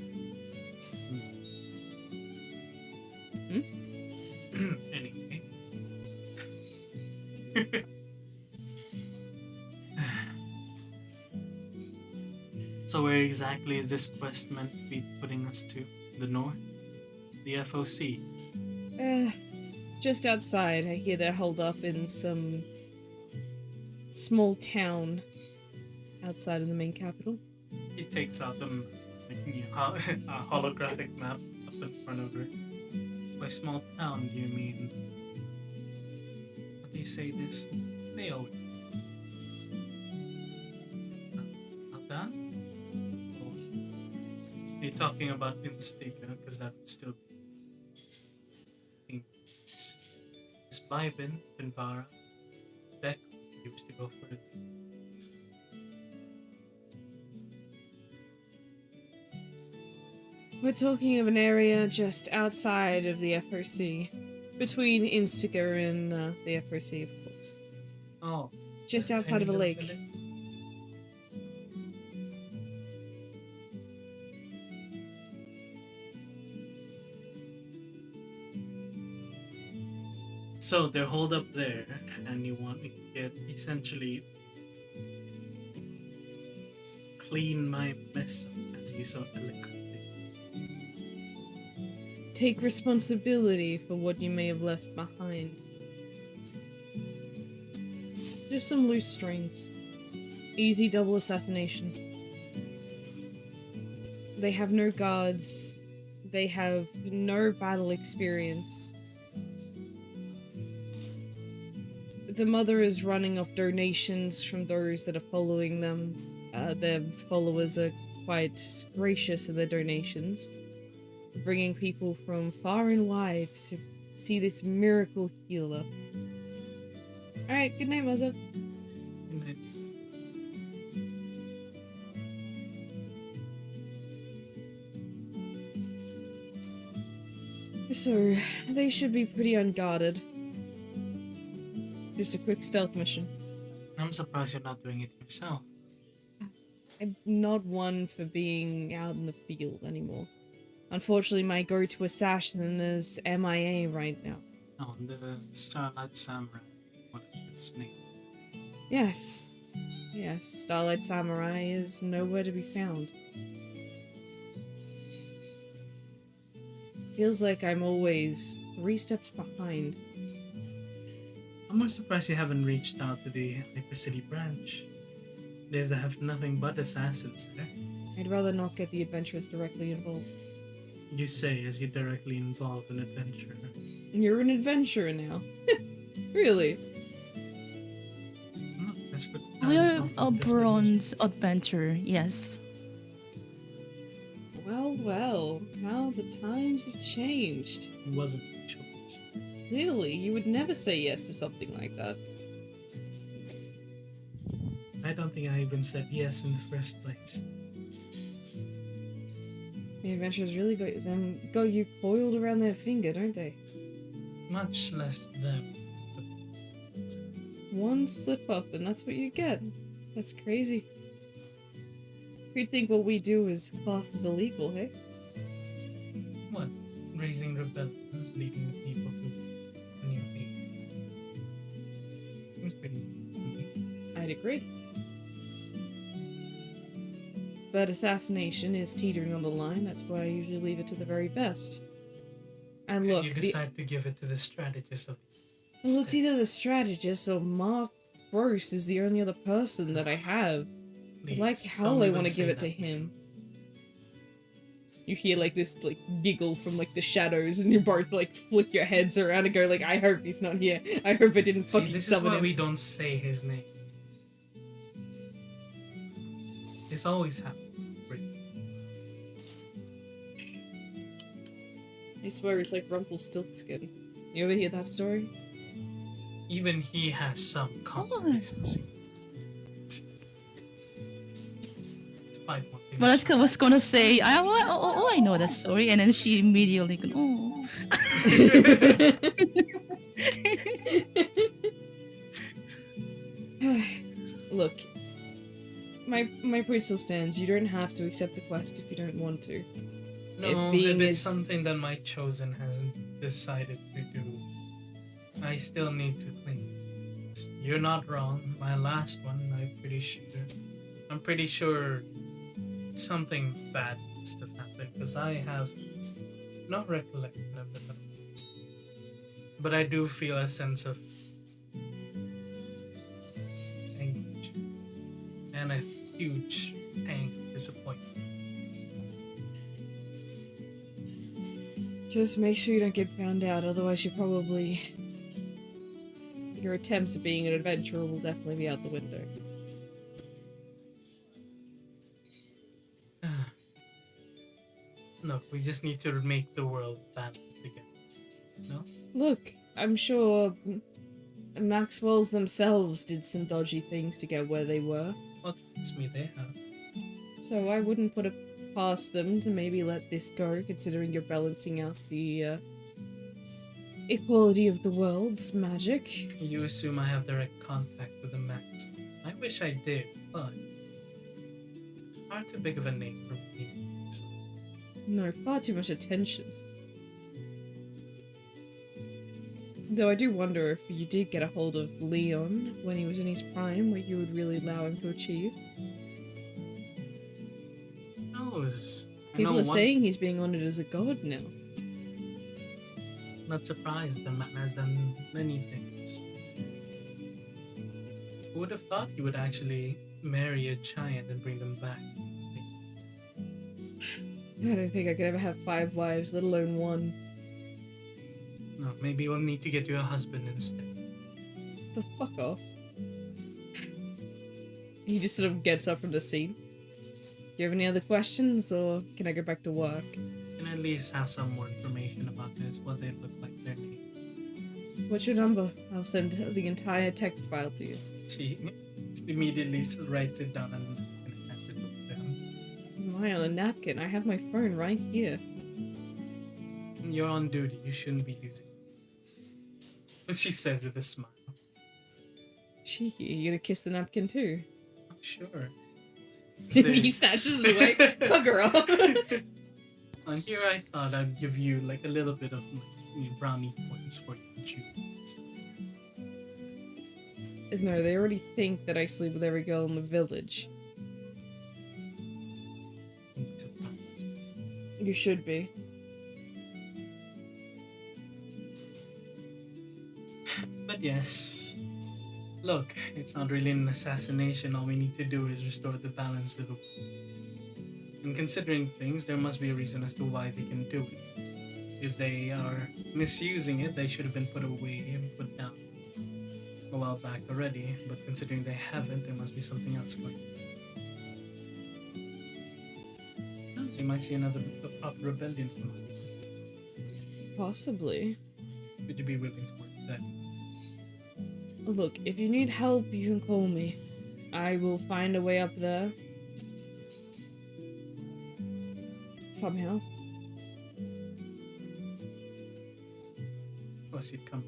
Anyway, exactly is this quest meant to be putting us to? The north? The FOC? Just outside, I hear they're holed up in some small town outside of the main capital. He takes out a holographic map up in front of her. By small town, do you mean? What do you say this? They always. Not that? Oh. Are you talking about Instica? Because that would still be. Is Bybin, Pinvara, Deck, you wish to go further? We're talking of an area just outside of the FOC. Between Instica and the FOC, of course. Oh. Just outside of a lake. Village? So they're holed up there, and you want me to get essentially clean my mess up, as you so eloquently. Take responsibility for what you may have left behind. Just some loose strings. Easy double assassination. They have no guards. They have no battle experience. The mother is running off donations from those that are following them. Their followers are quite gracious in their donations, bringing people from far and wide to see this miracle healer. Alright, good night, Muzza. Good night. So, they should be pretty unguarded. Just a quick stealth mission. I'm surprised you're not doing it yourself. I'm not one for being out in the field anymore. Unfortunately, my go-to assassin is MIA right now. Oh, the Starlight Samurai. What is his name? Yes. Yes, Starlight Samurai is nowhere to be found. Feels like I'm always 3 steps behind. I'm more surprised you haven't reached out to the Hyper City branch. They have nothing but assassins there. I'd rather not get the adventurers directly involved. You say as you're directly involved in adventure. You're an adventurer now. Really? I'm not desperate. We're a bronze adventurer, yes. Well, well. How the times have changed. It wasn't a choice. Clearly, you would never say yes to something like that. I don't think I even said yes in the first place. The adventurers really got you coiled around their finger, don't they? Much less them. One slip up and that's what you get. That's crazy. You'd think what we do is classed as illegal, hey? What? Raising rebellions, leading people to a new faith. Seems pretty. I'd agree. But assassination is teetering on the line, that's why I usually leave it to the very best. And look, you decide to give it to the strategist of. well, it's either the strategist or Mark Gross is the only other person that I have. Please, Like hell don't I even want to say give it to that. him. You hear like this like giggle from like the shadows and you both like flick your heads around and go like, I hope he's not here. I hope I didn't See, fucking this is summon why him. we don't say his name. It's always happened. I swear it's like Rumpelstiltskin. You ever hear that story? Even he has some complacency. Despite what they Malaska was gonna say, I know that story, and then she immediately go, oh. Look, my point still stands. You don't have to accept the quest if you don't want to. No, being if it's is- something that my chosen has decided to do, I still need to clean. You're not wrong. My last one, I'm pretty sure something bad must have happened because I have no recollection of it. But I do feel a sense of anguish and a huge pang of disappointment. Just make sure you don't get found out, otherwise your attempts at being an adventurer will definitely be out the window. Look, we just need to make the world balanced again. No? Look, I'm sure Maxwell's themselves did some dodgy things to get where they were, Well, trust me, they have. so I wouldn't put it past them to maybe let this go, considering you're balancing out the equality of the world's magic. You assume I have direct contact with the Max. I wish I did, but far too big of a name for me. So. No, far too much attention. Though I do wonder if you did get a hold of Leon when he was in his prime, what you would really allow him to achieve. People are saying he's being honored as a god now. Not surprised, the man has done many things. Who would have thought he would actually marry a giant and bring them back? I don't think I could ever have 5 wives, let alone 1. No, maybe we'll need to get you a husband instead. The fuck off. He just sort of gets up from the seat. Do you have any other questions, or can I go back to work? Can at least have some more information about this, what they look like, their name. What's your number? I'll send the entire text file to you. She immediately writes it down and hands it over to him. Am I on a napkin? I have my phone right here. You're on duty, you shouldn't be using it. She says with a smile. Cheeky, you gonna kiss the napkin too? Oh, sure. He snatches it away. Fuck her up. And here I thought I'd give you like a little bit of brownie points for you to choose. No, they already think that I sleep with every girl in the village. You should be. But yes, look, it's not really an assassination. All we need to do is restore the balance to the world. And considering things, there must be a reason as to why they can do it. If they are misusing it, they should have been put away and put down a while back already. But considering they haven't, there must be something else going on. So you might see another proper rebellion come out. Possibly. Would you be willing to work that? Look, if you need help, you can call me. I will find a way up there. Somehow. Of course you'd come.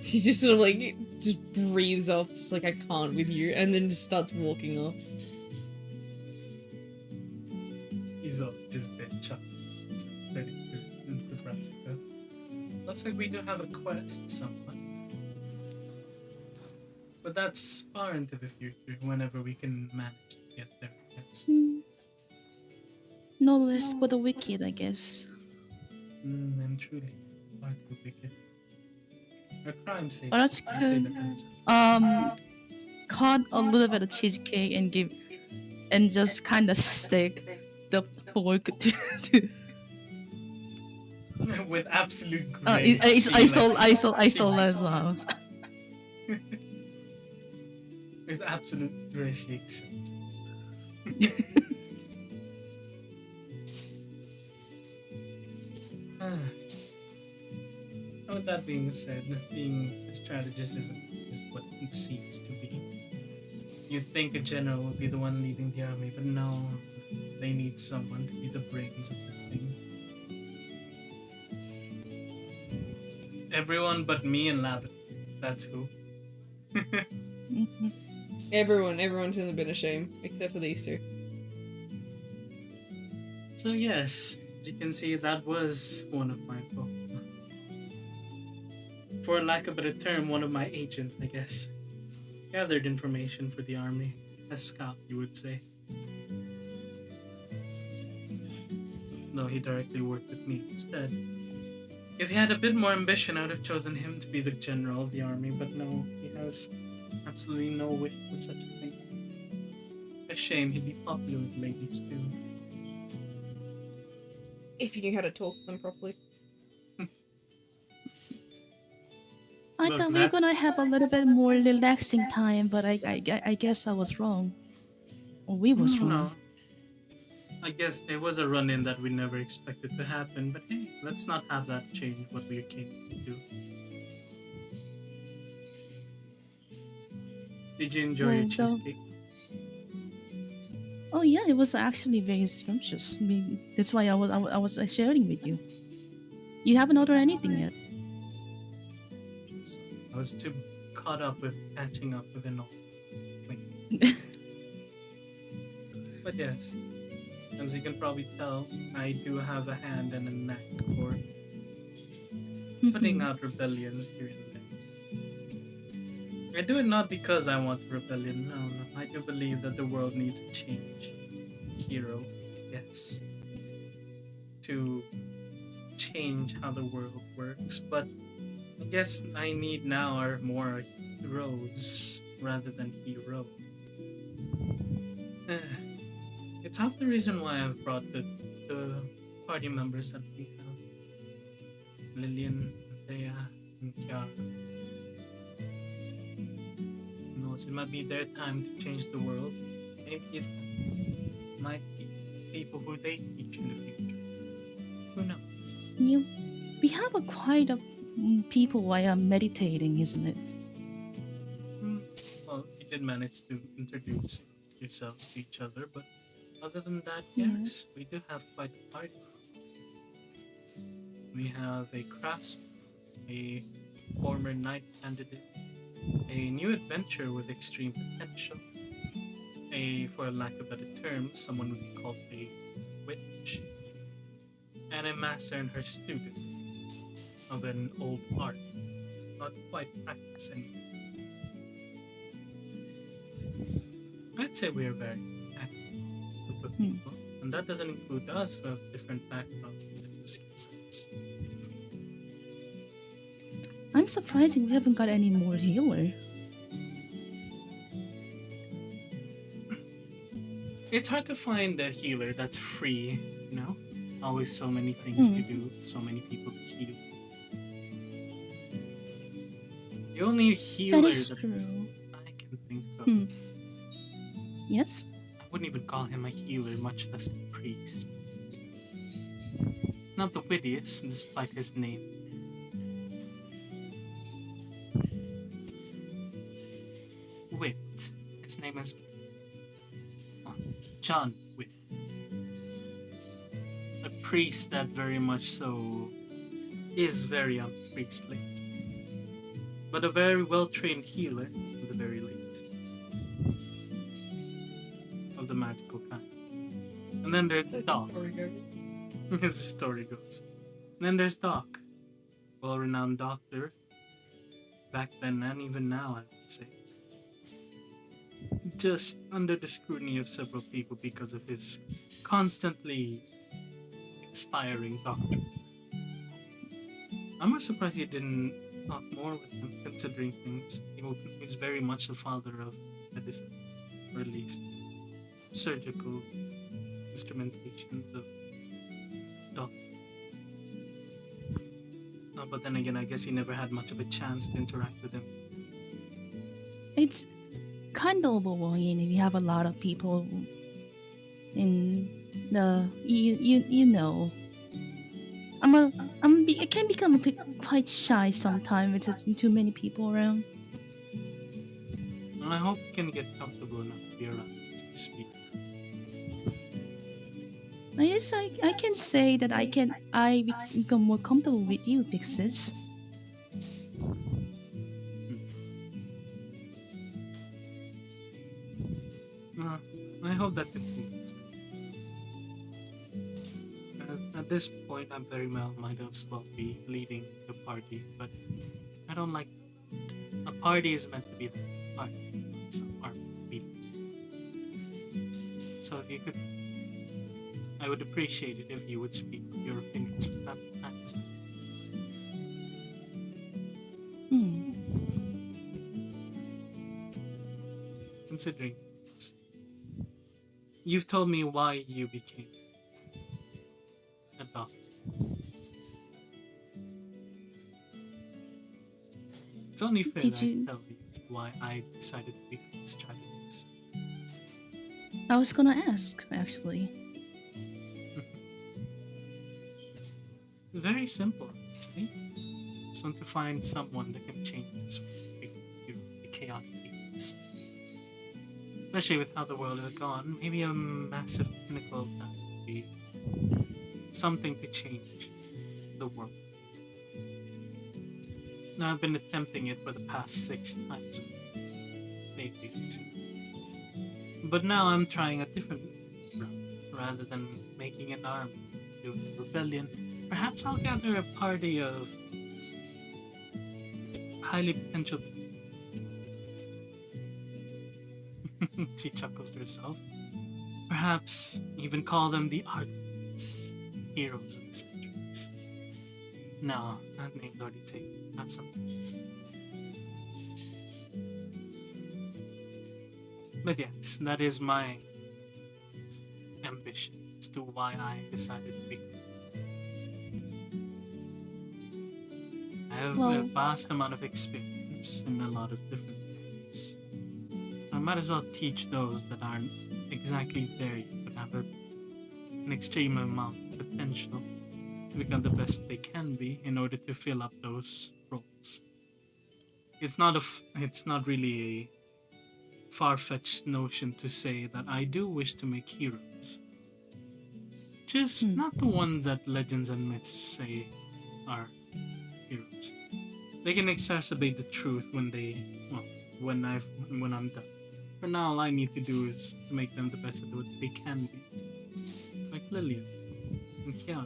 He just sort of like, just breathes off, just like, I can't with you, and then just starts walking off. He's all just dead chuckling. So very good into the brassica. Looks like we do have a quest somewhat. But that's far into the future, whenever we can manage to get there, I guess. No less for the wicked, I guess. And truly, far too wicked. Our crime save. But that's good. Cut a little bit of cheesecake and just kind of stick the fork to With absolute grace. I saw less house. With absolute grace, she accepts. With that being said, being a strategist is what it seems to be. You'd think a general would be the one leading the army, but no, they need someone to be the brains of the thing. Everyone but me and Lavin. That's who. Mhm. Everyone's in a bit of shame, except for these two. So yes, as you can see, that was one of my for lack of a better term, one of my agents, I guess. gathered information for the army. A scout, you would say. Though he directly worked with me instead. If he had a bit more ambition, I would have chosen him to be the general of the army, but no, he has absolutely no wish for such a thing. A shame, he'd be popular with ladies too. If you knew how to talk to them properly. I Look, thought we were that gonna have a little bit more relaxing time, but I guess I was wrong. Or we was no, wrong. no. I guess it was a run-in that we never expected to happen, but hey, let's not have that change what we came to do. Did you enjoy your Well, though, cheesecake? oh yeah, it was actually very scrumptious. I mean, that's why I was sharing with you. You haven't ordered anything yet. I was too caught up with catching up with an old thing. But yes, as you can probably tell, I do have a hand and a knack for putting out rebellions here and there. I do it not because I want rebellion, no. I do believe that the world needs a change. Hero, yes. To change how the world works, but I guess I need now are more heroes rather than hero. It's half the reason why I've brought the party members that we have. Lillian, Thea, and Kiara. Who knows, it might be their time to change the world. Maybe it might be people who they teach in the future. Who knows? you, we have a quite a people while meditating, isn't it? Well, you did manage to introduce yourselves to each other, but other than that, Yeah. yes, we do have quite a party. We have a craftsman, a former knight candidate, a new adventurer with extreme potential, for lack of better terms, someone would be called a witch, and a master and her student of an old art, not quite practicing. I'd say we are very active group of people, and that doesn't include us who have different backgrounds and different skill sets. I'm surprised we haven't got any more healer. It's hard to find a healer that's free, you know? Always so many things to do, so many people to heal. The only healer That is that true. I can think of, Yes? I wouldn't even call him a healer, much less a priest. Not the wittiest, despite his name. Wit. His name is John Wit. A priest that very much so is very unpriestly. But a very well-trained healer, at the very least. Of the magical kind. And then there's Doc. As the story goes. And then there's Doc. Well-renowned doctor. Back then and even now, I would say. Just under the scrutiny of several people because of his constantly expiring doctrine. I'm more surprised you didn't talk more with him, considering things. He's very much a father of medicine, or at least surgical instrumentations of doctor. But then again, I guess you never had much of a chance to interact with him. It's kind of overwhelming if you have a lot of people in the you know. I can become a bit quite shy sometimes if there's too many people around. And I hope you can get comfortable enough to be around us to speak. I guess I can say that I become more comfortable with you, Pixis. I hope that continues. At this point, I very well might as well be leading the party, but I don't like. A party is meant to be part of some RPG. So if you could, I would appreciate it if you would speak your opinions from time to time. Hmm. Considering this, you've told me why you became a doctor. It's only fair Did that I you? tell you why I decided to become a strategist. I was gonna ask actually. Very simple, actually. Just want to find someone that can change this world into a chaotic place. Especially with how the world has gone, maybe a massive pinnacle that would be something to change the world. Now I've been attempting it for the past 6 times, maybe recently. But now I'm trying a different route. Rather than making an army, doing a rebellion, perhaps I'll gather a party of highly potential. She chuckles to herself. Perhaps even call them the Argonauts, heroes of the centuries. No, that name's already taken. Have something else. But yes, that is my ambition as to why I decided to become. I have a Well, vast amount of experience in a lot of different things. I might as well teach those that aren't exactly there yet, but have an extreme amount of potential to become the best they can be in order to fill up those roles. It's not really a far-fetched notion to say that I do wish to make heroes. Just hmm. not the ones that legends and myths say are heroes. They can exacerbate the truth when I'm done. For now, all I need to do is to make them the best at what they can be, like Lillian and Kiara.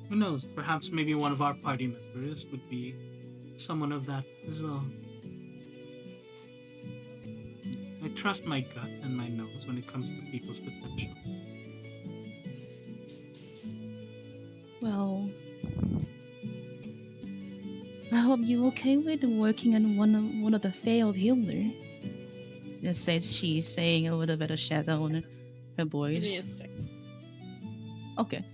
Who knows? Perhaps maybe one of our party members would be someone of that as well. I trust my gut and my nose when it comes to people's potential. Well, I hope you're okay with working on one of the failed healer. It says she's saying a little bit of shadow on her Give me a voice. sec. Okay.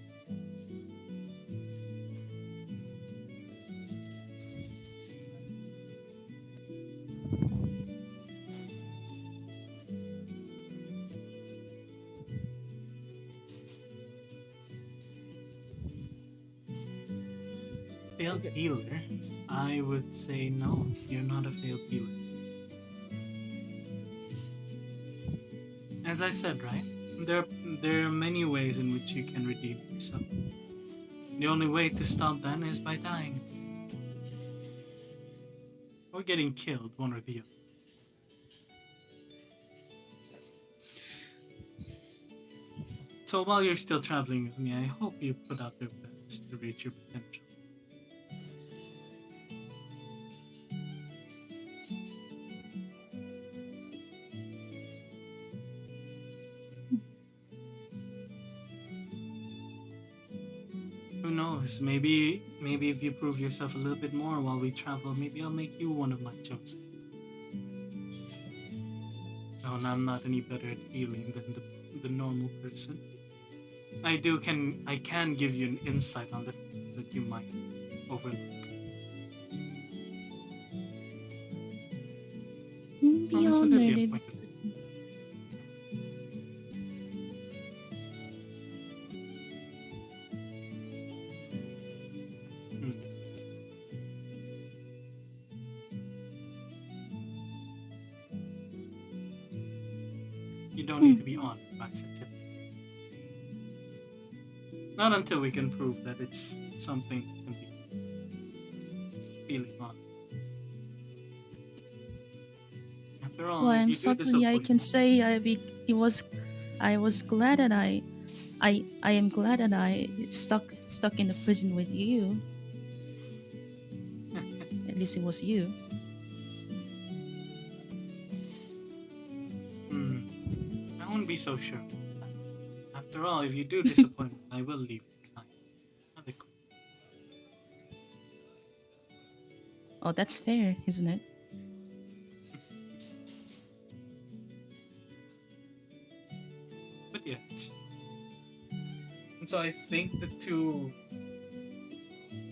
Failed healer? I would say no, you're not a failed healer. As I said, right? There are many ways in which you can redeem yourself. The only way to stop that is by dying. Or getting killed, one or the other. So while you're still traveling with me, I hope you put out your best to reach your potential. Who knows? Maybe if you prove yourself a little bit more while we travel, maybe I'll make you one of my chosen. Oh, and I'm not any better at healing than the normal person. I can give you an insight on the things that you might overlook. From Be a civilian honored. point of view. Hmm. You don't need to be honored by such a thing. Not until we can prove that it's something that can be feeling honored. After all, Well, if I'm you do certainly I disappoint can me, say I was glad that I am glad that I stuck in the prison with you. least it was you. I won't be so sure. After all, if you do disappoint me, I will leave you behind. Another cool. Oh, that's fair, isn't it? But yes. And so I think the two,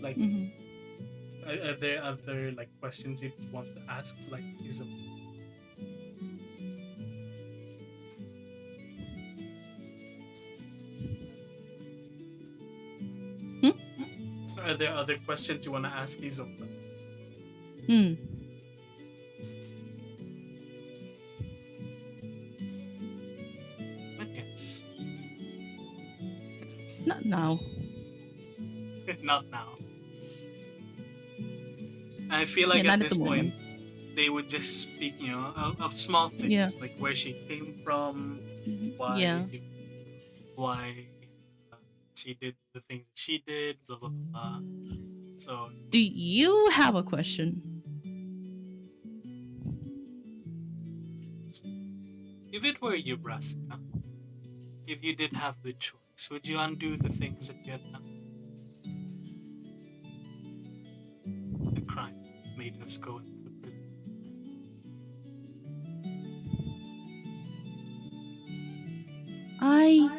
like, Mm-hmm. are there other like questions you want to ask, like, is Hmm? are there other questions you want to ask Isoka? Hmm. But yes, Not now. not now. I feel Yeah, like at not at the this point moment. they would just speak, of small Yeah. things like where she came from, why Yeah. why uh, she did the things that she did, blah blah blah. So Do you have a question? if it were you, Brassica, if you did have the choice, would you undo the things that you had done? The crime made us go into the prison. I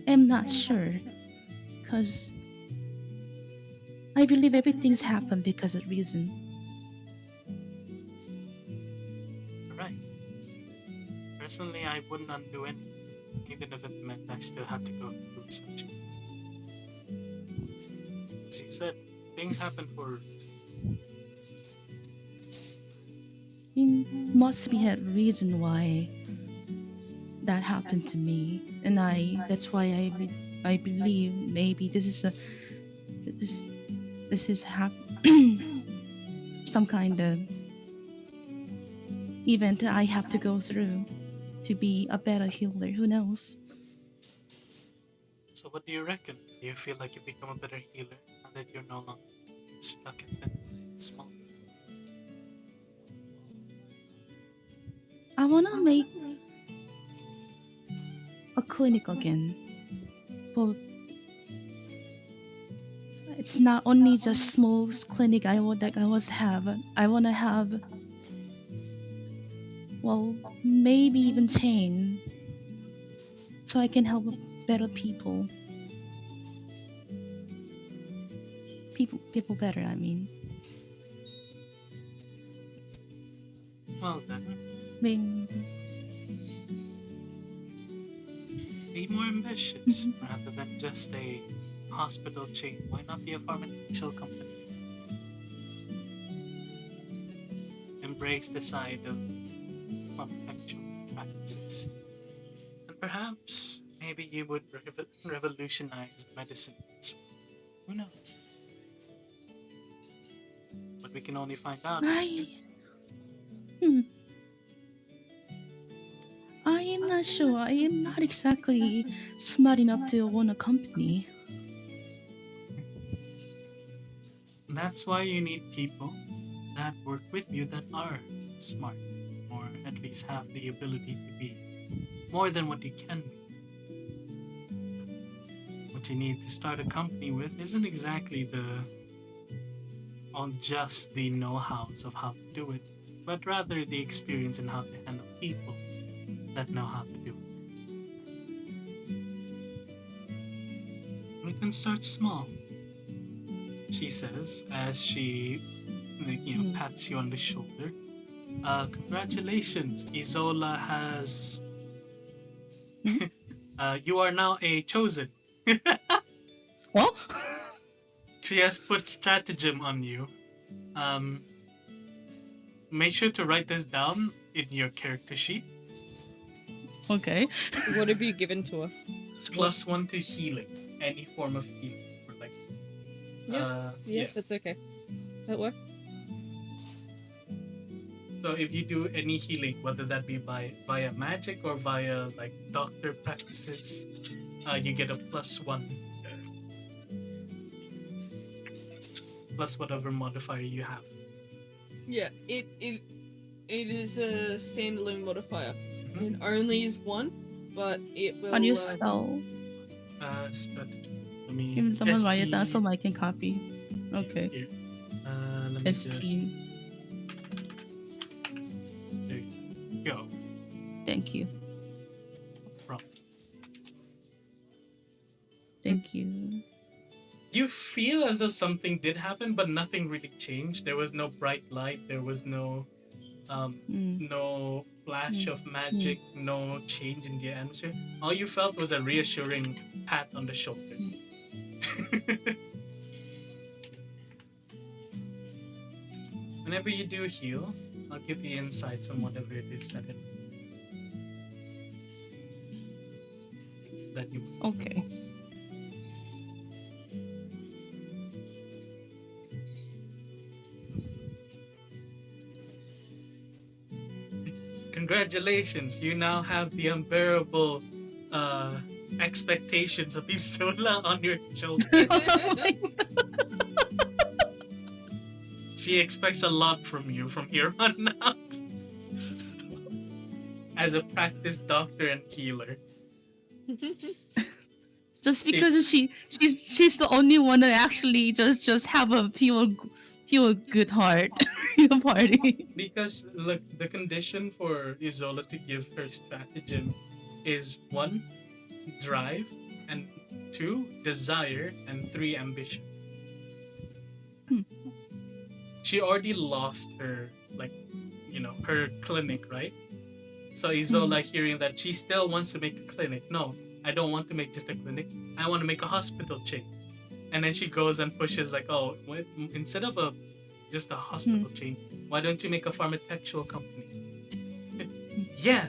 am not sure, because I believe everything's happened because of reason. Alright. Personally, I wouldn't undo anything, even if it meant I still had to go through such. As you said, things happen for a reason. I mean, must be a reason why that happened to me, and that's why I believe maybe this this is some kind of event that I have to go through to be a better healer. Who knows? So, what do you reckon? Do you feel like you become a better healer now that you're no longer stuck in thin small? I wanna make a clinic again, but it's not only just small clinic I would like I was have. I wanna have, well, maybe even chain, so I can help better people. People better. I mean, Well then, being be more ambitious rather than just a hospital chain. Why not be a pharmaceutical company? Embrace the side of pharmaceutical practices. And perhaps, maybe you would revolutionize medicine. Who knows? But we can only find out. I. Hmm, I am not sure. I am not exactly smart enough to own a company. That's why you need people that work with you that are smart, or at least have the ability to be more than what you can be. What you need to start a company with isn't exactly just the know-hows of how to do it, but rather the experience in how to handle people that know how to do it. We can start small, she says as she, Hmm. pats you on the shoulder. Congratulations, Isola has. Hmm? You are now a chosen. Well, She has put stratagem on you. Um, Make sure to write this down in your character sheet. okay. What have you given to her? Plus one to healing, any form of healing, or like, Yeah, that's okay. That work? So if you do any healing, whether that be via magic or via like doctor practices, you get a plus one, plus whatever modifier you have. Yeah, it is a standalone modifier. Mhm. It only is one, but it will. How do you spell? Strategy. Let me. Can someone write it down so ST. I can copy? Okay. Here. Let me just. ST. There you go. Thank you. Problem. Thank you. You feel as though something did happen, but nothing really changed. There was no bright light. There was no Mm. no flash of magic, no change in the atmosphere. All you felt was a reassuring pat on the shoulder. Whenever you do heal, I'll give you insights on whatever it is that you. Okay. Congratulations, you now have the unbearable expectations of Isola on your shoulders. She expects a lot from you from here on out. As a practiced doctor and healer. Just because she's the only one that actually just have a pure good heart. Pure party. Because look, the condition for Isola to give her stratagem is 1, drive, and 2, desire, and 3, ambition. She already lost her, her clinic, right? So Isola hearing that she still wants to make a clinic. No, I don't want to make just a clinic. I want to make a hospital chain. And then she goes and pushes instead of just a hospital chain, why don't you make a pharmaceuticals company? Yeah,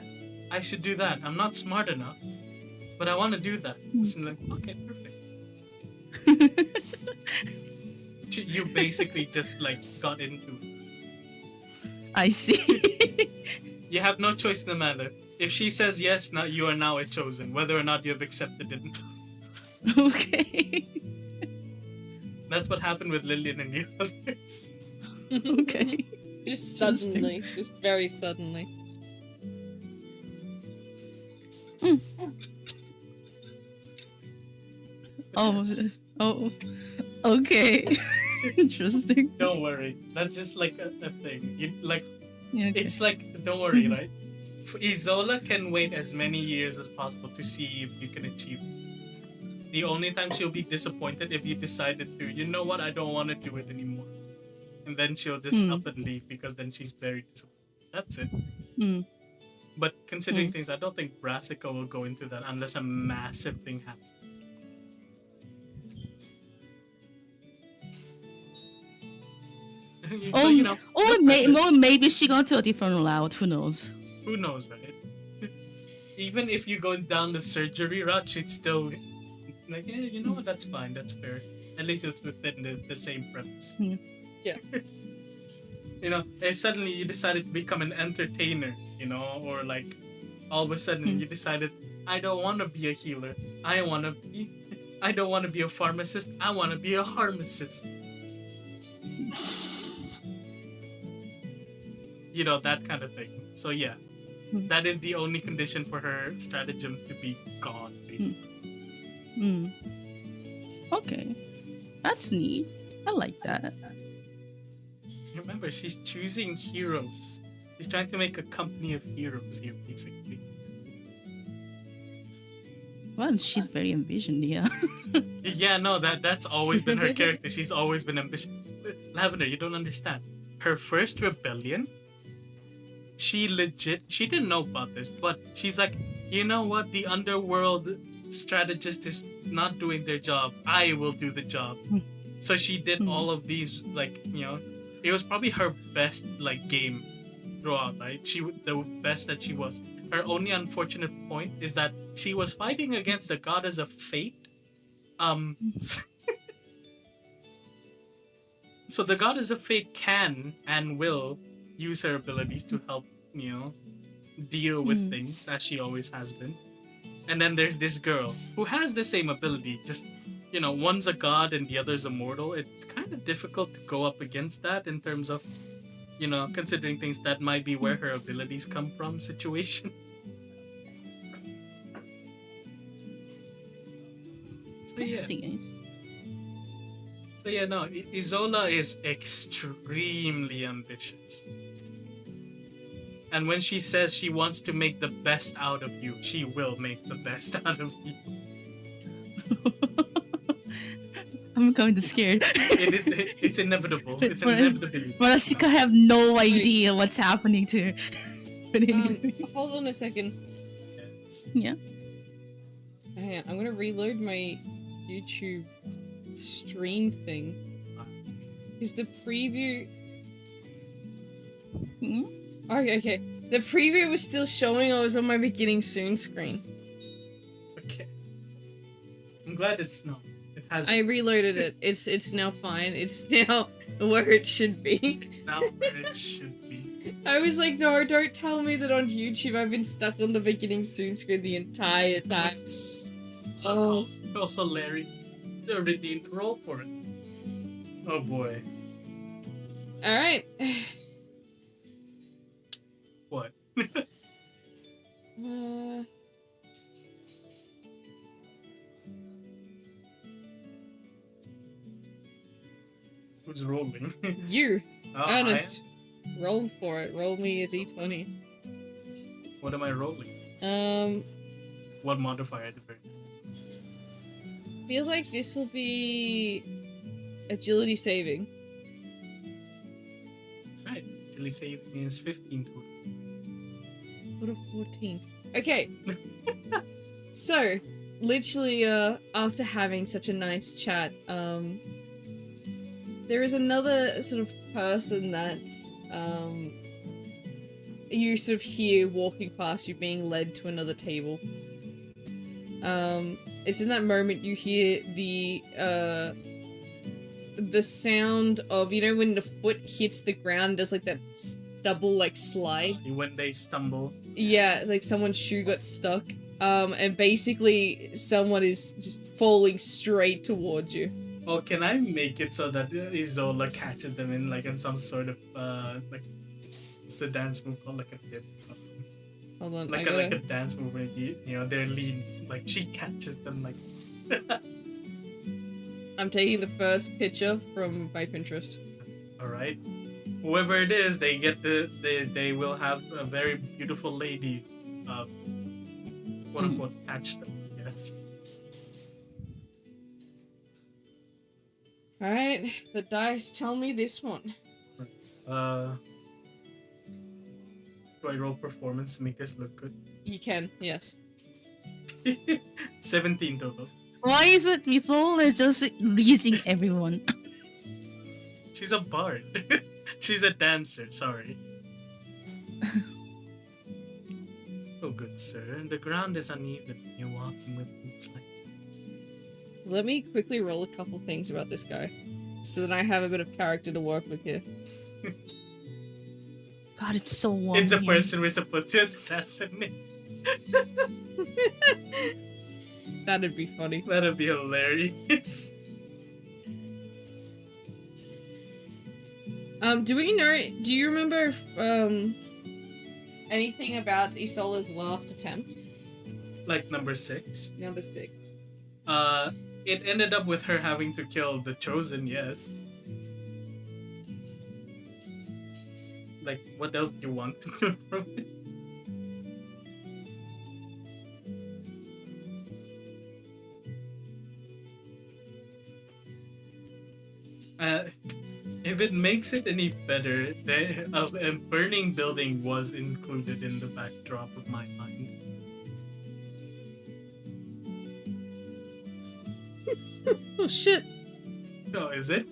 I should do that. I'm not smart enough, but I want to do that. So I'm like, okay, perfect. You basically just got into it. I see. You have no choice in the matter. If she says yes, now you are now a chosen, whether or not you have accepted it. Okay. That's what happened with Lillian and the others. Okay. Just suddenly, just very suddenly. Oh, okay. Interesting. Don't worry, that's just a thing. Yeah, okay. It's don't worry, right? Isola can wait as many years as possible to see if you can achieve it. The only time she'll be disappointed if you decided to, you know what, I don't want to do it anymore. And then she'll just up and leave because then she's very disappointed. That's it. But considering things, I don't think Brassica will go into that unless a massive thing happens. So, or maybe she gone to a different route. Who knows? Who knows, right? Even if you go down the surgery route, she'd still yeah, you know what? That's fine. That's fair. At least it's within the same premise. Yeah. If suddenly you decided to become an entertainer, or all of a sudden you decided, I don't want to be a healer. I don't want to be a pharmacist. I want to be a pharmacist. That kind of thing. So yeah, that is the only condition for her stratagem to be gone, basically. Okay, that's neat. I like that. Remember, she's choosing heroes. She's trying to make a company of heroes here, basically. Well, she's very envisioned, yeah. Yeah, no, that's always been her character. She's always been ambitious. Lavender, you don't understand. Her first rebellion, she didn't know about this, but she's like, you know what? The underworld strategist is not doing their job. I will do the job. So she did all of these, it was probably her best game throughout, right? The best that she was. Her only unfortunate point is that she was fighting against the goddess of fate. So the goddess of fate can and will use her abilities to help, deal with things, as she always has been. And then there's this girl who has the same ability, just one's a god and the other's a mortal. It's kind of difficult to go up against that in terms of you know, considering things, that might be where her abilities come from situation. So I yeah. see, guys. So yeah, no, Isola is extremely ambitious. And when she says she wants to make the best out of you, she will make the best out of you. I'm kind of scared. It's inevitable. It's an Whereas, inevitability. I have no idea what's happening to her. But anyway, Hold on a second. Yes. yeah. Man, I'm gonna reload my YouTube stream thing. Is the preview... Hmm? Oh, okay. The preview was still showing I was on my beginning soon screen. Okay. I'm glad it's not. It has. I reloaded it. It's now fine. It's now where it should be. It's now where it should be. I was like, no, don't tell me that on YouTube I've been stuck on the beginning soon screen the entire time. So also Larry, the redeemed role for it. Oh boy. Alright. What? Who's rolling? You, Oh, Ernest, roll for it. Roll me a d20. What am I rolling? What modifier at the very? Feel like this will be agility saving. Right. Agility saving is 15 total. What a 14. Okay. So, literally, after having such a nice chat, there is another sort of person that's, you sort of hear walking past you being led to another table. It's in that moment you hear the sound of, you know, when the foot hits the ground, does like that double, like, slide? When they stumble. Yeah, it's like someone's shoe got stuck. And basically someone is just falling straight towards you. Oh, can I make it so that Isola catches them in like in some sort of like it's a dance move called like a dip or something. Hold on, Like a dance move where you know they're lean, like she catches them like. I'm taking the first picture from my Pinterest. All right, whoever it is, they get they will have a very beautiful lady, quote unquote, catch them. Yes. Alright, the dice tell me this one. Do I roll performance to make this look good? You can, yes. 17 total. Why is it Misol is just leasing everyone? She's a bard. She's a dancer, sorry. Oh, good sir. The ground is uneven. You're walking with boots like. Let me quickly roll a couple things about this guy, so that I have a bit of character to work with here. God, it's so warm. It's a here. person we're supposed to assassinate. That'd be funny. That'd be hilarious. Do you remember, anything about Isola's last attempt? Like number 6. Number 6. It ended up with her having to kill the Chosen, yes. Like, what else do you want to do from it? If it makes it any better, a burning building was included in the backdrop of my mind. Oh shit. Oh, is it?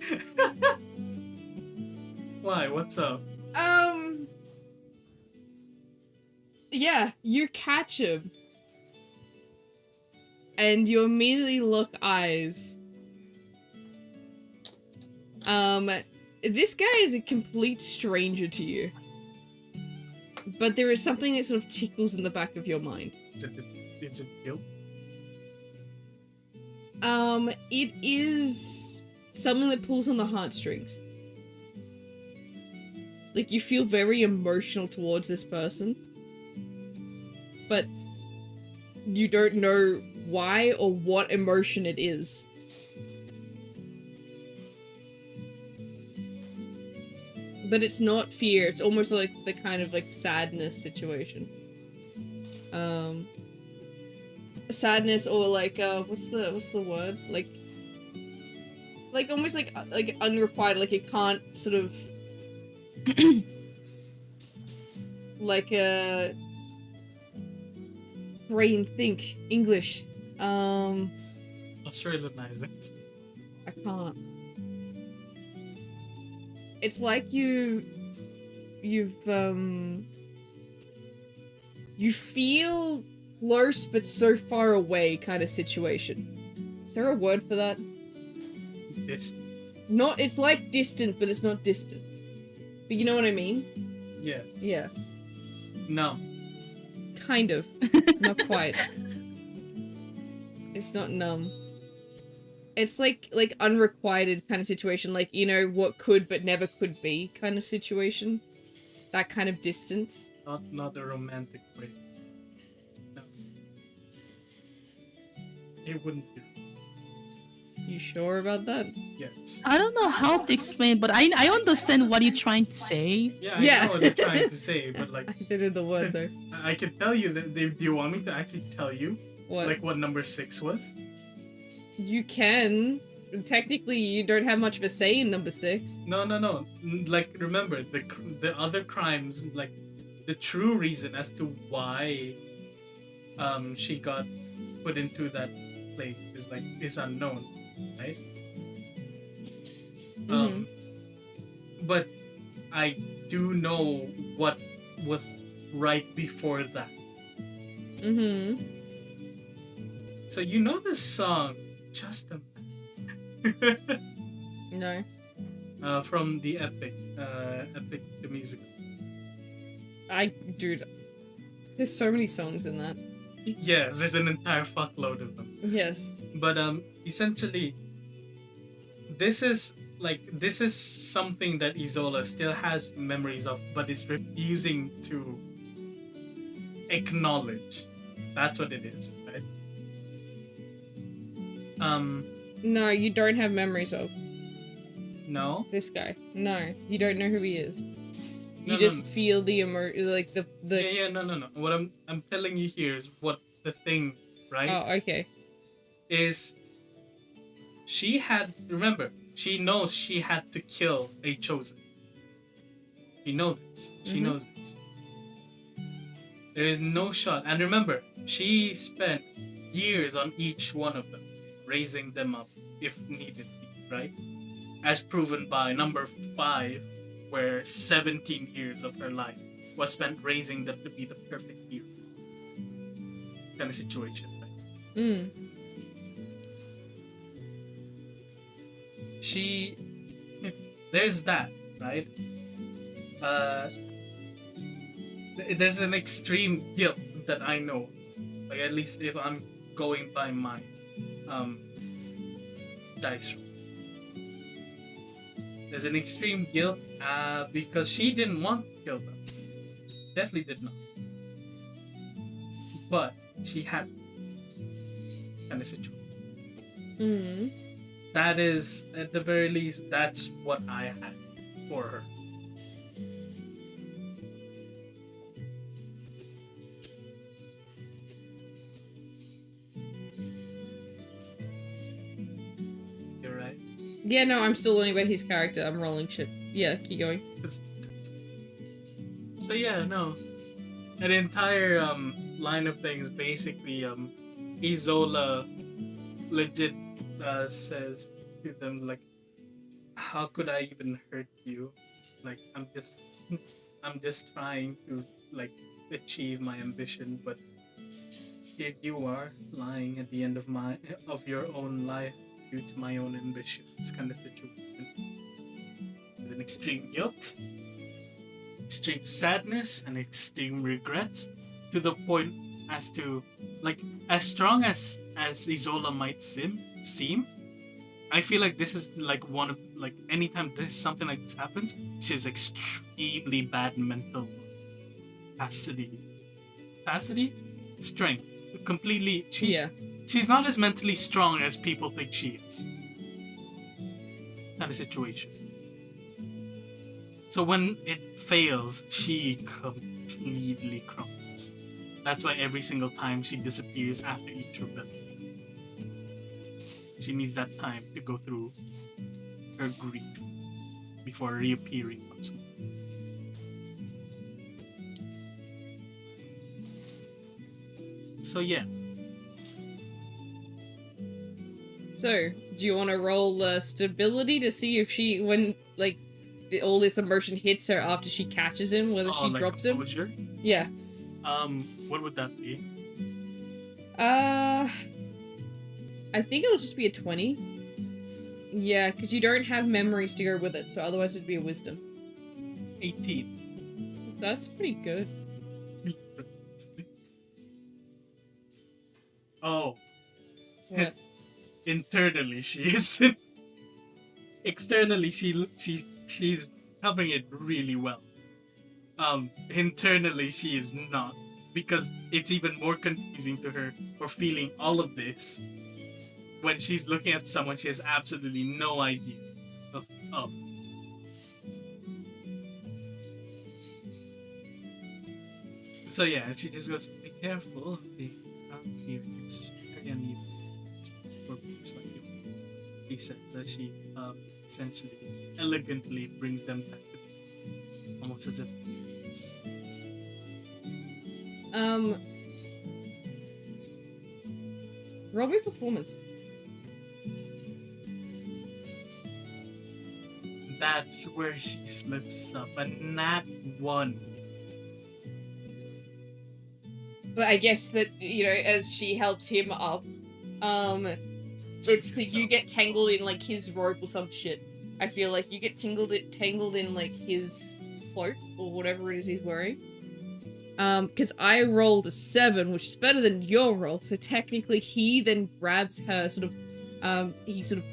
Why? What's up? Yeah, you catch him. And you immediately look eyes. This guy is a complete stranger to you. But there is something that sort of tickles in the back of your mind. Is it guilt? It is something that pulls on the heartstrings. Like, you feel very emotional towards this person. But you don't know why or what emotion it is. But it's not fear, it's almost like the kind of like sadness situation. Sadness or like what's the word? Like almost like unrequited, like it can't sort of like brain think English. Australianize it. I can't. It's like you feel close but so far away kind of situation. Is there a word for that? Not, it's like distant, but it's not distant. But you know what I mean? Yeah. Yeah. No. Kind of. Not quite. It's not numb. It's like unrequited kind of situation, like, you know, what could but never could be kind of situation. That kind of distance. Not a romantic way. No. It wouldn't be. You sure about that? Yes. I don't know how to explain, but I understand what you're trying to say. Yeah, I Yeah. know what they're trying to say, but like I didn't know the word though. I can tell you that do you want me to actually tell you What? like what number 6 was? You can. Technically, you don't have much of a say in number 6. No. Like remember the other crimes, like the true reason as to why she got put into that place is unknown, right? But I do know what was right before that. So you know the song Just a No. from the Epic the musical. Dude, there's so many songs in that. Yes, there's an entire fuckload of them. Yes. But essentially, this is something that Isola still has memories of, but is refusing to acknowledge. That's what it is, right? No, you don't have memories of No. this guy. No, you don't know who he is. You No, just no. feel the the. Yeah, no. What I'm telling you here is what the thing, right? Oh, okay. Is she knows she had to kill a chosen. She knows this. She knows this. There is no shot. And remember, she spent years on each one of them, raising them up if needed be, right? As proven by number 5, where 17 years of her life was spent raising them to be the perfect hero. Kind of situation, right? There's that, right? There's an extreme guilt that I know, like at least if I'm going by my dice roll. There's an extreme guilt because she didn't want to kill them. Definitely did not. But she had kind of situation. That is, at the very least, that's what I had for her. You're right. Yeah, no, I'm still learning about his character. I'm rolling shit. Yeah, keep going. So yeah, no. An entire line of things, basically, Isola legit says to them, like, how could I even hurt you? Like, I'm just trying to, like, achieve my ambition, but here you are, lying at the end of your own life due to my own ambition. This kind of situation. There's an extreme guilt, extreme sadness, and extreme regrets, to the point as to, like, as strong as Isola might seem, I feel like this is like one of like anytime something like this happens, she has extremely bad mental capacity, strength. Completely, Yeah. she's not as mentally strong as people think she is. Kind of situation. So when it fails, she completely crumbles. That's why every single time she disappears after each rebellion. She needs that time to go through her grief before reappearing once more. So yeah. So, do you want to roll stability to see if she, when like all this immersion hits her after she catches him, whether she like drops him? Composure? Yeah. What would that be? I think it'll just be a 20. Yeah, because you don't have memories to go with it, so otherwise it'd be a wisdom. 18. That's pretty good. Oh. What? Internally she is. Externally she's covering it really well. Internally she is not, because it's even more confusing to her for feeling all of this when she's looking at someone she has absolutely no idea of. So yeah, she just goes, be careful, be it's very uneven for groups like you. He says that she essentially elegantly brings them back to almost as if it's roll me performance. that's where she slips up. A nat 1. But I guess that, you know, as she helps him up, it's that you get tangled in like his robe or some shit. I feel like you get tangled in like his cloak or whatever it is he's wearing. Because I rolled a 7, which is better than your roll, so technically he then grabs her he sort of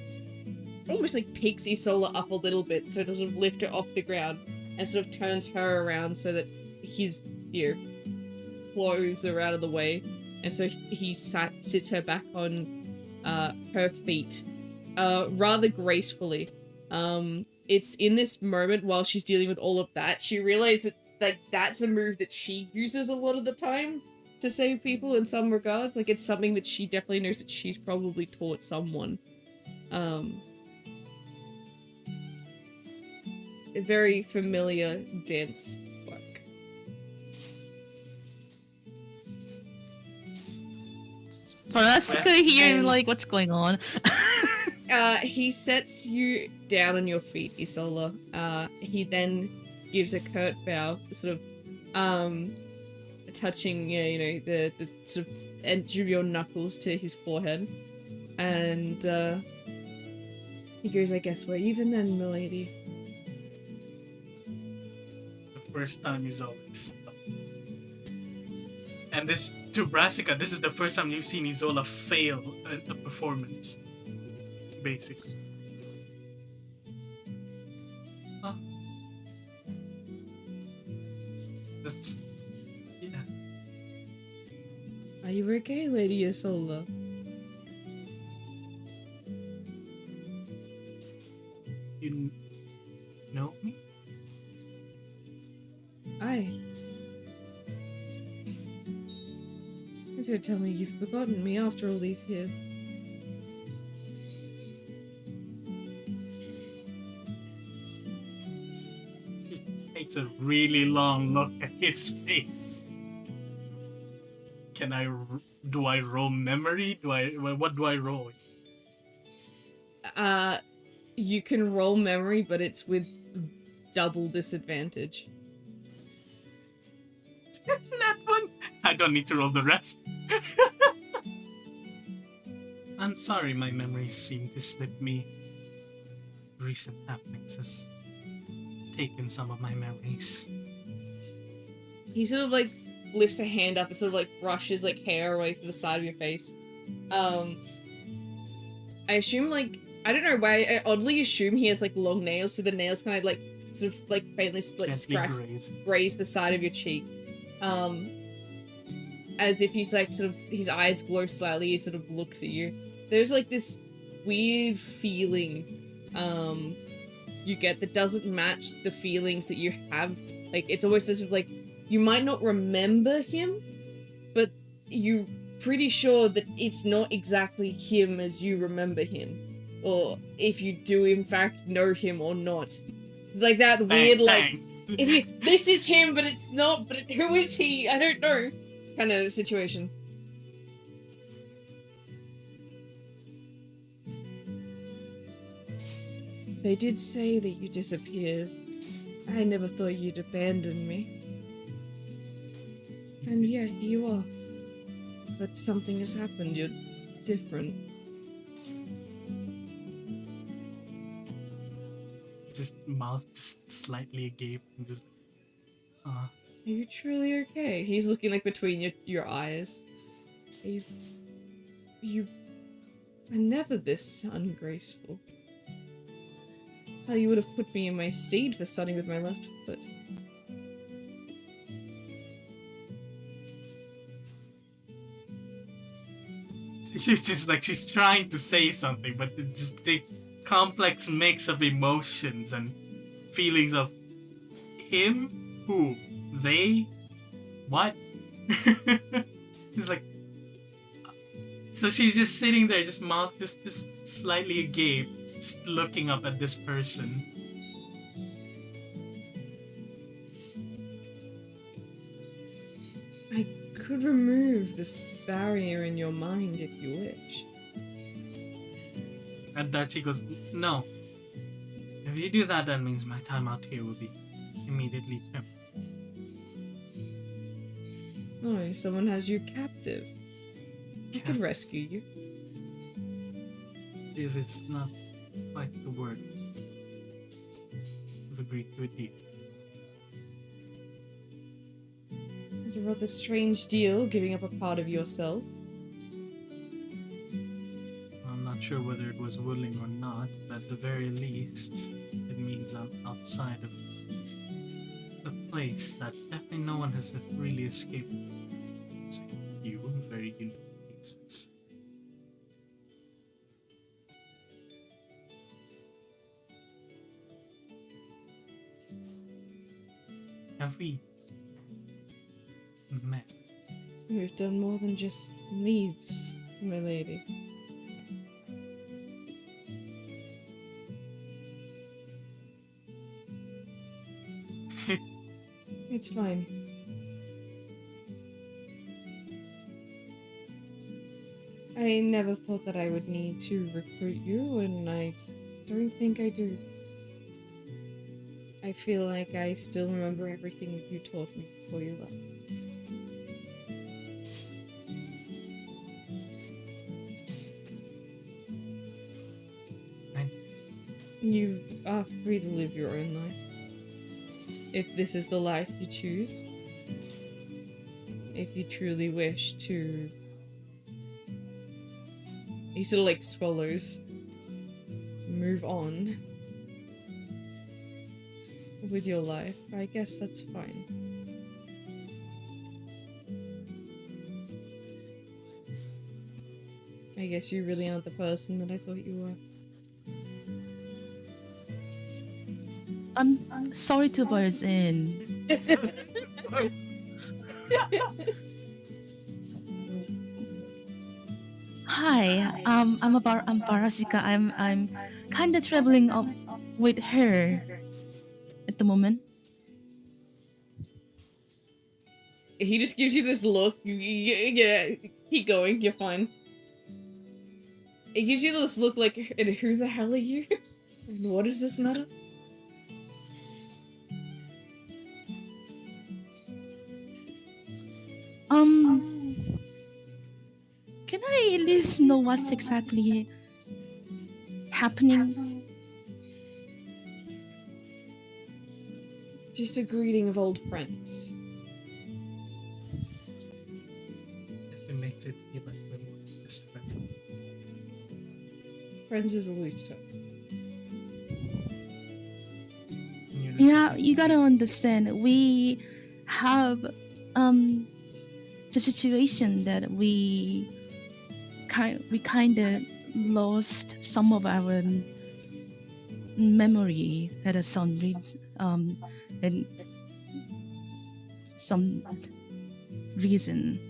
almost like picks Isola up a little bit so to sort of lift her off the ground and sort of turns her around so that his, you know, clothes are out of the way, and so he sits her back on her feet rather gracefully. It's in this moment while she's dealing with all of that, she realizes that like that's a move that she uses a lot of the time to save people in some regards. Like it's something that she definitely knows that she's probably taught someone. A very familiar dance work. For us to hear And- like what's going on. He sets you down on your feet, Isola. He then gives a curt bow, sort of, touching, you know, the sort of edge of your knuckles to his forehead. And, he goes, I guess we're even then, milady. The first time he's always stuck. And this, to Brassica, this is the first time you've seen Isola fail a performance. Basically. Huh? That's... yeah. Are you okay, Lady Isola? You know me? Aye. Don't tell me you've forgotten me after all these years. Takes a really long look at his face. Do I roll memory? What do I roll? You can roll memory, but it's with double disadvantage. That one? I don't need to roll the rest. I'm sorry my memories seem to slip me. Recent happenings has taken some of my memories. He sort of like lifts a hand up and sort of like brushes like hair away from the side of your face. I assume like I don't know why I oddly assume he has like long nails, so the nails kind of like sort of like faintly like scratch graze the side of your cheek, as if he's like sort of his eyes glow slightly. He sort of looks at you. There's like this weird feeling, you get that doesn't match the feelings that you have. Like it's always sort of like you might not remember him, but you're pretty sure that it's not exactly him as you remember him. Or if you do in fact know him or not. It's like that weird like, this is him but it's not, but who is he? I don't know kind of situation. They did say that you disappeared. I never thought you'd abandon me. And yet you are. But something has happened, you're different. Just mouth just slightly agape and just Are you truly okay? He's looking like between your eyes. You are never this ungraceful. Hell, you would have put me in my seat for starting with my left foot. she's just like she's trying to say something, but it just the complex mix of emotions and feelings of him, who, they, what? It's like, so she's just sitting there, just mouth just slightly agape, just looking up at this person. I could remove this barrier in your mind if you wish. And that she goes, no. If you do that, that means my time out here will be immediately trimmed. Oh, someone has you captive. I could rescue you. If it's not quite the word, I've agreed to a deal. It's a rather strange deal, giving up a part of yourself. I'm not sure whether it was willing or not, but at the very least, it means I'm outside of a place that definitely no one has really escaped. You, very unique cases. Have we met? We've done more than just needs, my lady. It's fine. I never thought that I would need to recruit you, and I don't think I do. I feel like I still remember everything that you taught me before you left. You are free to live your own life. If this is the life you choose. If you truly wish to... He sort of like swallows. Move on. With your life. I guess that's fine. I guess you really aren't the person that I thought you were. I'm sorry to burst in. Hi, I'm Parasika. I'm kind of traveling with her at the moment. He just gives you this look. Yeah, keep going. You're fine. It gives you this look like, and who the hell are you? And what does this matter? Can I at least know what's exactly happening? Just a greeting of old friends. It makes it feel like we're more than just friends. Friends is a loose term. Yeah, you gotta understand. We have the situation that we kind of lost some of our memory at some and some reason.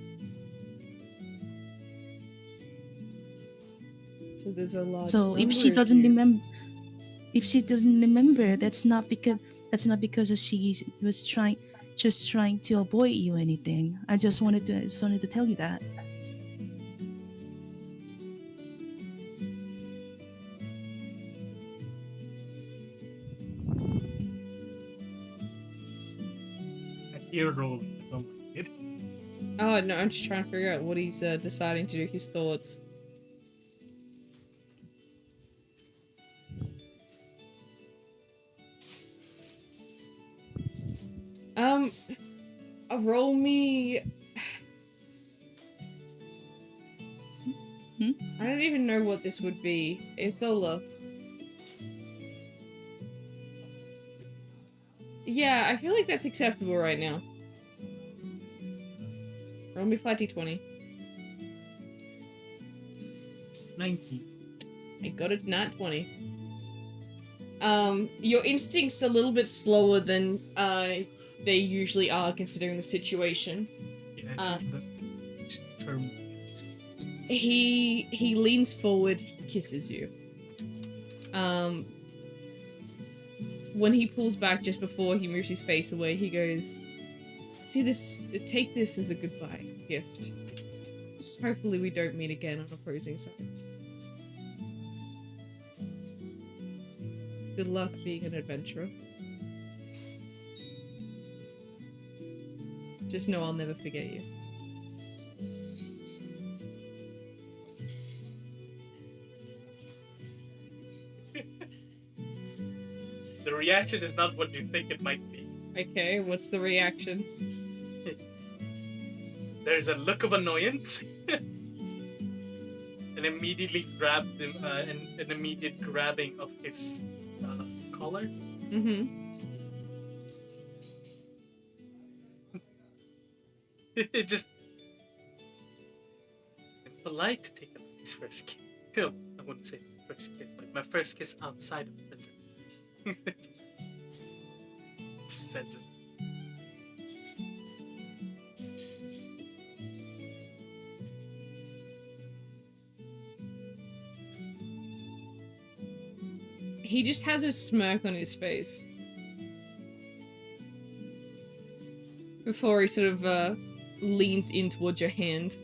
So there's a large So number of you. if she doesn't remember, that's not because she was trying to avoid you or anything. I just wanted to tell you that. I hear rolling. I don't like it. Oh no, I'm just trying to figure out what he's deciding to do. His thoughts. Um, roll me. Hmm? I don't even know what this would be. Isola. Yeah, I feel like that's acceptable right now. Roll me flat d20. 19. I got it, not 20. Your instinct's a little bit slower than they usually are considering the situation. Yeah, I think the term. He leans forward, he kisses you. When he pulls back just before he moves his face away, he goes, "See this, take this as a goodbye gift. Hopefully we don't meet again on opposing sides. Good luck being an adventurer. Just know I'll never forget you." The reaction is not what you think it might be. Okay, what's the reaction? There's a look of annoyance, and immediately grabbed him, an immediate grabbing of his collar. Mm-hmm. It just polite to take a nice first kiss. No, I wouldn't say first kiss, like my first kiss outside of prison. Says it. He just has a smirk on his face. Before he sort of leans in towards your hand.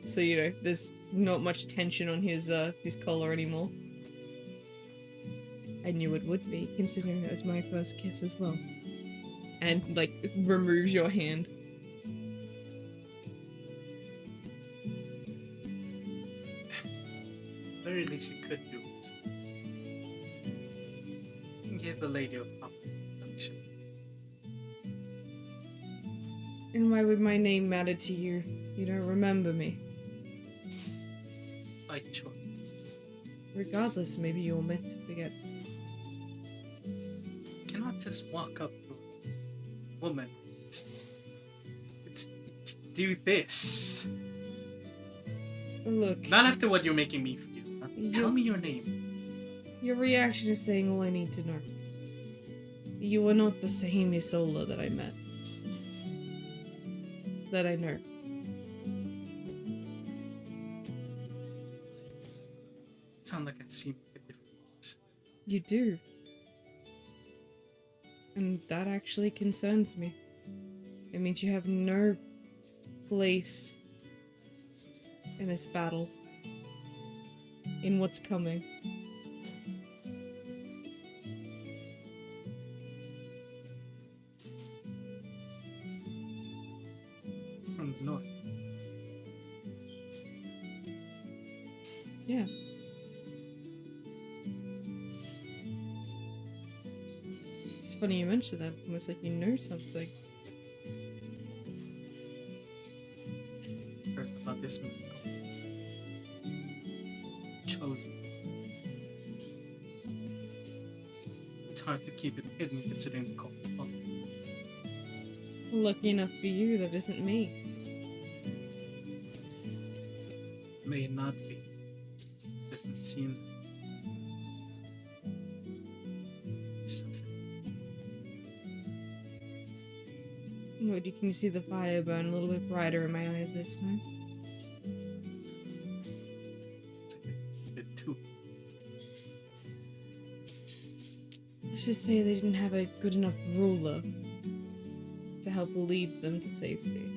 So you know, there's not much tension on his collar anymore. I knew it would be, considering it was my first kiss as well. And like removes your hand. Very least you could do is give a lady a proper introduction. And why would my name matter to you? You don't remember me. By choice. Regardless, maybe you were meant to forget. You cannot just walk up to a woman. Just do this. Look, Not after what you're making me feel. Tell me your name. your reaction is saying all I need to know. You are not the same Isola that I met. That I know. It sounds like I seem like a different person. You do. And that actually concerns me. It means you have no place in this battle. In what's coming. From the north. Yeah. It's funny you mentioned that. Almost like you know something. Heard about this man. Chosen. hard to keep it hidden considering the cold. Lucky enough for you, that isn't me. May not be. It seems. Oh, can you see the fire burn a little bit brighter in my eye this time? It's a bit too. Let's just say they didn't have a good enough ruler to help lead them to safety.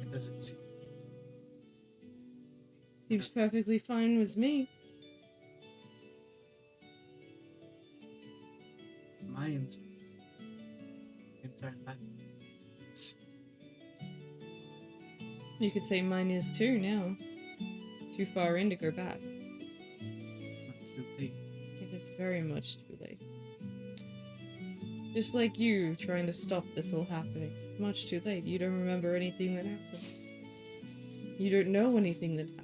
It doesn't seem. Seems perfectly fine with me. My instinct. Entire life. You could say mine is too now. Too far in to go back. Not too late. It is very much too late. Just like you trying to stop this all happening. Much too late. You don't remember anything that happened. You don't know anything that happened.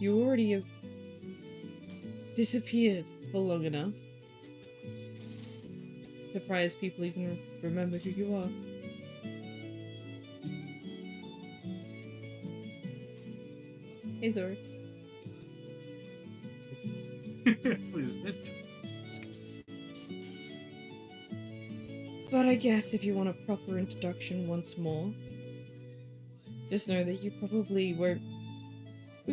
You already have disappeared for long enough. Surprised people even remember who you are. Hey, Zori. Who is this? But I guess if you want a proper introduction once more, just know that we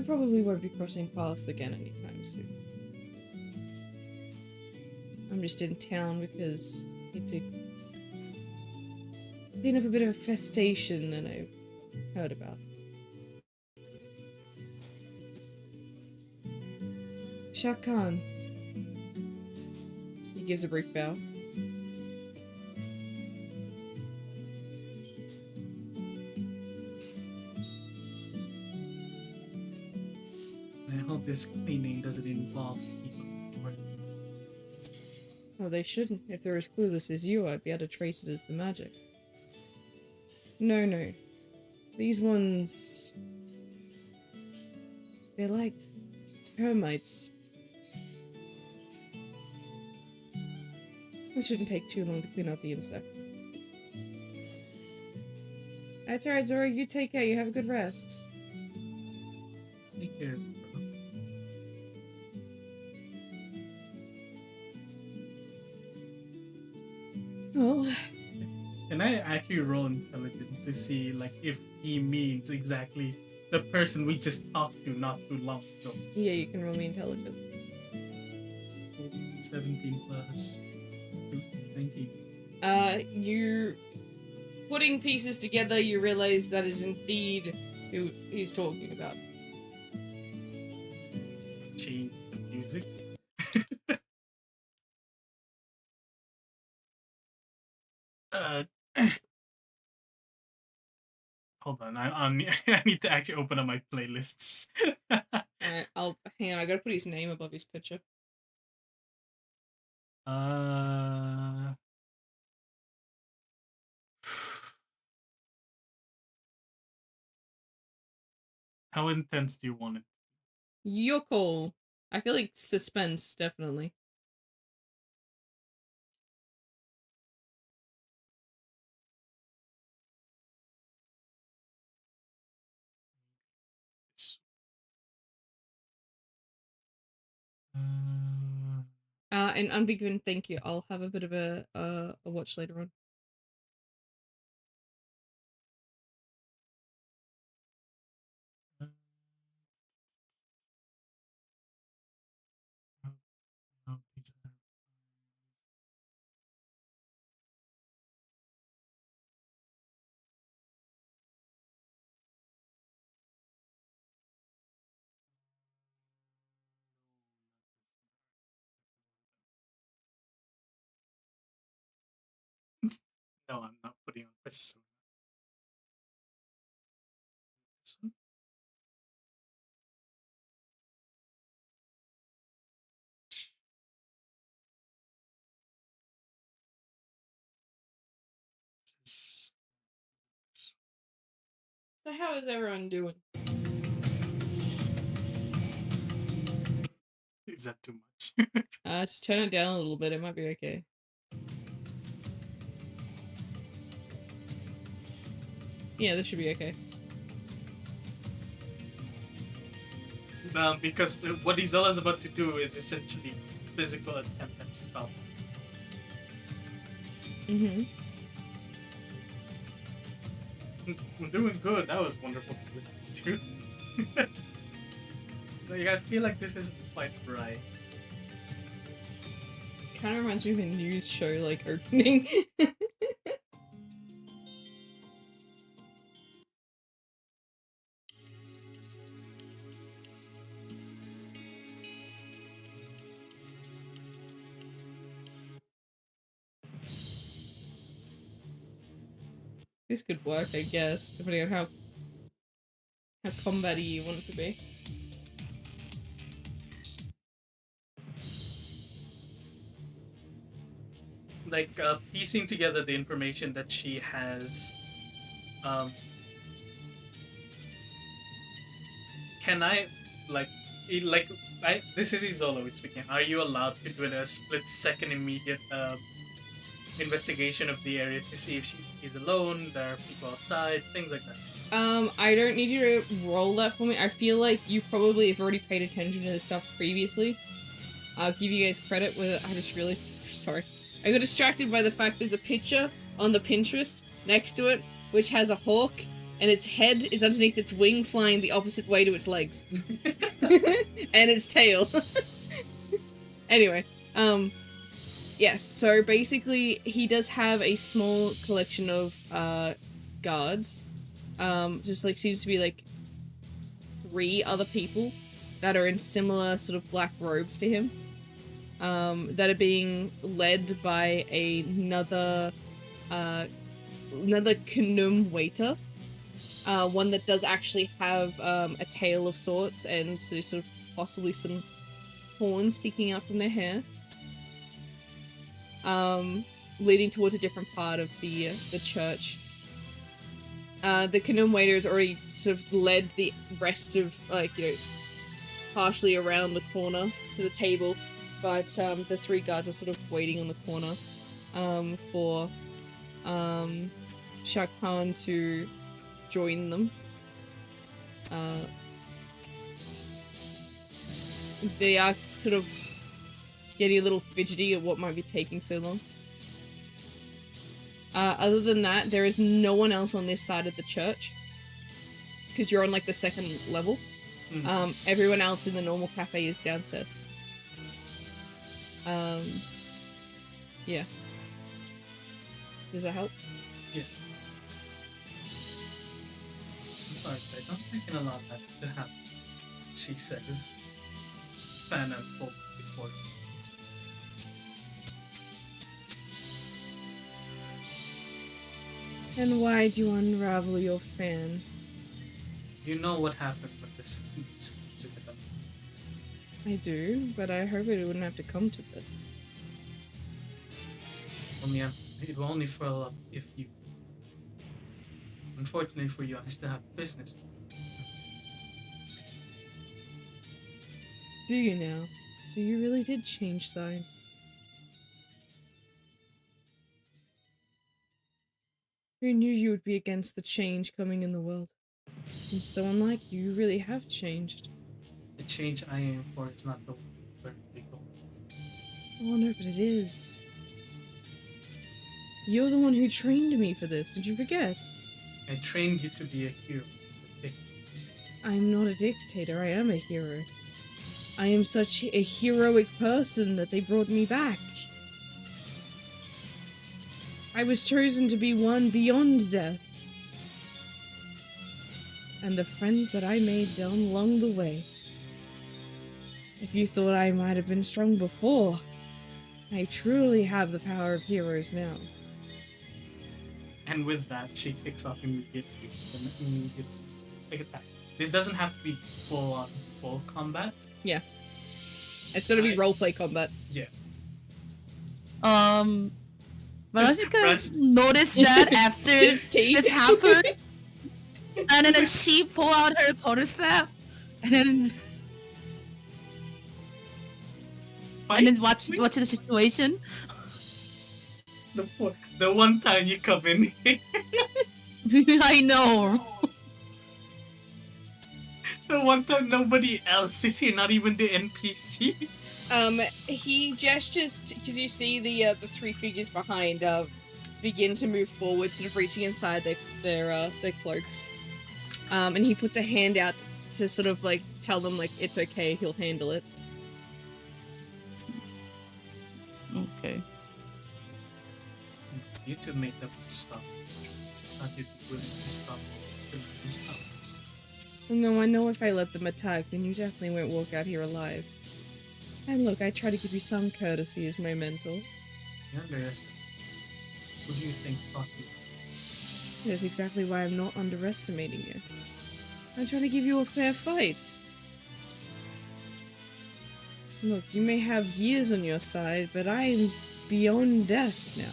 probably won't be crossing paths again anytime soon. I'm just in town because I need to clean up a bit of a festation that I've heard about. Shah Khan. He gives a brief bow. I hope this cleaning doesn't involve people. Oh, they shouldn't. If they're as clueless as you, I'd be able to trace it as the magic. No. These ones... they're like termites. It shouldn't take too long to clean out the insects. That's alright, Zora. You take care. You have a good rest. Take care. Well, Can I actually roll intelligence to see like if he means exactly the person we just talked to not too long ago? yeah, you can roll me intelligence. 17 plus 19. You're putting pieces together, you realize that is indeed who he's talking about. Change the music. uh, hold on. I need to actually open up my playlists. Alright, I'll hang on, I gotta put his name above his picture. How intense do you want it? Your call. I feel like suspense, definitely. Uh, And Unbegun, thank you. I'll have a bit of a watch later on. No, I'm not putting on persona. This one? So how is everyone doing? Is that too much? Just turn it down a little bit, it might be okay. Yeah, this should be okay. Because what Isola's about to do is essentially physical attempt at stuff. Mm-hmm. I'm doing good. That was wonderful to listen to. Like, I feel like this isn't quite right. Kind of reminds me of a news show, like, opening. This could work, I guess, depending on how combat-y you want it to be. Like, piecing together the information that she has, can I, like, this is Isola speaking. Are you allowed to do a split-second immediate, investigation of the area to see if she is alone, there are people outside, things like that? I don't need you to roll that for me. I feel like you probably have already paid attention to this stuff previously. I'll give you guys credit with it. I just realized, sorry. I got distracted by the fact there's a picture on the Pinterest next to it, which has a hawk, and its head is underneath its wing flying the opposite way to its legs. And its tail. Anyway, yes, so basically he does have a small collection of, guards. Just like seems to be like 3 other people that are in similar sort of black robes to him. That are being led by another Knum waiter. One that does actually have a tail of sorts and so sort of possibly some horns peeking out from their hair. Leading towards a different part of the church. The Knum waiter has already sort of led the rest of, like, you know, partially around the corner to the table, but the 3 guards are sort of waiting on the corner for Shah Khan to join them. They are sort of getting a little fidgety at what might be taking so long. Other than that, there is no one else on this side of the church. Because you're on, like, the 2nd level. Mm. Everyone else in the normal cafe is downstairs. Yeah. Does that help? Yeah. I'm sorry, but I don't think in a lot that to happen. She says, fan and hope before. And why do you unravel your fan? You know what happened with this. I do, but I hope it wouldn't have to come to this. Well, yeah, it will only fill up if you. Unfortunately for you, I still have business. Do you now? So you really did change sides. Who knew you would be against the change coming in the world? Seems so unlike you, you really have changed. The change I aim for is not the where we go. Oh no, but it is. You're the one who trained me for this, did you forget? I trained you to be a hero. I'm not a dictator, I am a hero. I am such a heroic person that they brought me back. I was chosen to be one beyond death. And the friends that I made down along the way. If you thought I might have been strong before, I truly have the power of heroes now. And with that, she kicks off immediately. Look at that. This doesn't have to be full combat. Yeah. It's gonna be roleplay combat. Yeah. But I was just gonna notice that after 16. this happened. And then she pull out her quarterstaff, and then watch the situation. The one time you come in here, I know. the one time nobody else is here, not even the NPC. He gestures because you see the three figures behind begin to move forward, sort of reaching inside their cloaks. And he puts a hand out to sort of like tell them like it's okay, he'll handle it. Okay. You two make them stop. I thought you'd be willing to stop. No, I know if I let them attack, then you definitely won't walk out here alive. And look, I try to give you some courtesy as my mentor. You underestimate. Who do you think taught you? That's exactly why I'm not underestimating you. I'm trying to give you a fair fight. Look, you may have years on your side, but I am beyond death now.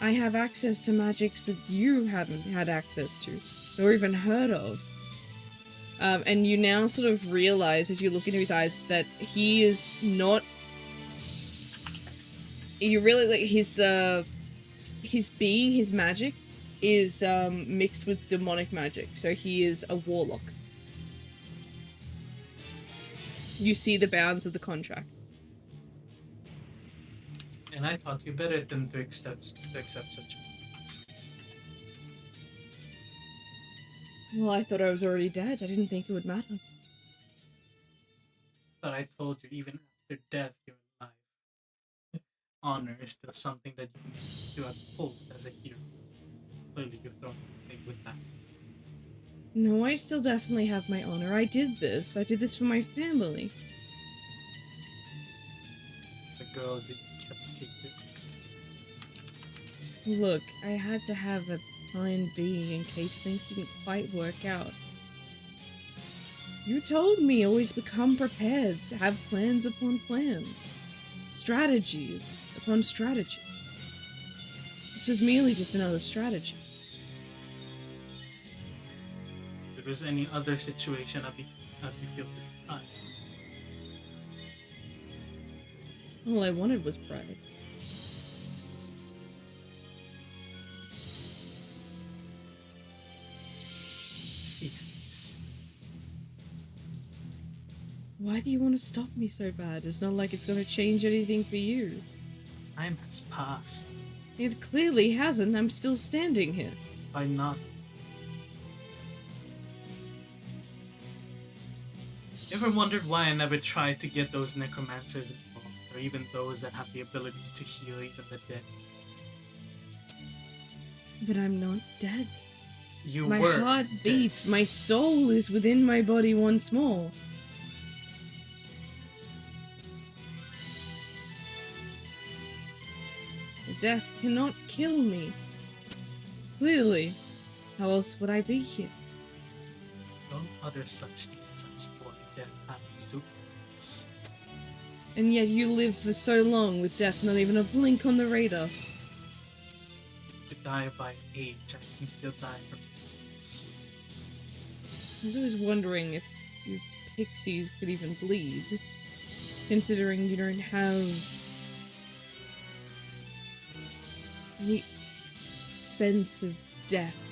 I have access to magics that you haven't had access to, or even heard of. And you now sort of realize, as you look into his eyes, that he is not... You really, like, his being, his magic, is mixed with demonic magic, so he is a warlock. You see the bounds of the contract. And I thought you better than to accept such things. Well, I thought I was already dead. I didn't think it would matter. But I told you, even after death, you're alive. Honor is still something that you have pulled as a hero. Clearly, you've thrown away with that. No, I still definitely have my honor. I did this. I did this for my family. The girl that you kept secret. Look, I had to have a plan B in case things didn't quite work out. You told me always become prepared, to have plans upon plans. Strategies upon strategies. This was merely just another strategy. If there was any other situation, I'd be feel pretty fine. All I wanted was pride. Cease this. Why do you want to stop me so bad? It's not like it's going to change anything for you. Time has passed. It clearly hasn't. I'm still standing here. By not. Ever wondered why I never tried to get those necromancers involved, or even those that have the abilities to heal even the dead? But I'm not dead. My heart beats. My soul is within my body once more. Death cannot kill me. Clearly. How else would I be here? Don't utter such nonsense before death happens to us. And yet you lived for so long with death not even a blink on the radar. To die by age, I can still die from this. I was always wondering if you pixies could even bleed. Considering you don't have any sense of death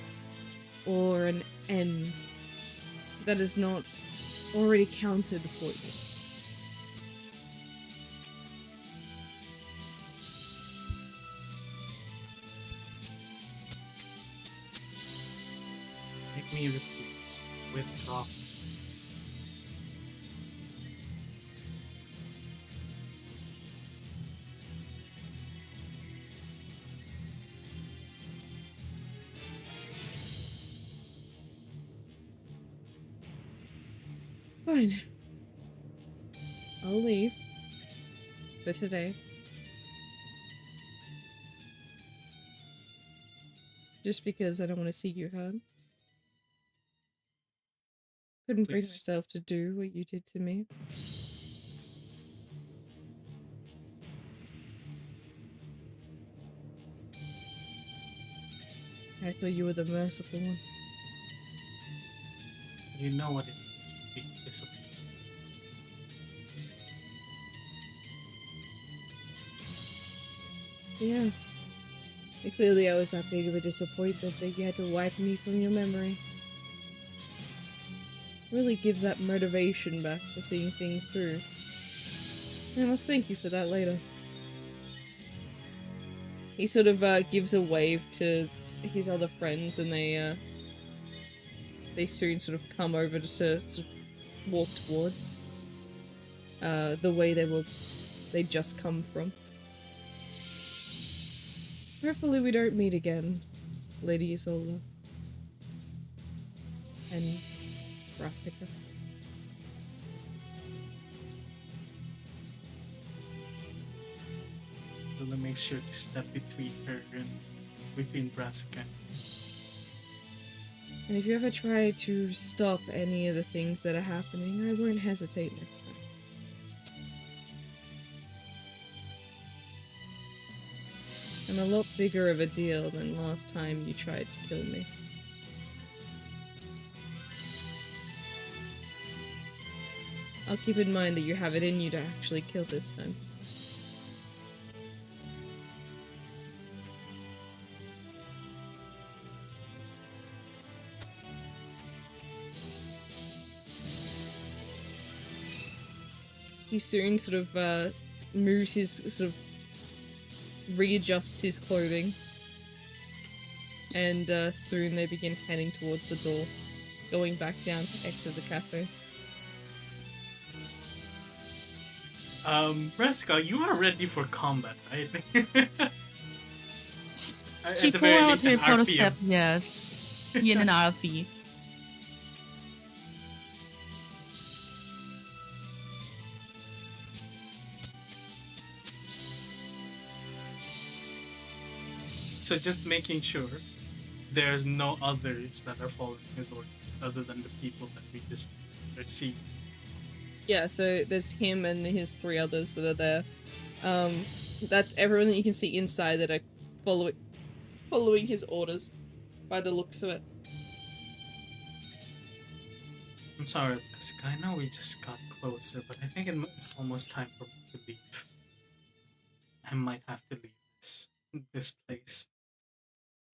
or an end that is not already counted for you. Make me refuse. Withdraw. Fine. I'll leave. For today. Just because I don't want to see you hurt. Couldn't bring Please. myself to do what you did to me. I thought you were the merciful one. You know what it means to be disappointed. Yeah. Clearly I was that big of a disappointment that you had to wipe me from your memory. Really gives that motivation back to seeing things through. I must thank you for that later. He sort of gives a wave to his other friends, and they soon sort of come over to sort of walk towards the way they'd just come from. Hopefully we don't meet again, Lady Isolda. And Brassica. Zula makes sure to step between her and between Brassica. And if you ever try to stop any of the things that are happening, I won't hesitate next time. I'm a lot bigger of a deal than last time you tried to kill me. I'll keep in mind that you have it in you to actually kill this time. He soon sort of moves his sort of readjusts his clothing, and soon they begin heading towards the door, going back down to exit the cafe. Brassica, you are ready for combat, right? She At the pulled very out least, her an proto RPM. step, yes. In an RP. So just making sure there's no others that are following his orders other than the people that we just see. Yeah, so there's him and his 3 others that are there. That's everyone that you can see inside that are following his orders, by the looks of it. I'm sorry, Jessica. I know we just got closer, but I think it's almost time for me to leave. I might have to leave this place.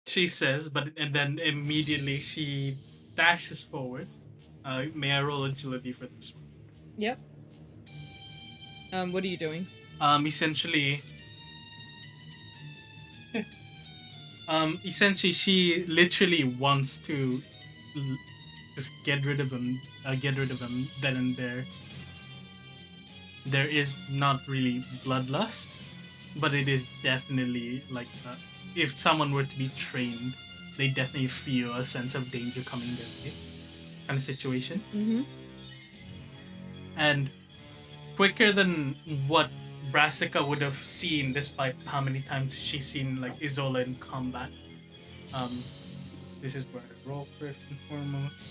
She says, and then immediately she dashes forward. May I roll agility for this one? Yep. What are you doing? Essentially, she literally wants to just get rid of him. Then and there. There is not really bloodlust, but it is definitely like if someone were to be trained, they definitely feel a sense of danger coming their way, kind of situation. Mm-hmm. And quicker than what Brassica would have seen, despite how many times she's seen like Isola in combat. This is where I roll first and foremost.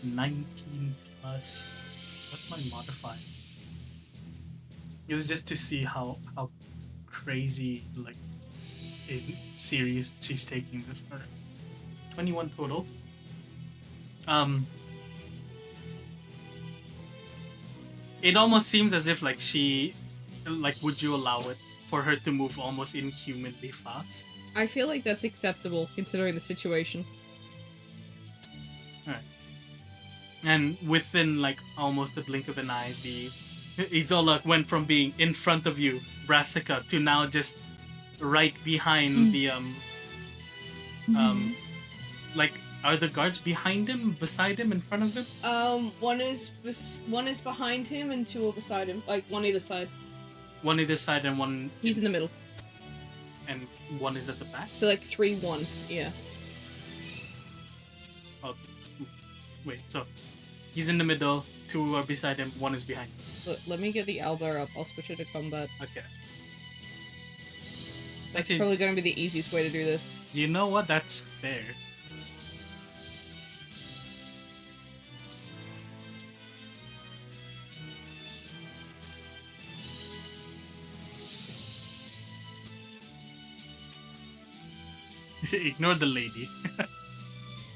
19 plus. What's my modifier? It's just to see how crazy like serious she's taking this. Alright. 21 total. It almost seems as if like she would you allow it for her to move almost inhumanly fast? I feel like that's acceptable, considering the situation. Alright. And within like almost the blink of an eye, the Isola went from being in front of you, Brassica, to now just right behind the like are the guards behind him, beside him, in front of him? One is behind him and 2 are beside him, like one either side. One either side and one. He's in the middle. And one is at the back. So like 3-1, yeah. Oh, wait. So he's in the middle. 2 are beside him. 1 is behind him. Look, let me get the owlbear up. I'll switch it to combat. Okay. That's probably going to be the easiest way to do this. You know what? That's fair. Ignore the lady.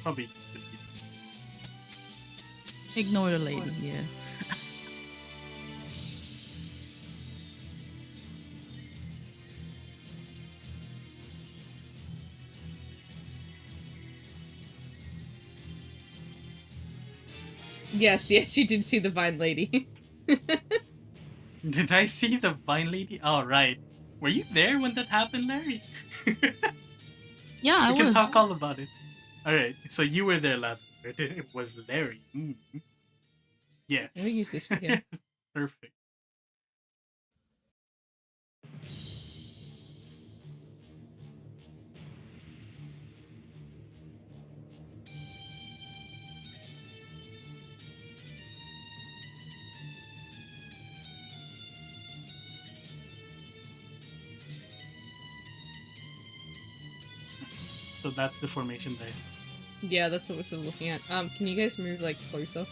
Probably. Ignore the lady. Yeah. Yes, you did see the vine lady. Did I see the vine lady? Oh, right. Were you there when that happened, Larry? Yeah, I We can was. talk all about it. All right. So you were there, Lavender. It was Larry. Yes. Let me use this for him. Perfect. So that's the formation there. Yeah, that's what we're still looking at. Can you guys move like closer?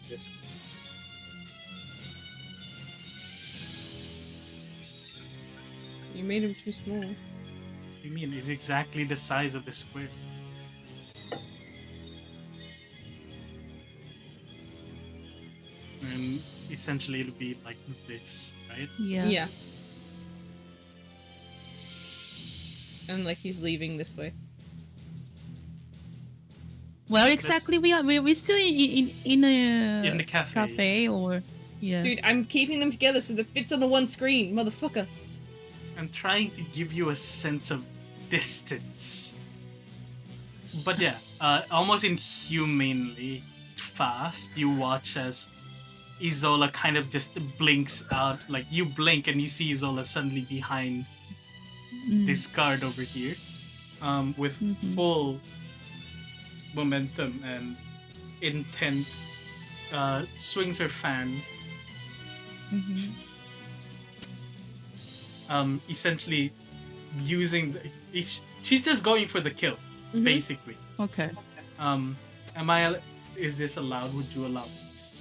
This. You made him too small. What do you mean? It's exactly the size of the square. And essentially it'll be like this, right? Yeah. Yeah. And like he's leaving this way. Well, exactly. We're still in a In the cafe. cafe or yeah. Dude, I'm keeping them together so that it fits on the one screen, motherfucker. I'm trying to give you a sense of distance. But yeah, almost inhumanly fast, you watch as Isola kind of just blinks out. Like, you blink and you see Isola suddenly behind this guard over here, with full momentum and intent, swings her fan, essentially using she's just going for the kill, basically. Okay. Is this allowed? Would you allow this?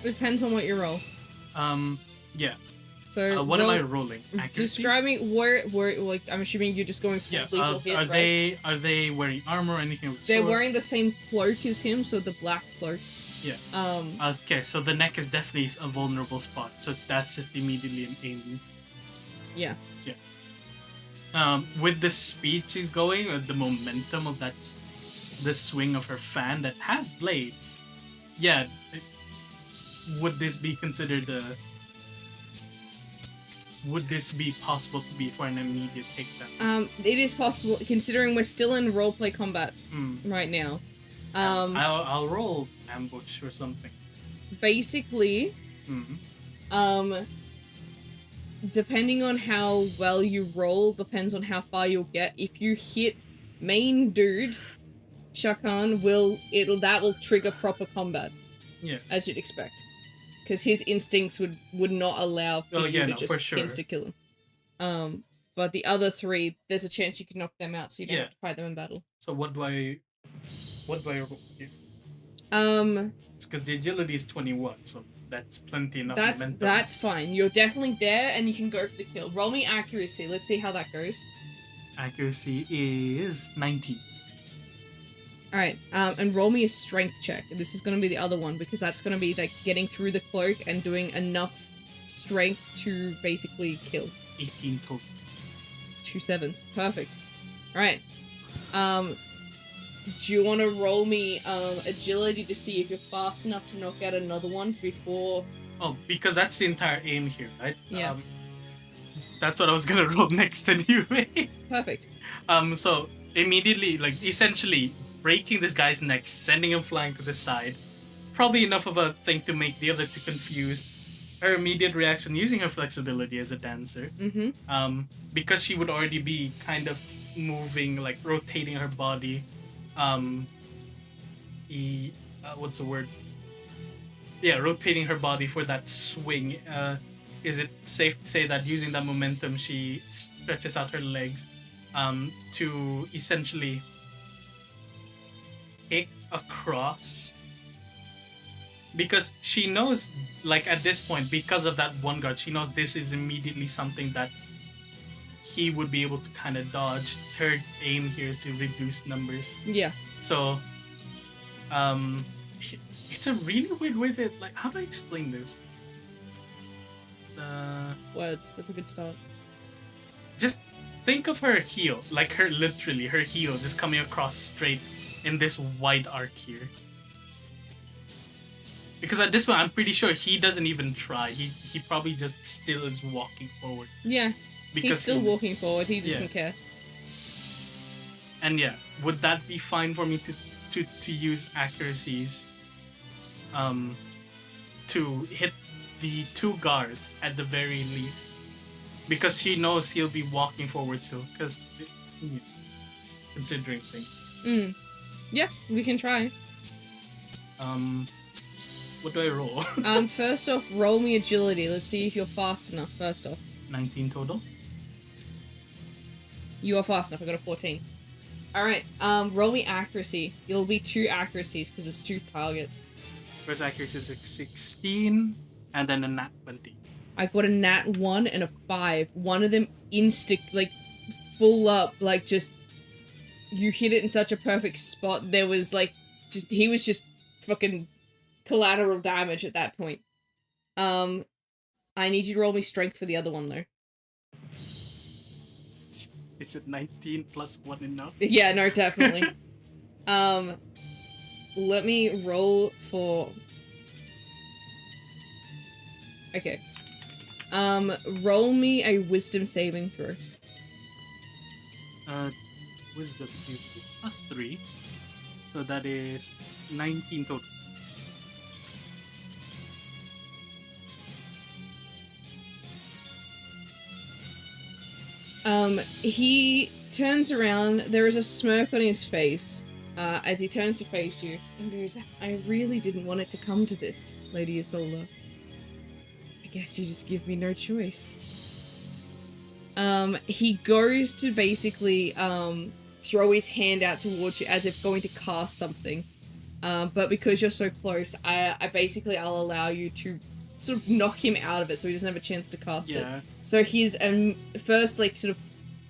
Depends on what you roll. Yeah. So what am I rolling? Accuracy? Describe me where like I'm assuming you're just going for lethal hit, right? Are they wearing armor or anything? With They're sword? wearing the same cloak as him, so the black cloak. Yeah. Um. Okay, so the neck is definitely a vulnerable spot. So that's just immediately an aim. Yeah. Yeah. With the speed she's going, with the momentum of the swing of her fan that has blades. Yeah. Would this be considered would this be possible to be for an immediate takedown? It is possible, considering we're still in roleplay combat right now. I'll roll ambush or something. Basically, depending on how well you roll, depends on how far you'll get. If you hit main dude, Shakan that will trigger proper combat. Yeah. As you'd expect. Because his instincts would not allow for you to just insta kill him. But the other three, there's a chance you can knock them out, so you don't have to fight them in battle. So what do I roll here? Because the agility is 21, so that's plenty enough momentum. That's fine. You're definitely there, and you can go for the kill. Roll me accuracy. Let's see how that goes. Accuracy is 19. Alright, and roll me a strength check. This is going to be the other one, because that's going to be like getting through the cloak and doing enough strength to basically kill. 18 total. 2 sevens. Perfect. Alright. Do you want to roll me agility to see if you're fast enough to knock out another one before... Oh, because that's the entire aim here, right? Yeah. That's what I was gonna roll next anyway. Perfect. So immediately, like, essentially breaking this guy's neck, sending him flying to the side. Probably enough of a thing to make the other two confused. Her immediate reaction, using her flexibility as a dancer, because she would already be kind of moving, like rotating her body. What's the word? Yeah, rotating her body for that swing. Is it safe to say that using that momentum, she stretches out her legs to essentially kick across? Because she knows, like at this point, because of that one guard, she knows this is immediately something that he would be able to kind of dodge. Her aim here is to reduce numbers. Yeah. So, um, it's a really weird way that, like, how do I explain this? Words. That's a good start. Just think of her heel, like literally her heel just coming across straight in this wide arc here. Because at this point, I'm pretty sure he doesn't even try. He probably just still is walking forward. Yeah. Because He's still walking forward. He doesn't Yeah. care. And yeah, would that be fine for me to use accuracies, to hit the two guards at the very least? Because he knows he'll be walking forward still. Because considering things. Yeah, we can try. What do I roll? First off, roll me agility. Let's see if you're fast enough. First off, 19 total. you are fast enough. I got a 14. All right. Roll me accuracy. It'll be 2 accuracies because it's 2 targets. First accuracy is 16, and then a nat 20. I got a nat 1 and a 5. One of them like full up, like just you hit it in such a perfect spot. There was like he was just fucking collateral damage at that point. I need you to roll me strength for the other one though. Is it 19 plus 1 enough? Yeah, no, definitely. Let me roll for... Okay. Roll me a wisdom saving throw. Wisdom is plus 3. So that is 19 total. He turns around, there is a smirk on his face, as he turns to face you, and goes, I really didn't want it to come to this, Lady Isolda. I guess you just give me no choice. He goes to basically, throw his hand out towards you as if going to cast something. But because you're so close, I'll allow you to sort of knock him out of it so he doesn't have a chance to cast it. So his first, like, sort of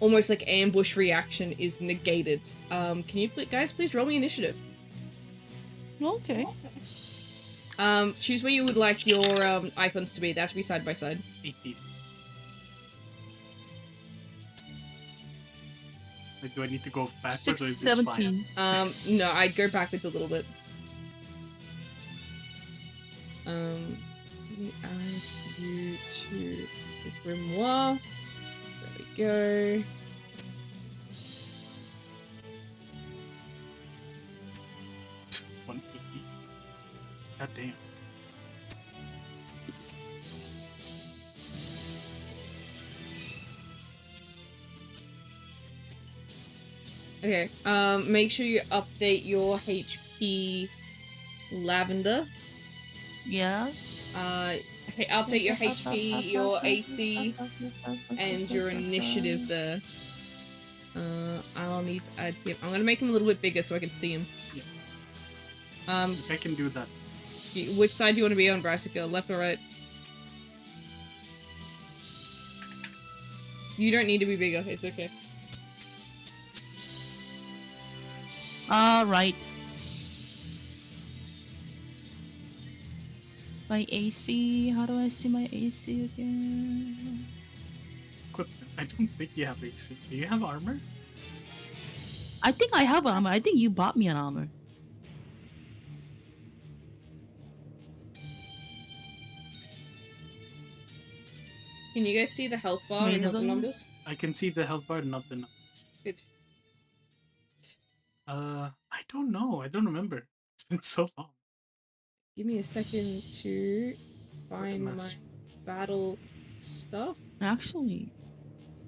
almost like ambush reaction is negated. Can you guys please roll me initiative? Okay. Choose where you would like your icons to be. They have to be side by side. 18. Like, do I need to go backwards or is this 17. fine? No, I'd go backwards a little bit. Let me add you to the grimoire. There we go. God damn. Okay, make sure you update your HP, Lavender. Yes. Update your HP, your AC, and your initiative there. I'll need to add him. I'm gonna make him a little bit bigger so I can see him. Yeah. I can do that. Which side do you want to be on, Brassica? Left or right? You don't need to be bigger. It's okay. Right. My AC, how do I see my AC again? Equipment. I don't think you have AC. Do you have armor? I think I have armor. I think you bought me an armor. Can you guys see the health bar Wait, and not the is it- numbers? I can see the health bar, not the numbers. Good. I don't know. I don't remember. It's been so long. Give me a second to find my Mess. battle stuff. Actually,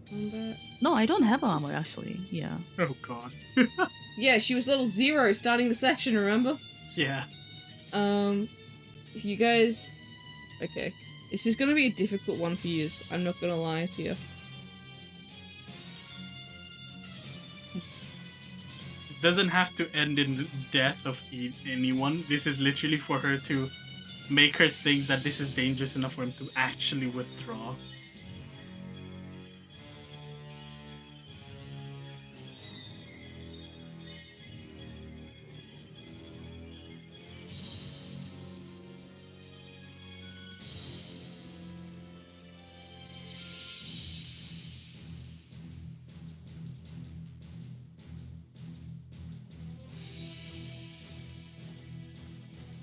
Combat. no, I don't have armor. Actually, yeah. Oh god. Yeah, she was level 0 starting the session, remember? Yeah. You guys... Okay. This is gonna be a difficult one for you, I'm not gonna lie to you. It doesn't have to end in the death of anyone. This is literally for her to make her think that this is dangerous enough for him to actually withdraw.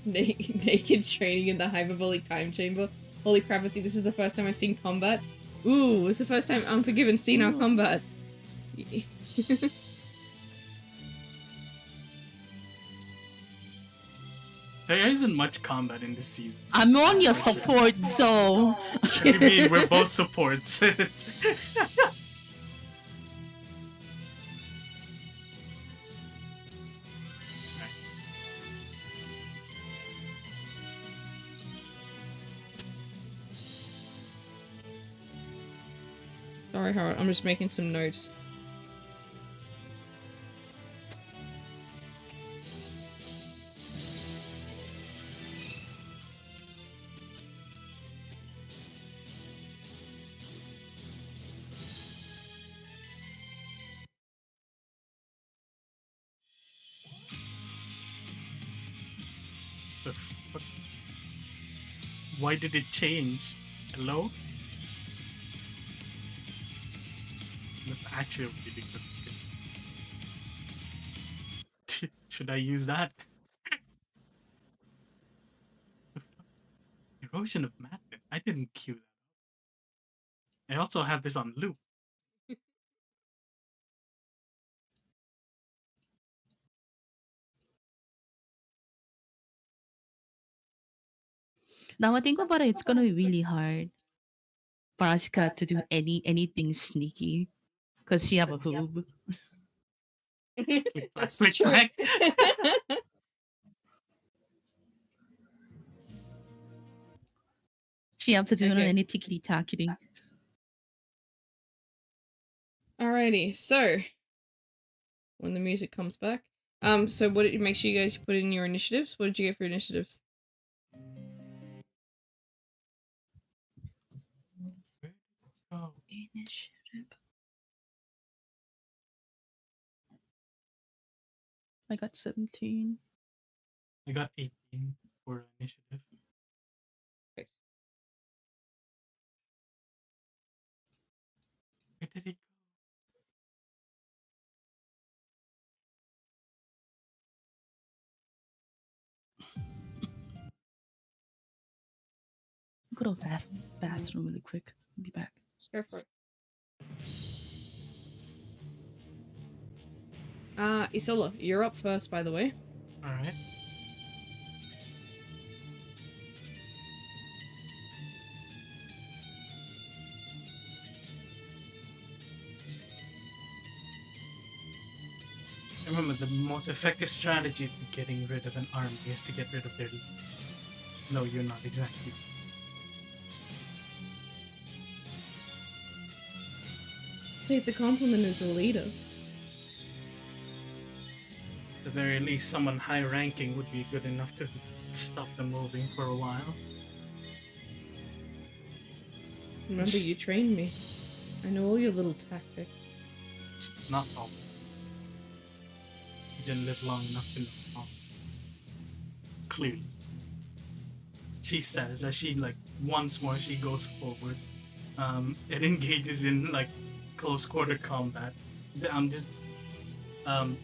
Naked training in the hyperbolic time chamber. Holy crap, I think this is the first time I've seen combat. Ooh, it's the first time Unforgiven seen our Ooh. combat. There isn't much combat in this season. So I'm on your that's for sure. support, so What do you mean? We're both supports. Sorry, Harold, I'm just making some notes. The fuck? Why did it change? Hello? That's actually a really good thing. Should I use that? Erosion of Madness. I didn't cue that. I also have this on loop. now I think about it, it's gonna be really hard for Asuka to do anything sneaky because she have a hoob. That's Click true. back. She have to do Okay. any tickety tackety. Alrighty, so when the music comes back. So what did you make sure you guys put in your initiatives? What did you get for initiatives? Oh, Initiative. I got 17. I got 18 for initiative. Right. Where did it Go to bathroom really quick. I'll be back. Go for it. Isola, you're up first, by the way. go? Alright. Remember, the most effective strategy to getting rid of an army is to get rid of their leader. No, you're not exactly. Take the compliment as a leader. At the very least, someone high ranking would be good enough to stop them moving for a while. Remember, you trained me. I know all your little tactics. Not all. You didn't live long enough to know all. Clearly. She says as she once more she goes forward. It engages in close quarter combat. I'm just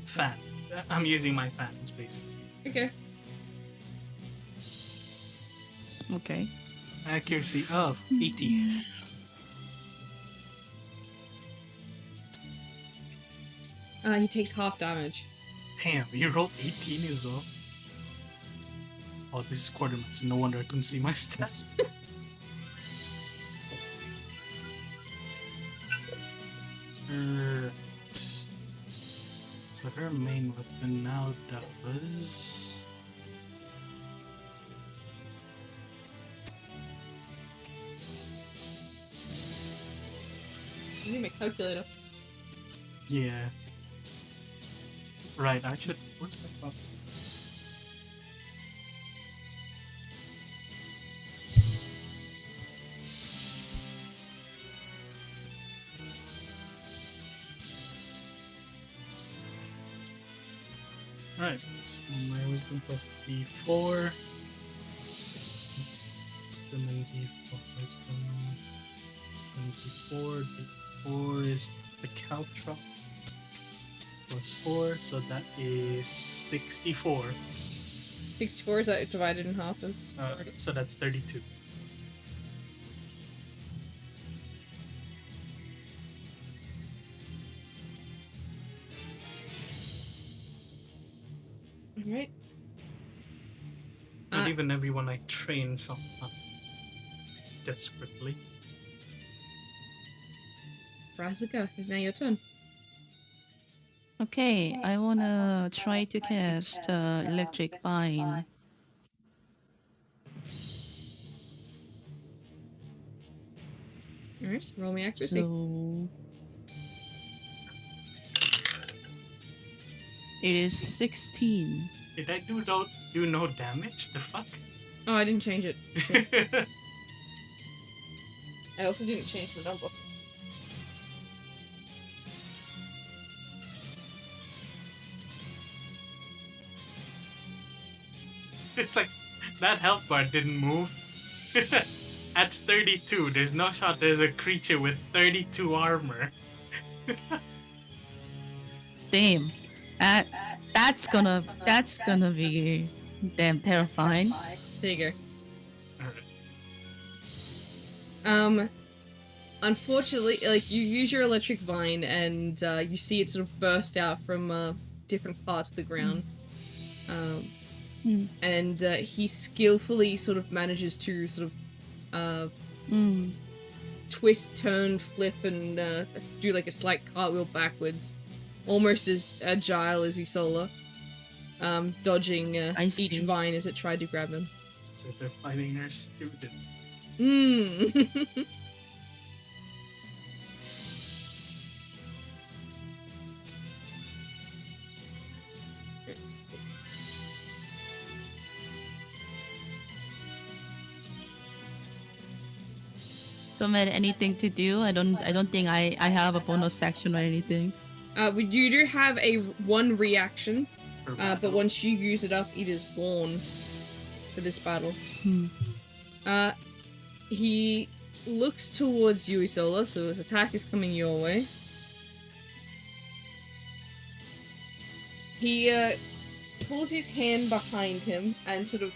fan. I'm using my fans basically. Okay. Okay. Accuracy of 18. He takes half damage. Damn, you rolled 18 as well. Oh, this is quartermaster. No wonder I couldn't see my stats. So her main weapon now does. I need my calculator. Yeah. Right, I should. Where's my buff? Alright, so my wisdom plus D4. Wisdom and D4. Wisdom and D4. D4 is the caltrop. Plus 4, so that is 64. 64, is that divided in half as... So that's 32. Alright. Not even everyone I train sometimes desperately. Brassica, it's now your turn. Okay, I wanna try to cast Electric Vine. Alright, roll me accuracy. So it is 16. Did I do no damage? The fuck? Oh, I didn't change it. I also didn't change the number. It's like that health bar didn't move. That's 32. There's no shot there's a creature with 32 armor. Damn. That's gonna be damn terrifying. There you go. Alright. Unfortunately, like, you use your electric vine and you see it sort of burst out from different parts of the ground. And he skillfully sort of manages to sort of twist, turn, flip, and do like a slight cartwheel backwards. Almost as agile as Isola. Dodging each vine as it tried to grab him. It's as if they're fighting their student. Don't have anything to do. I don't think I have a bonus action or anything. You do have one reaction, but once you use it up, it is gone for this battle. He looks towards you, Isola, so his attack is coming your way. He pulls his hand behind him and sort of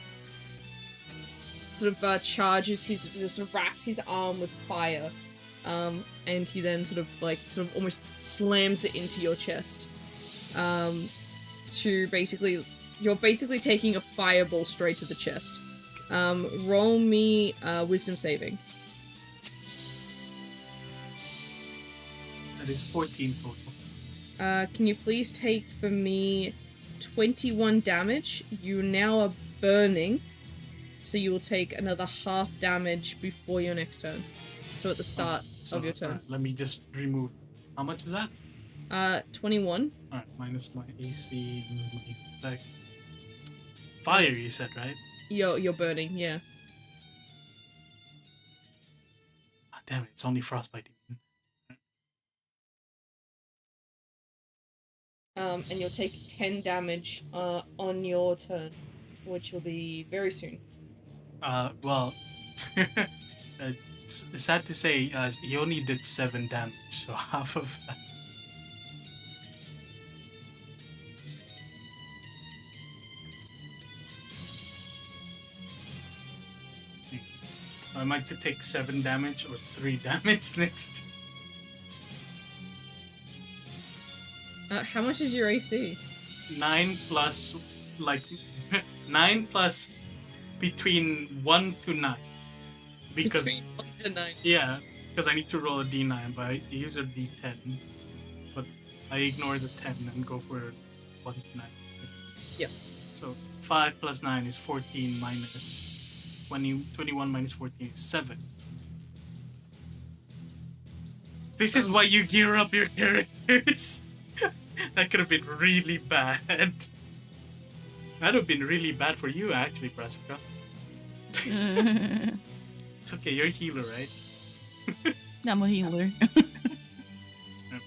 charges just sort of wraps his arm with fire. And he then sort of almost slams it into your chest. You're basically taking a fireball straight to the chest. Roll me wisdom saving. That is 14 total. Can you please take for me 21 damage? You now are burning, so you will take another half damage before your next turn. So at the start of your turn. Let me just remove. How much is that? 21. Alright, minus my AC and my effect. Fire, you said, right? You're burning, yeah. Ah, damn it, it's only frostbite. And you'll take 10 damage on your turn, which will be very soon. Well, sad to say, he only did 7 damage, so half of that. I might take 7 damage or 3 damage next. How much is your AC? 9 plus, 9 plus between 1 to 9. Because, between 1 to 9. Yeah, because I need to roll a d9, but I use a d10. But I ignore the 10 and go for 1 to 9. Yeah. So 5 plus 9 is 14 minus 21 minus 14 is 7. This is why you gear up your characters. That could have been really bad. That would have been really bad for you, actually, Brassica. It's okay, you're a healer, right? I'm a healer.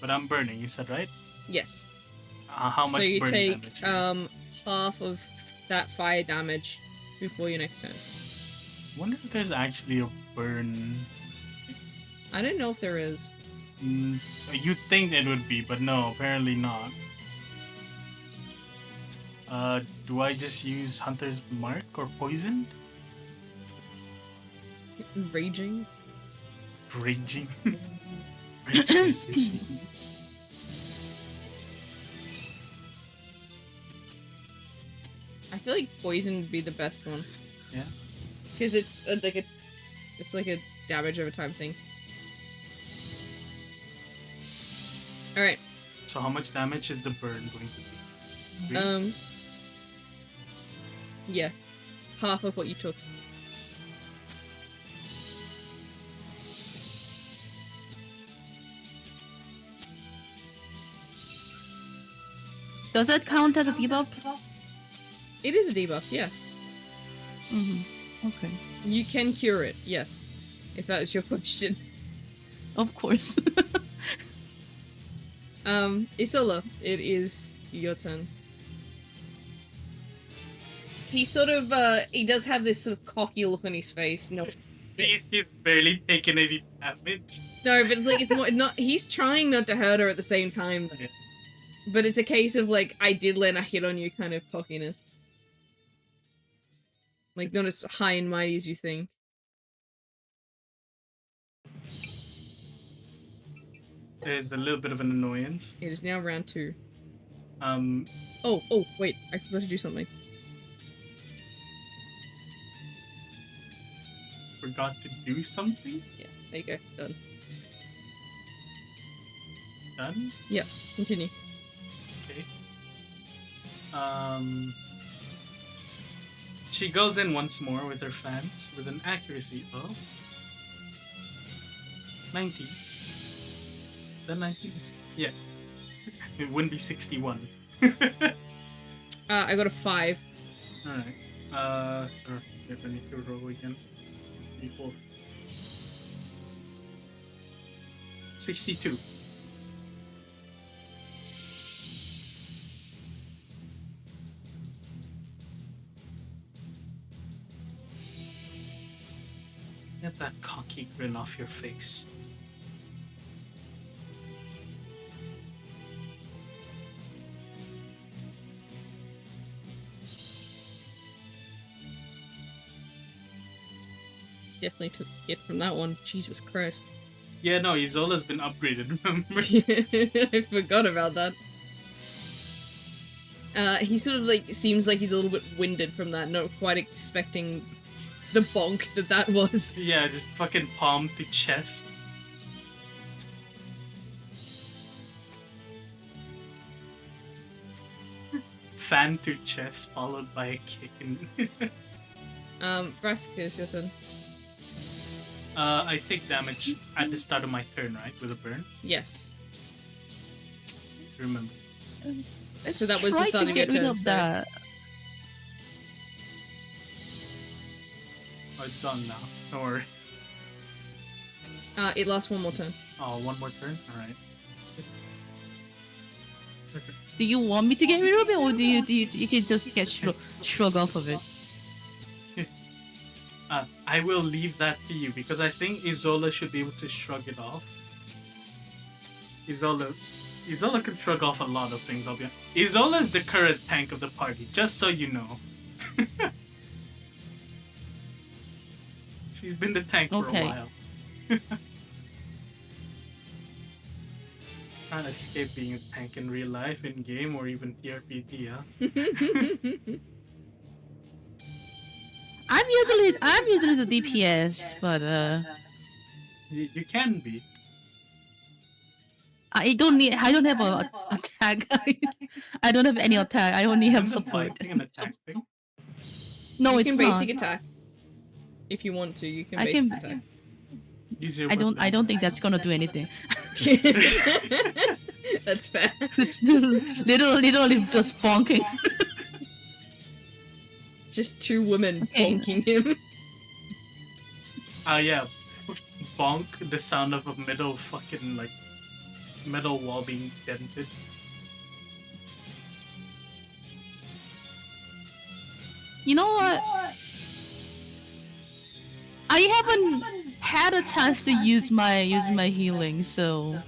But I'm burning, you said, right? Yes. How much so you burning take damage? half of that fire damage before your next turn. I wonder if there's actually a burn. I don't know if there is. You'd think it would be, but no, apparently not. Do I just use Hunter's Mark or Poisoned? Raging. Raging. Raging sushi. I feel like poison would be the best one. Yeah. Because it's like a damage over time thing. All right. So how much damage is the burn going to be? 3? Yeah, half of what you took. Does that count as a debuff? It is a debuff, yes. Okay. You can cure it, yes. If that is your question. Of course. Isola, it is your turn. He sort of, he does have this sort of cocky look on his face. No, He's barely taken any damage. no, but it's like, it's more, not, he's trying not to hurt her at the same time. Okay. But it's a case of, like, I did land a hit on you kind of cockiness. Like, not as high and mighty as you think. There's a little bit of an annoyance. It is now round 2. Um, Oh, wait, I forgot to do something. forgot to do something? Yeah, there you go, done. Done? Yep, continue. Okay. She goes in once more with her fans with an accuracy of 90. Is that 90? Yeah. It wouldn't be 61. I got a 5. Alright. If I need to roll again. 3, 4. 62. Get that cocky grin off your face. Definitely took a hit from that one. Jesus Christ. Yeah, no, Isola's been upgraded, remember? I forgot about that. He sort of like seems like he's a little bit winded from that, not quite expecting the bonk that was. Yeah, just fucking palm to chest. Fan to chest followed by a kick. Brassica, it's your turn. I take damage at the start of my turn, right? With a burn? Yes. Remember. So that was the start of your turn, so... That. Oh, it's gone now. Don't worry. It lasts one more turn. Oh, one more turn? Alright. Do you want me to get rid of it, or do you can just get shrug off of it? I will leave that to you because I think Isola should be able to shrug it off. Isola can shrug off a lot of things, I'll be honest. Isola is the current tank of the party, just so you know. She's been the tank for a while. Can't escape being a tank in real life, in game, or even TRPG, huh? I'm usually the DPS, but You can be. I don't have a attack. I don't have any attack. I only have support. Isn't an attack thing? No, you it's can not. basic attack. If you want to, you can I basic can- attack. Use your I don't think that's gonna do anything. That's fair. It's literally just bonking. Just 2 women Okay. bonking him. Yeah. Bonk, the sound of a metal wall being dented. You know what? I haven't had a chance to use my healing, so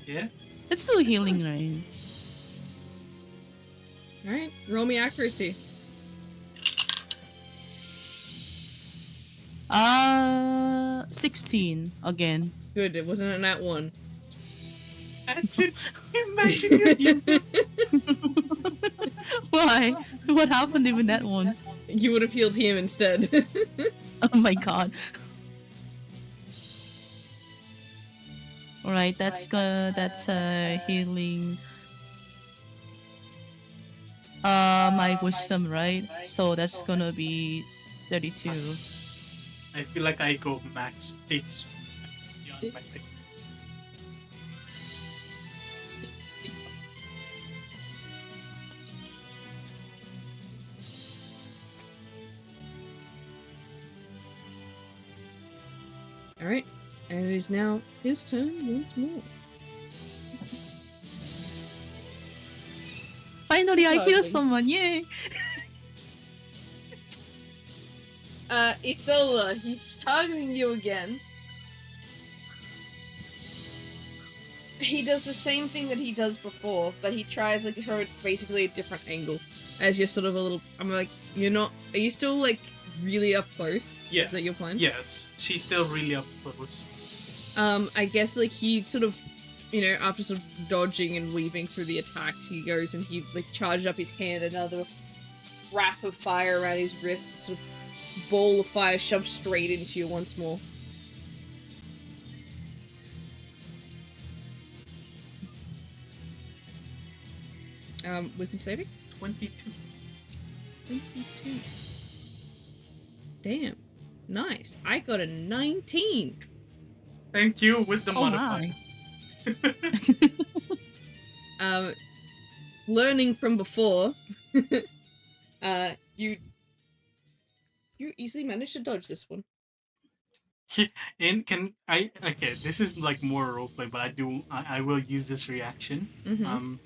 Yeah? It's still healing, right? Alright, roll me accuracy. 16 again. Good, it wasn't a nat 1. Imagine you healed him. Why? What happened even that one? You would have healed him instead. Oh my god. Alright, that's healing my wisdom, right? So that's gonna be 32. I feel like I go max 8. Alright, and it is now his turn once more. Finally, I healed Lovely. someone, yay! Isola, he's targeting you again. He does the same thing that he does before, but he tries like from basically a different angle. As you're sort of a little, I'm like, you're not. Are you still like really up close? Yeah. Is that your plan? Yes, she's still really up close. I guess like he sort of, you know, after sort of dodging and weaving through the attacks, he goes and he like charges up his hand, another wrap of fire around his wrist, sort of ball of fire shoved straight into you once more. Wisdom saving? 22. 22. Damn. Nice. I got a 19. Thank you, wisdom Oh modifier. my. Learning from before, you easily managed to dodge this one. Okay, this is like more roleplay, but I will use this reaction. Mm-hmm.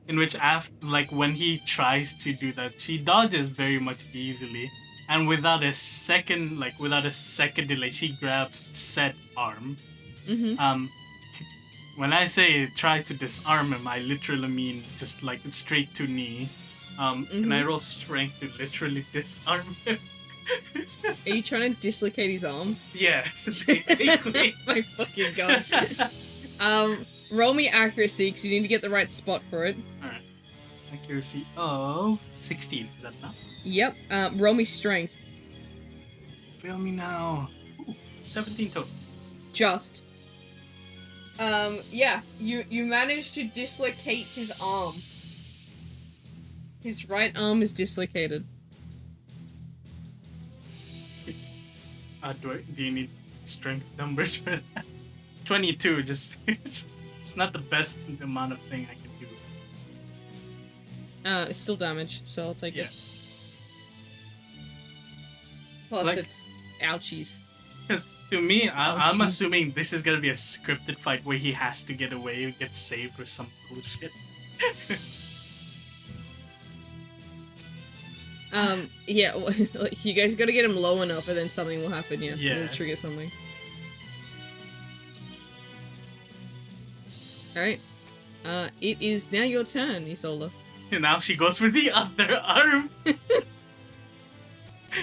In which after like when he tries to do that, she dodges very much easily, and without a second delay, she grabs said arm. Mm-hmm. When I say try to disarm him, I literally mean just like straight to knee. Can I roll strength to literally disarm him? Are you trying to dislocate his arm? Yes, basically. My fucking god. Roll me accuracy, because you need to get the right spot for it. Alright. Accuracy of 16. Is that enough? Yep. Roll me strength. Fail me now. Ooh, 17 total. Just. Yeah. You managed to dislocate his arm. His right arm is dislocated. Do you need strength numbers for that? 22, just it's not the best amount of thing I can do. It's still damage, so I'll take Yeah. it. Plus, Like- it's ouchies. Because to me, I'm jeez. assuming this is gonna be a scripted fight where he has to get away, get saved, or some bullshit. Yeah, like, you guys gotta get him low enough and then something will happen, yes. Yeah. It'll trigger something. Alright. It is now your turn, Isolde. And now she goes for the other arm.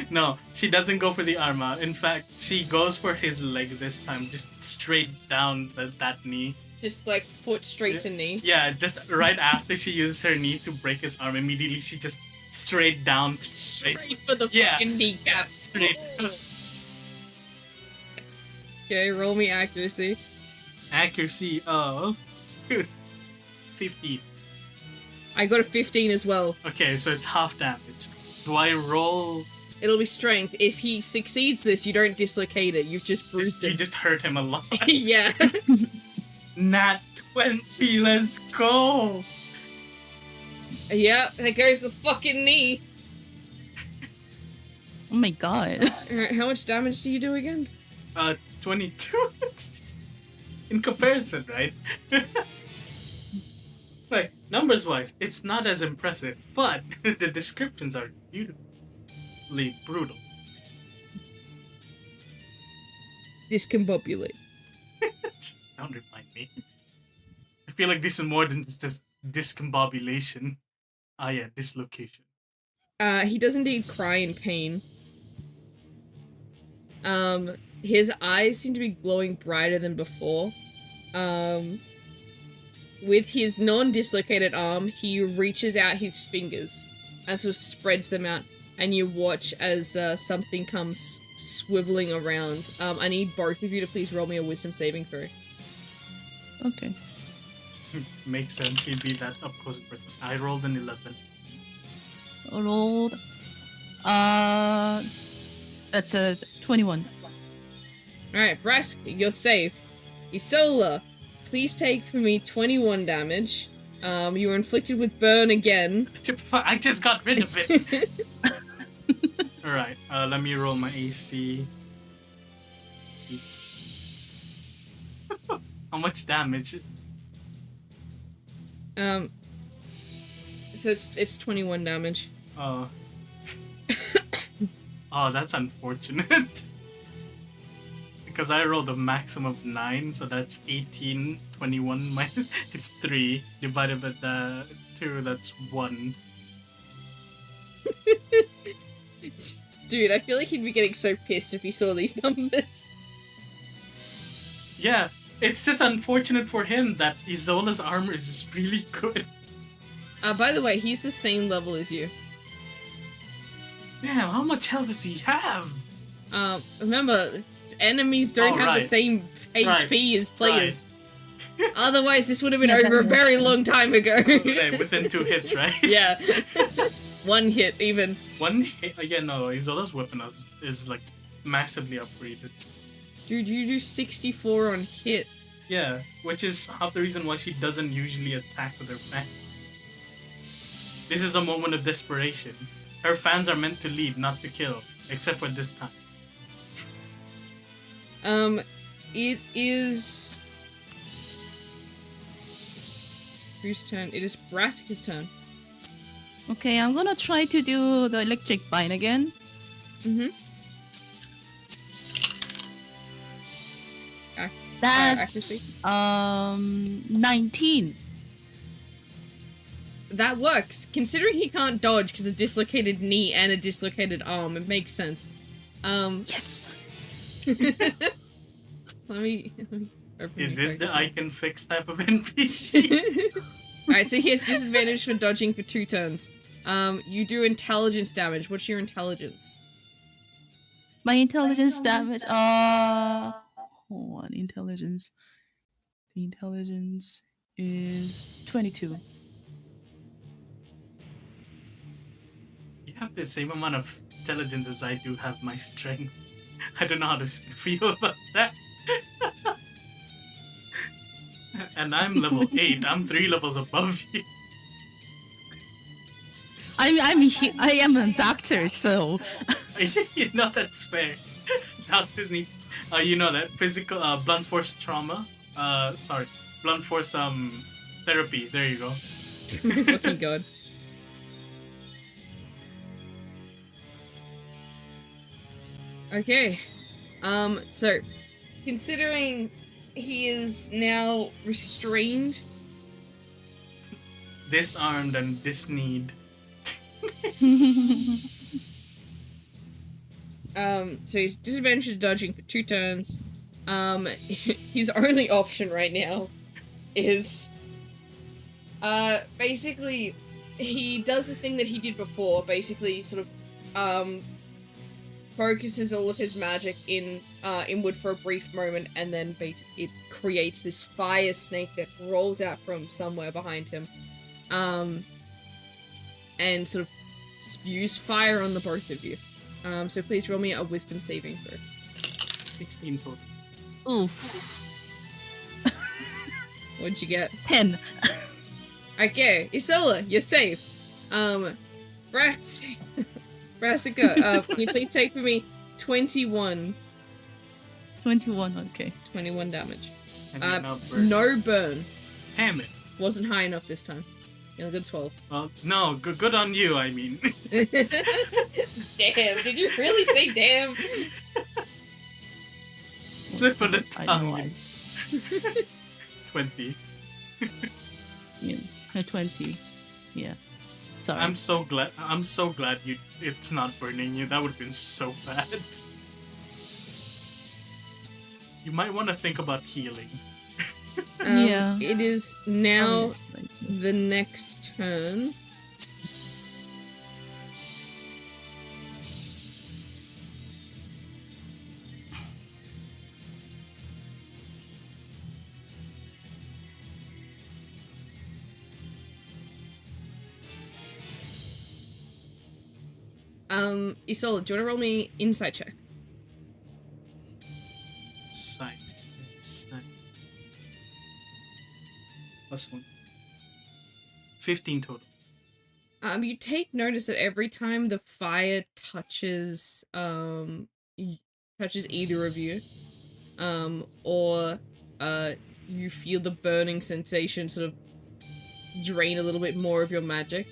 No, she doesn't go for the arm. In fact, she goes for his leg this time, just straight down that knee. Just like foot straight to knee. Yeah, just right after she uses her knee to break his arm, immediately she just straight down. Straight for the Yeah. fucking kneecap. Yeah, straight. Okay, roll me accuracy. Accuracy of 15. I got a 15 as well. Okay, so it's half damage. Do I roll? It'll be strength. If he succeeds this, you don't dislocate it. You've just bruised You it. just hurt him a lot. Yeah. Nat 20, let's go! Yep, there goes the fucking knee. Oh my god. Alright, how much damage do you do again? 22? In comparison, right? Like, numbers-wise, it's not as impressive, but the descriptions are beautifully brutal. Discombobulate. Don't remind me. feel like this is more than just discombobulation. Ah, yeah, dislocation. He does indeed cry in pain. His eyes seem to be glowing brighter than before. With his non-dislocated arm, he reaches out his fingers and sort of spreads them out, and you watch as something comes swiveling around. I need both of you to please roll me a wisdom saving throw. Okay. Makes sense. She'd be that up close person. I rolled an 11. Rolled. That's a 21. Alright, Brask, you're safe. Isola, please take for me 21 damage. You were inflicted with burn again. I just got rid of it. Alright, let me roll my AC. How much damage? So it's 21 damage. Oh, that's unfortunate. Because I rolled a maximum of 9, so that's 18, 21 minus... It's 3. Divided by the 2, that's 1. Dude, I feel like he'd be getting so pissed if he saw these numbers. Yeah, it's just unfortunate for him that Isola's armor is just really good. By the way, he's the same level as you. Damn, how much health does he have? Remember, enemies don't have right. the same HP as players. Right. Otherwise, this would have been over a very long time ago. Okay, within 2 hits, right? Yeah. One hit, even. 1 hit? Yeah, no, Isola's weapon is like massively upgraded. Dude, you do 64 on hit. Yeah, which is half the reason why she doesn't usually attack with her fans. This is a moment of desperation. Her fans are meant to lead, not to kill. Except for this time. It is... Whose turn? It is Brassica's turn. Okay, I'm gonna try to do the electric bind again. Mm-hmm. That's accuracy? 19. That works. Considering he can't dodge because of a dislocated knee and a dislocated arm, it makes sense. Yes. let me open Is the this the character I can fix type of NPC? sheet. Alright, so he has disadvantage for dodging for 2 turns. You do intelligence damage. What's your intelligence? My intelligence damage. Hold on, intelligence. The intelligence is 22. You have the same amount of intelligence as I do have my strength. I don't know how to feel about that. And I'm level 8. I'm 3 levels above you. I am a doctor, so You know, that's fair. Doctors need, you know that physical, blunt force trauma. Blunt force therapy. There you go. Fucking god. Okay. So, considering he is now restrained, Disarmed and disneyed. so he's disadvantaged to dodging for 2 turns. His only option right now is, basically, he does the thing that he did before, basically sort of, focuses all of his magic inward for a brief moment, and then it creates this fire snake that rolls out from somewhere behind him, and sort of spews fire on the both of you. So please roll me a wisdom saving throw. 16 total. oof. What'd you get? 10. Okay, Isola, you're safe. Brassica, can you please take for me 21 okay. 21 damage. And you're not burned. No burn. Damn it. Wasn't high enough this time. You're a good 12. Well, no, good on you, I mean. Damn, did you really say damn? Slip of the I know tongue. 20. Yeah, a 20. Yeah. Sorry. I'm so glad. It's not burning you. That would have been so bad. You might want to think about healing. Yeah. It is Oh, now yeah. the next turn. Isola, do you want to roll me insight check? Sight. Plus 1. 15 total. You take notice that every time the fire touches touches either of you, or you feel the burning sensation sort of drain a little bit more of your magic.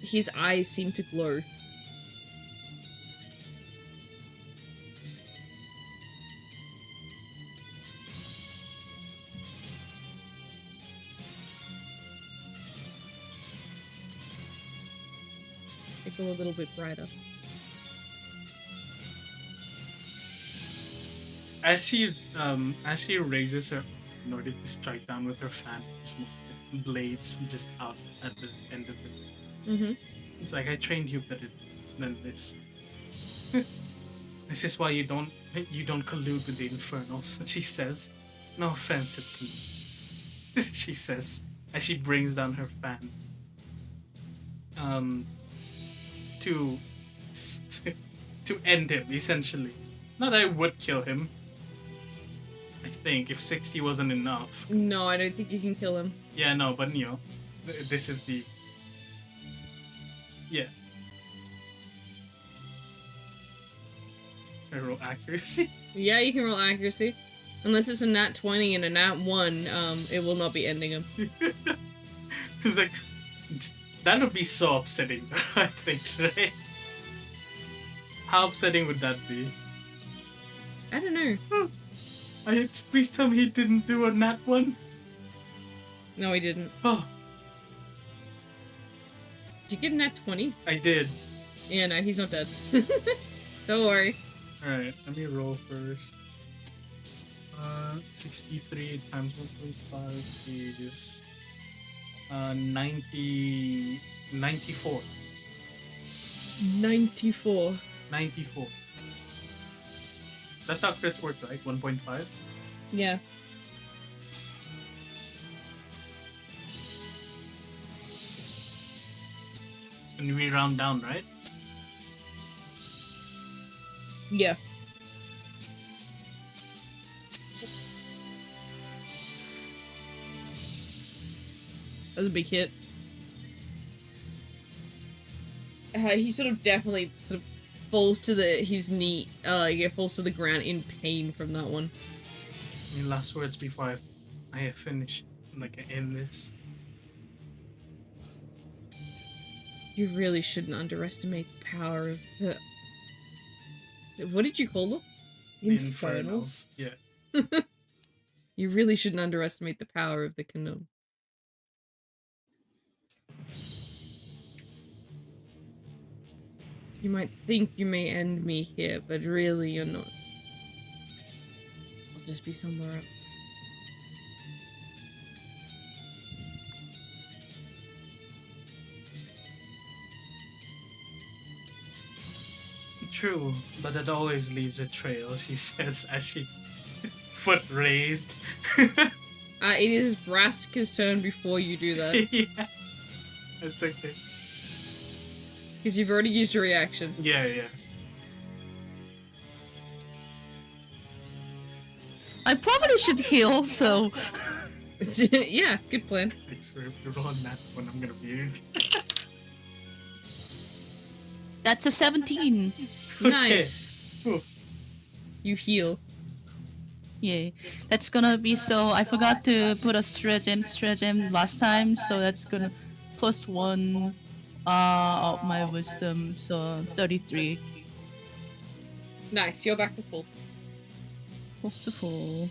His eyes seem to glow. They go a little bit brighter. As she raises her in order to strike down with her fan, smoke blades just out at the end of it. Mm-hmm. It's like, I trained you better than this. This is why you don't collude with the Infernals, she says. No offense, it collude. She says as she brings down her fan. To to end him, essentially. Not that I would kill him. I think if 60 wasn't enough. No, I don't think you can kill him. Yeah, no, but you know, this is the. Yeah. I roll accuracy. Yeah, you can roll accuracy. Unless it's a nat 20 and a nat 1, it will not be ending him. It's like, that would be so upsetting, I think, right? How upsetting would that be? I don't know. Please tell me he didn't do a nat 1. No, he didn't. Oh, Did you get a nat 20? I did. Yeah, no, he's not dead. Don't worry. Alright, let me roll first. 63 times 1.5 is 94. 94. 94. That's how crits work, right? 1.5? Yeah. And we round down, right? Yeah. That was a big hit. He sort of definitely sort of falls to his knee, falls to the ground in pain from that one. Any last words before I have finished, like I end this? You really shouldn't underestimate the power of the... What did you call them? Infernals? Yeah. You really shouldn't underestimate the power of the canoe. You might think you may end me here, but really you're not. I'll just be somewhere else. True, but it always leaves a trail, she says as she foot raised. It is Braska's turn before you do that. Yeah. It's okay. Because you've already used your reaction. Yeah. I probably should heal, so. Yeah, good plan. I swear, if you roll on that one, I'm gonna be. That's a 17. Nice. Ooh. You heal. Yay. That's gonna be so. I forgot to put a stratagem last time, so that's gonna +1 of my wisdom, so 33. Nice, you're back to full. Wonderful.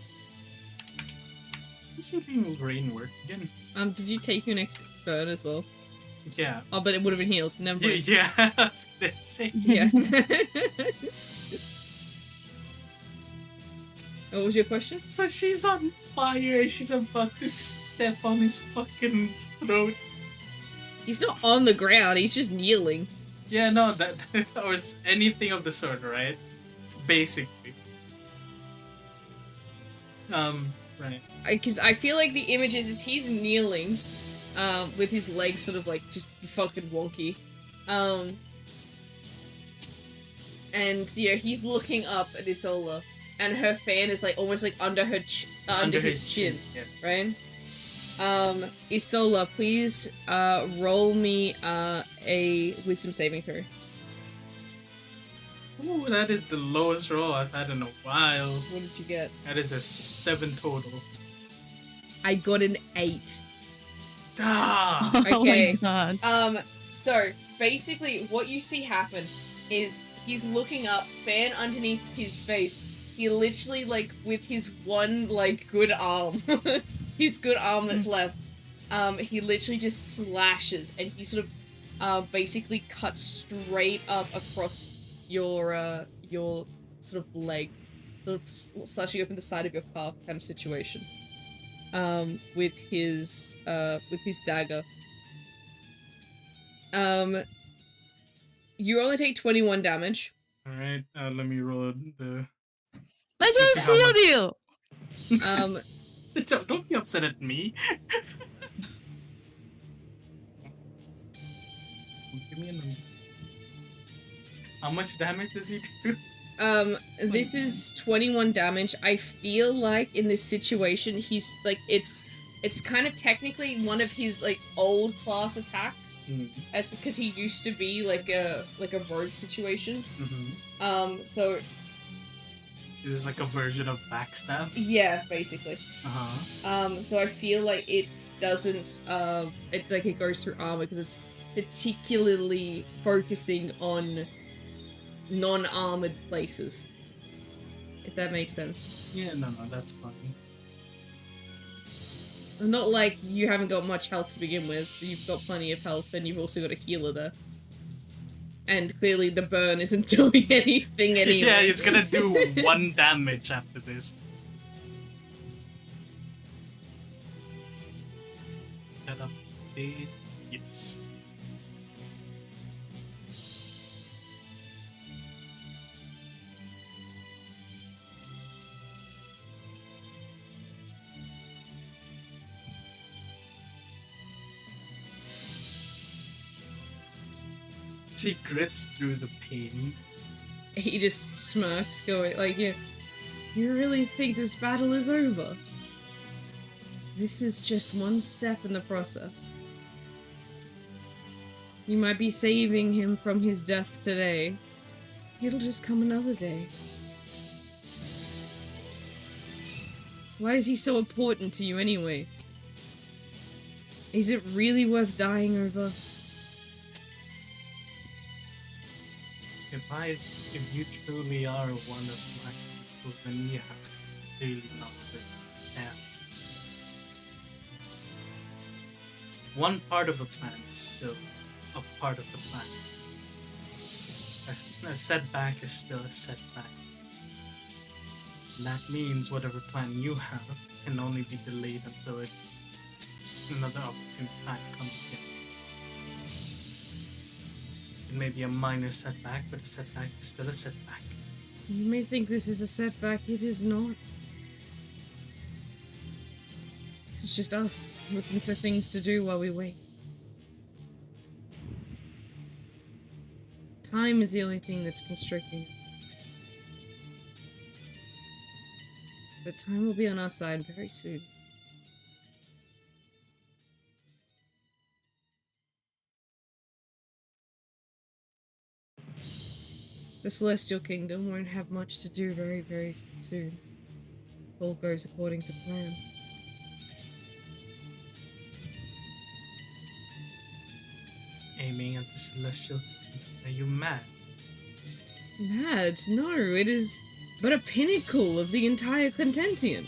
What's healing rain work again? Did you take your next burn as well? Yeah. Oh, but it would have been healed. Never mind. Yeah, I was gonna say. Yeah. What was your question? So she's on fire. She's about to step on his fucking throat. He's not on the ground. He's just kneeling. Yeah, no, that or anything of the sort, right? Basically. Right. Because I feel like the image is he's kneeling, with his legs sort of like just fucking wonky, and yeah, he's looking up at Isola, and her fan is like almost like under her under his chin, yeah. right? Isola, please roll me a wisdom saving throw. Ooh, that is the lowest roll I've had in a while. What did you get? That is a 7 total. I got an 8. Ah! Okay. Oh my god. So basically what you see happen is he's looking up, fan underneath his face. He literally, like, with his one, like, good arm, his good arm that's left, he literally just slashes, and he sort of, basically cuts straight up across your sort of leg, sort of slashing open the side of your calf kind of situation, with his dagger. You only take 21 damage. Alright, let me roll the... I just see how healed you! Don't be upset at me. Give me a number. How much damage does he do? This is 21 damage. I feel like in this situation, he's, like, it's kind of technically one of his, like, old class attacks. As, because he used to be, like a rogue situation. So... This is like a version of backstab? Yeah, basically. So I feel like it doesn't, it goes through armor, because it's particularly focusing on non-armored places. If that makes sense. Yeah, no, that's fine. Not like you haven't got much health to begin with. You've got plenty of health, and you've also got a healer there. And clearly the burn isn't doing anything anyway. Yeah, it's gonna do 1 damage after this. That update, yes. She grits through the pain. He just smirks, going like, you really think this battle is over? This is just one step in the process. You might be saving him from his death today. It'll just come another day. Why is he so important to you anyway? Is it really worth dying over? If you truly are one of my people, then you have really not to have. One part of a plan is still a part of the plan. A setback is still a setback. And that means whatever plan you have can only be delayed until another opportune time comes again. It may be a minor setback, but a setback is still a setback. You may think this is a setback, it is not. This is just us, looking for things to do while we wait. Time is the only thing that's constricting us. But time will be on our side very soon. The Celestial Kingdom won't have much to do very, very soon. All goes according to plan. Aiming at the Celestial Kingdom. Are you mad? Mad? No, it is but a pinnacle of the entire Contentian.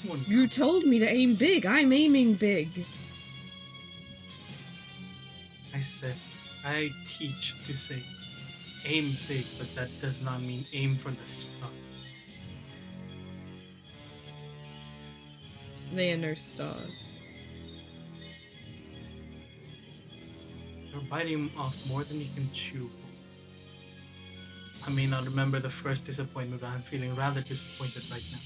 One You told me to aim big. I'm aiming big. I said, I teach to say, aim big, but that does not mean aim for the stars. They are no stars. You're biting off more than you can chew. I may not remember the first disappointment, but I'm feeling rather disappointed right now.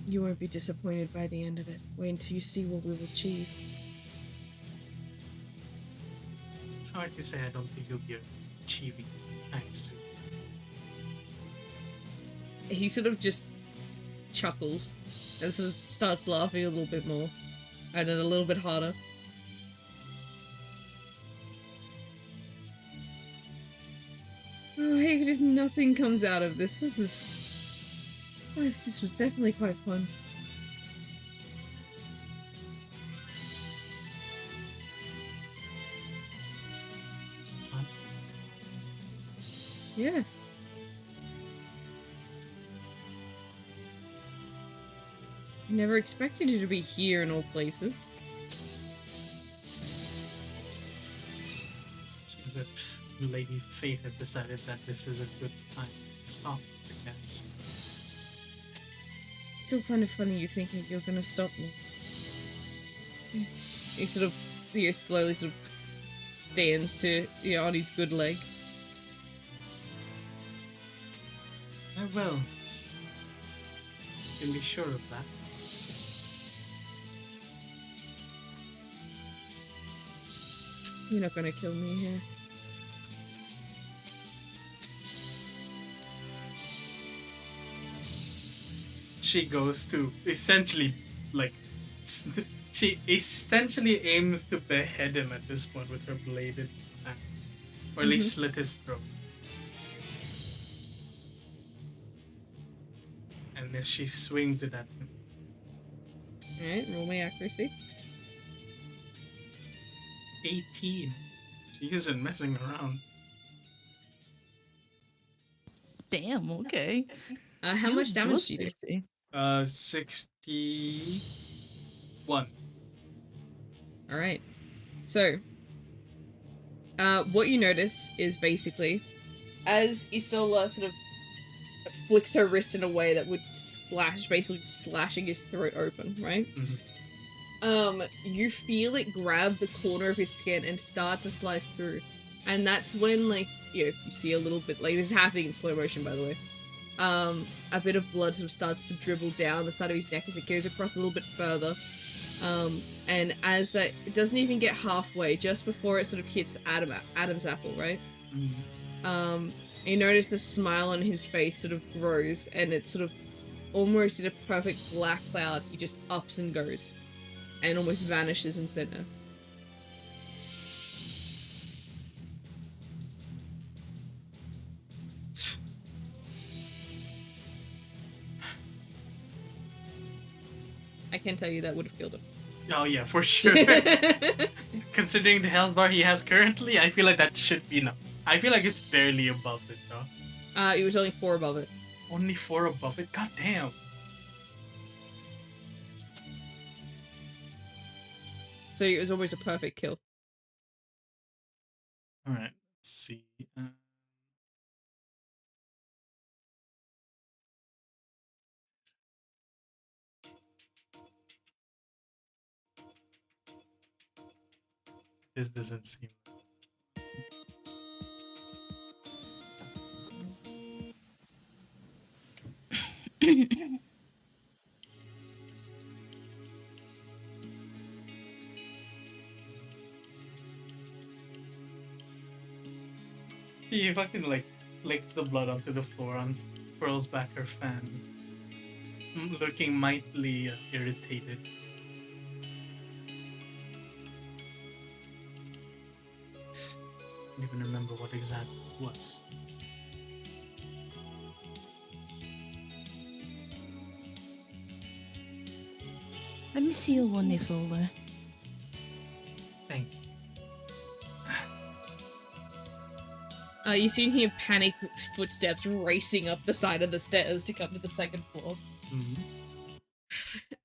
You won't be disappointed by the end of it. Wait until you see what we've achieved. It's hard to say I don't think you'll be achieving nice. He sort of just chuckles and sort of starts laughing a little bit more. And then a little bit harder. Oh, even if nothing comes out of this, this just was definitely quite fun. Huh? Yes. I never expected you to be here in all places. Seems that Lady Fate has decided that this is a good time to stop, I guess. Still find it funny you thinking you're gonna stop me. He sort of, slowly sort of stands to, on his good leg. I will. You can be sure of that. You're not gonna kill me here. She goes to essentially, like, she essentially aims to behead him at this point with her bladed hands, or at least slit his throat. And then she swings it at him. Alright, roll my accuracy. 18. She isn't messing around. Damn, okay. How much damage do you do? 61. Alright. So, what you notice is basically, as Isola sort of flicks her wrist in a way that would basically slashing his throat open, right? You feel it grab the corner of his skin and start to slice through. And that's when, like, you see a little bit, like, this is happening in slow motion, by the way. A bit of blood sort of starts to dribble down the side of his neck as it goes across a little bit further. And as that, it doesn't even get halfway, just before it sort of hits Adam's apple, right? You notice the smile on his face sort of grows, and it's sort of almost in a perfect black cloud. He just ups and goes, and almost vanishes in thin air. I can tell you that would have killed him. Oh yeah, for sure. Considering the health bar he has currently, I feel like that should be enough. I feel like it's barely above it though. It was only 4 above it. Only 4 above it? God damn. So it was almost a perfect kill. Alright, let's see. This doesn't seem... He fucking like licks the blood onto the floor and twirls back her fan, looking mightily irritated. I don't even remember what exactly it was. Let me see your one is over. Thank you. You soon hear panic footsteps racing up the side of the stairs to come to the second floor. Mhm.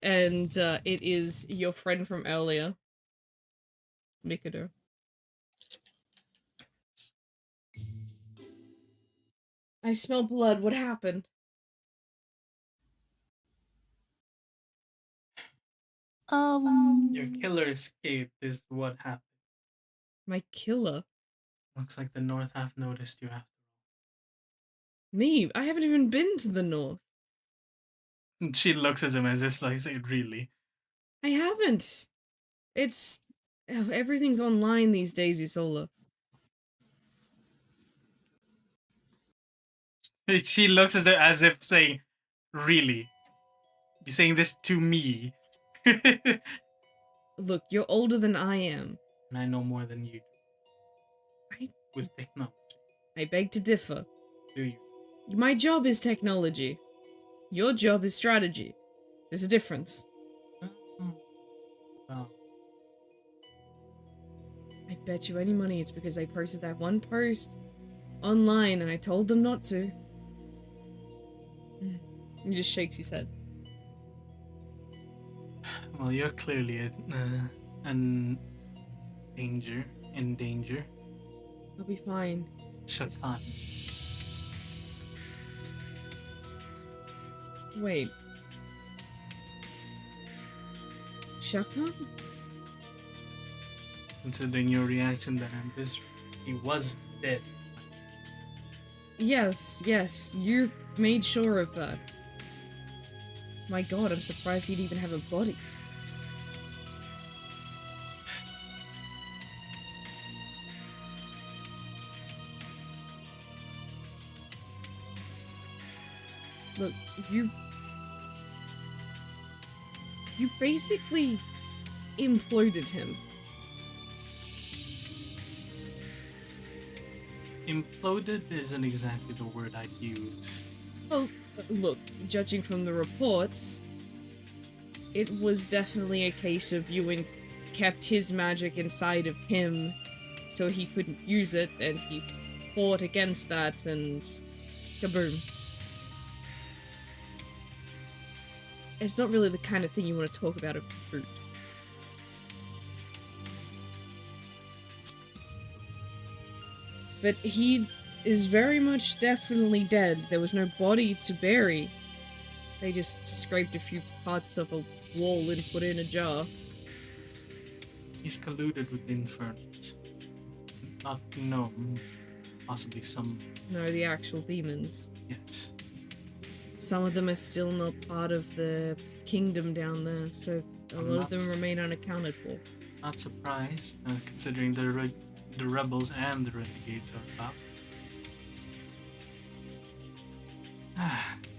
And it is your friend from earlier, Mikado. I smell blood. What happened? Your Um, killer escaped is what happened. My killer? Looks like the North half noticed you after. Me? I haven't even been to the north. She looks at him as if like saying, really? I haven't. It's everything's online these days, Isola. She looks as if saying, really? You're saying this to me? And Look, you're older than I am. I know more than you do I with technology. I beg to differ. Do you? My job is technology. Your job is strategy. There's a difference. Oh, well, I bet you any money it's because I posted that one post online and I told them not to. He just shakes his head. well, you're clearly an danger. In danger. I'll be fine. Shatan. Wait. Shakan? Considering your reaction then, he was dead. Yes, you made sure of that. My god, I'm surprised he'd even have a body. Look, you basically imploded him. Imploded isn't exactly the word I'd use. Well, look, judging from the reports, it was definitely a case of you kept his magic inside of him so he couldn't use it, and he fought against that, and kaboom. It's not really the kind of thing you want to talk about a brute. But he is very much definitely dead. There was no body to bury. They just scraped a few parts of a wall and put it in a jar. He's colluded with the Infernals. Not gnome, possibly some. No, the actual demons. Yes. Some of them are still not part of the kingdom down there, so a lot of them remain unaccounted for. Not surprised, considering the rebels and the renegades are up.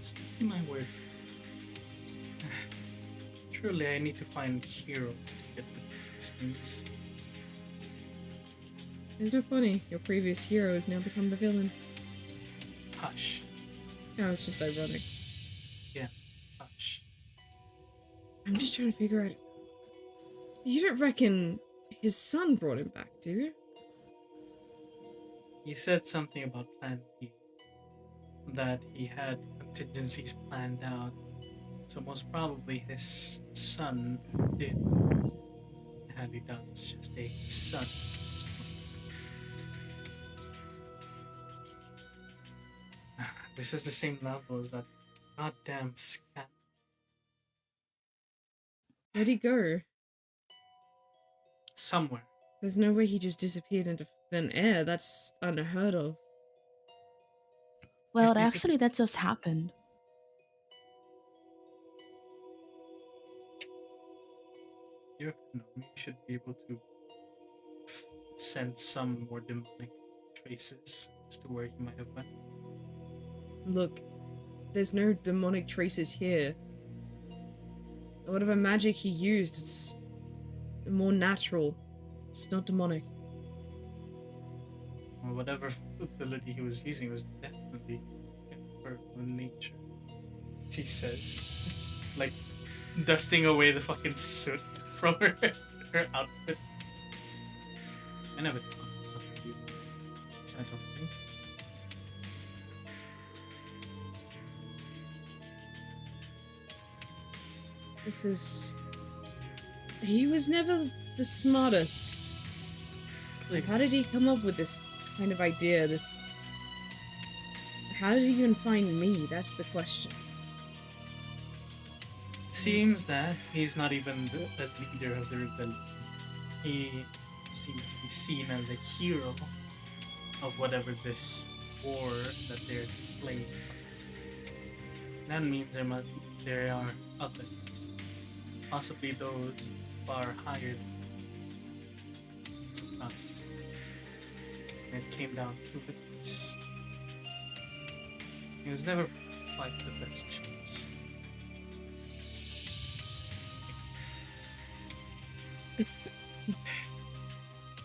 Speaking my word. Surely I need to find heroes to get rid of these things. It's no funny. Your previous hero has now become the villain. Hush. No, it's just ironic. Yeah, hush. I'm just trying to figure out... You don't reckon his son brought him back, do you? He said something about Plan B. That he had contingencies planned out. So most probably his son did. Had he done, it's just a son. This is the same level as that goddamn scat. Where'd he go? Somewhere. There's no way he just disappeared into thin air. That's unheard of. well, If he's actually, that just happened. you should be able to sense some more demonic traces as to where he might have went. Look, there's no demonic traces here. Whatever magic he used, it's more natural. It's not demonic. Or whatever ability he was using was definitely infernal in nature. She says, like dusting away the fucking soot from her outfit. I never thought about you. I don't think. This is... He was never the smartest. Like, How did he come up with this kind of idea, this... How did he even find me? That's the question. seems that he's not even the leader of the rebellion. He seems to be seen as a hero of whatever this war that they're playing. That means there are others, possibly those far higher than sometimes. And it came down to this. He was never quite the best choice.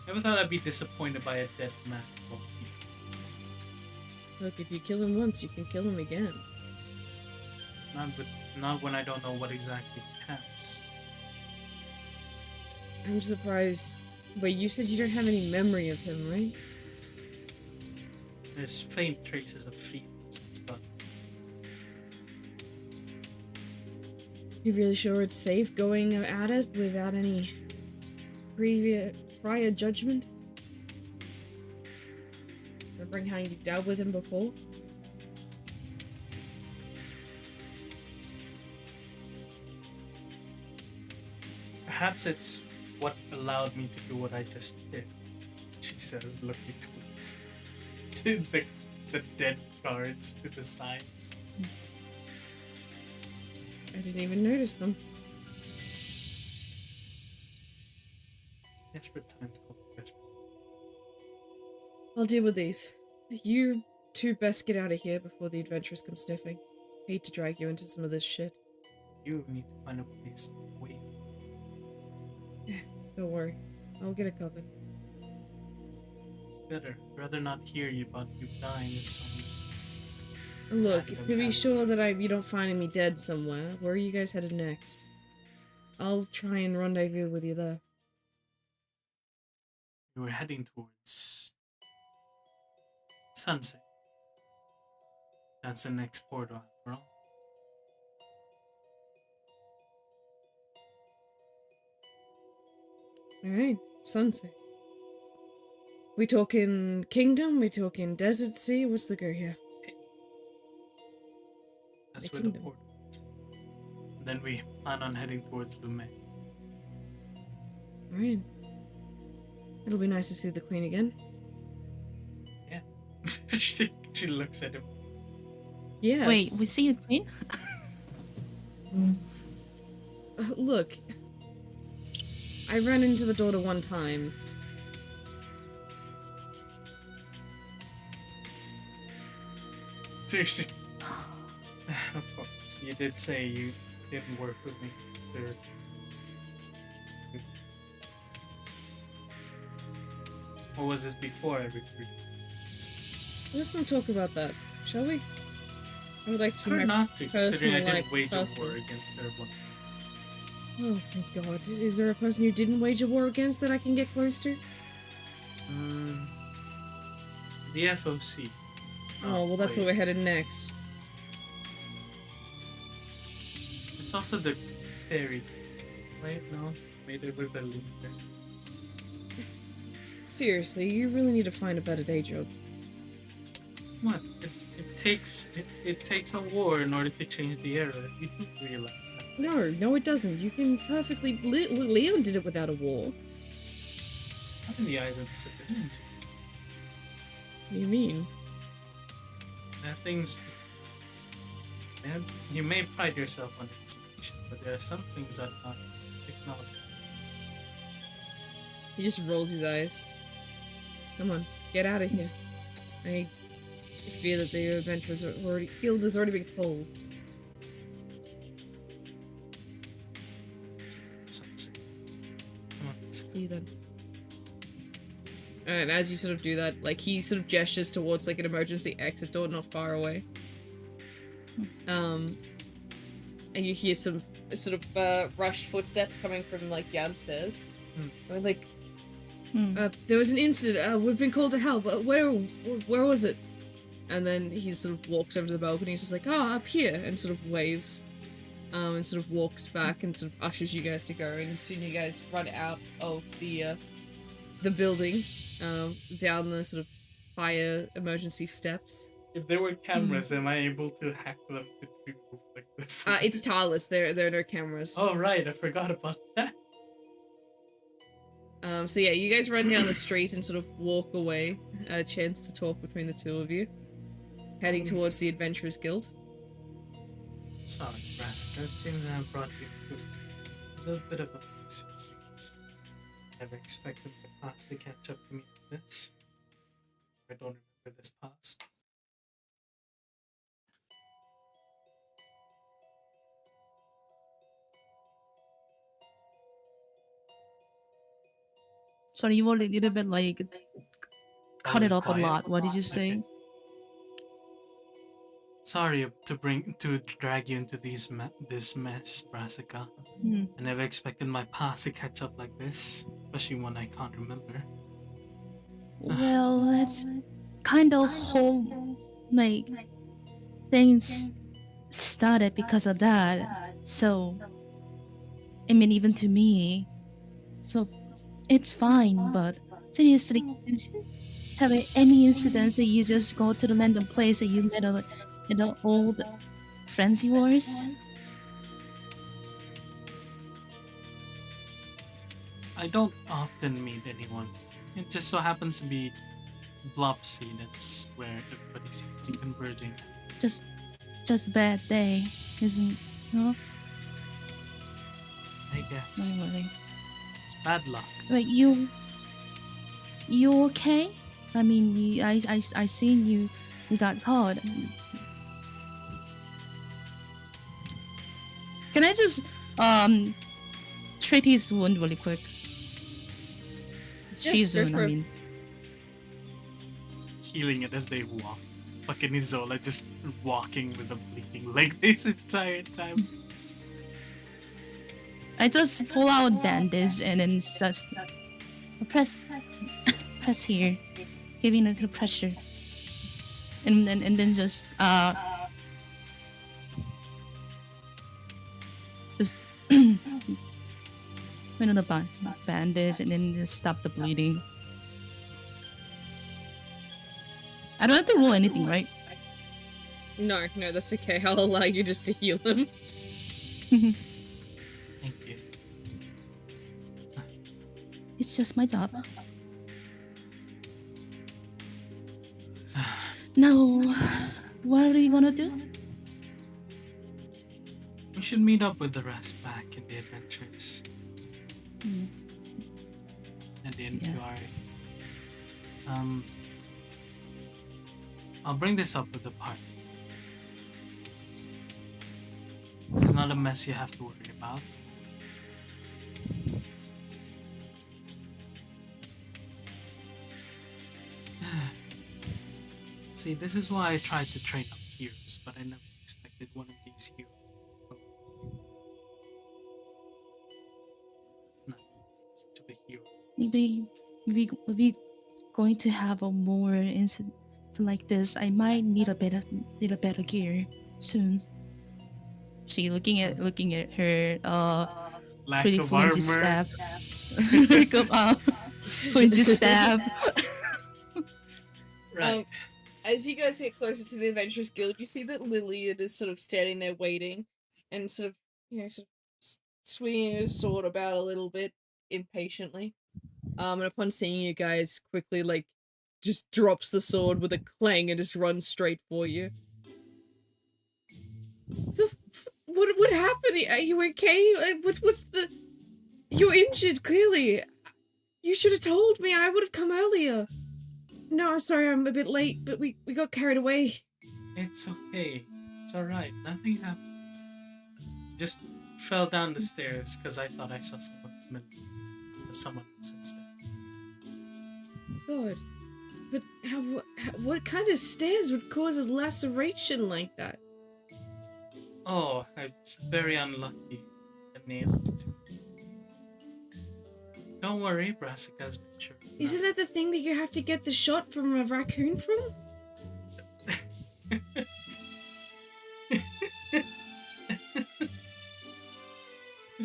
Never thought I'd be disappointed by a dead man. Look, if you kill him once, you can kill him again. Not when I don't know what exactly he has. I'm surprised. Wait, you said you don't have any memory of him, right? There's faint traces of feelings, but You really sure it's safe going at it without any prior judgment? Remembering how you dealt with him before? perhaps it's what allowed me to do what I just did. She says, looking towards the dead cards to the sides. I didn't even notice them. Desperate times call for desperate. I'll deal with these. You two best get out of here before the adventurers come sniffing. Hate to drag you into some of this shit. You need to find a place away. Don't worry. I'll get it covered. Better. Rather not hear you about you dying as some. Look, to be sure that you don't find me dead somewhere, where are you guys headed next? I'll try and rendezvous with you there. You were heading towards sunset. That's the next portal after all. Alright, sunset. We talking kingdom? We talking desert sea? What's the go here? That's The where kingdom. the portal is. And then we plan on heading towards Lume. Alright. It'll be nice to see the queen again. Yeah. she looks at him. Yes. Wait, we see the queen? Look. I ran into the daughter one time. Of course. You did say you didn't work with me. There. Or was this before I recruited? Let's not talk about that, shall we? I would like It's to hard my not to, considering I personal didn't life wage a personal. war against everyone. Oh my god, is there a person you didn't wage a war against that I can get close to? The FOC. Oh, well that's where we're headed next. It's also the fairy. Wait, no. Made a rebellion there. Seriously, you really need to find a better day job. What? It takes a war in order to change the era. You do realize that. No, it doesn't. You can perfectly... Leon did it without a war. Not in the eyes of the civilians. What do you mean? There are things. You may pride yourself on education, but there are some things that are not acknowledged. He just rolls his eyes. Come on, get out of here. I fear that the adventurers are already... Guild has already been told. Come on. See you then. And as you sort of do that, like, he sort of gestures towards, like, an emergency exit door not far away. And you hear some sort of rushed footsteps coming from, like, downstairs. Or, like, there was an incident, we've been called to help, where was it? And then he sort of walks over to the balcony, he's just like, oh, up here, and sort of waves. and sort of walks back and sort of ushers you guys to go. And soon you guys run out of the building, down the sort of fire emergency steps. If there were cameras, am I able to hack them to move like the It's tireless. There are no cameras. Oh right, I forgot about that. So yeah, you guys run down the street and sort of walk away. A chance to talk between the two of you, heading towards the Adventurers Guild. Sorry, Brassica. It seems I have brought you to a little bit of a mess, it seems. Never expected the past to catch up to me like this. I don't remember this past. Sorry, you were a little bit like cut it Was off a quiet? lot. What did you say? Okay. Sorry to drag you into this mess, Brassica. Hmm. I never expected my past to catch up like this, especially one I can't remember. Well, that's kind of whole like things started because of that. So, I mean, even to me, so it's fine. But seriously, have any incidents that you just go to the random place that you met an old friends of yours? I don't often meet anyone. It just so happens to be Blopsy, that's where everybody seems to be converging. Just a bad day, isn't? No, I guess. don't worry. It's bad luck. Wait, you okay? I mean, I seen you got caught. Can I just treat his wound really quick? Yeah, Shizun, go for I it. mean. Healing it as they walk. Fucking Isola just walking with a bleeding leg this entire time. I just pull out bandage and then just press here, giving a little pressure, and then just put on the bandage and then just stop the bleeding. I don't have to roll anything, right? No, that's okay. I'll allow you just to heal him. Thank you. It's just my job. Now, what are you gonna do? We should meet up with the rest back in the adventures Hmm. and the NQRA. I'll bring this up with the party. It's not a mess you have to worry about. See, this is why I tried to train up heroes, but I never expected one of these heroes. Not to be a hero. Maybe we going to have a more incident like this. I might need a better gear soon. She looking at her Lack pretty of flingy armor. staff. Lack of flingy staff. Right. As you guys get closer to the Adventurers Guild, you see that Lillian is sort of standing there waiting, and sort of swinging her sword about a little bit impatiently. And upon seeing you guys, quickly just drops the sword with a clang and just runs straight for you. What happened? Are you okay? What's the? You're injured, clearly. You should have told me. I would have come earlier. No, I'm sorry, I'm a bit late, but we got carried away. It's okay. It's alright. Nothing happened. Just fell down the stairs because I thought I saw someone come in. Someone else instead. God. But what kind of stairs would cause a laceration like that? Oh, I was very unlucky. I nailed it. Don't worry, Brassica's been sure. Isn't that the thing that you have to get the shot from a raccoon from?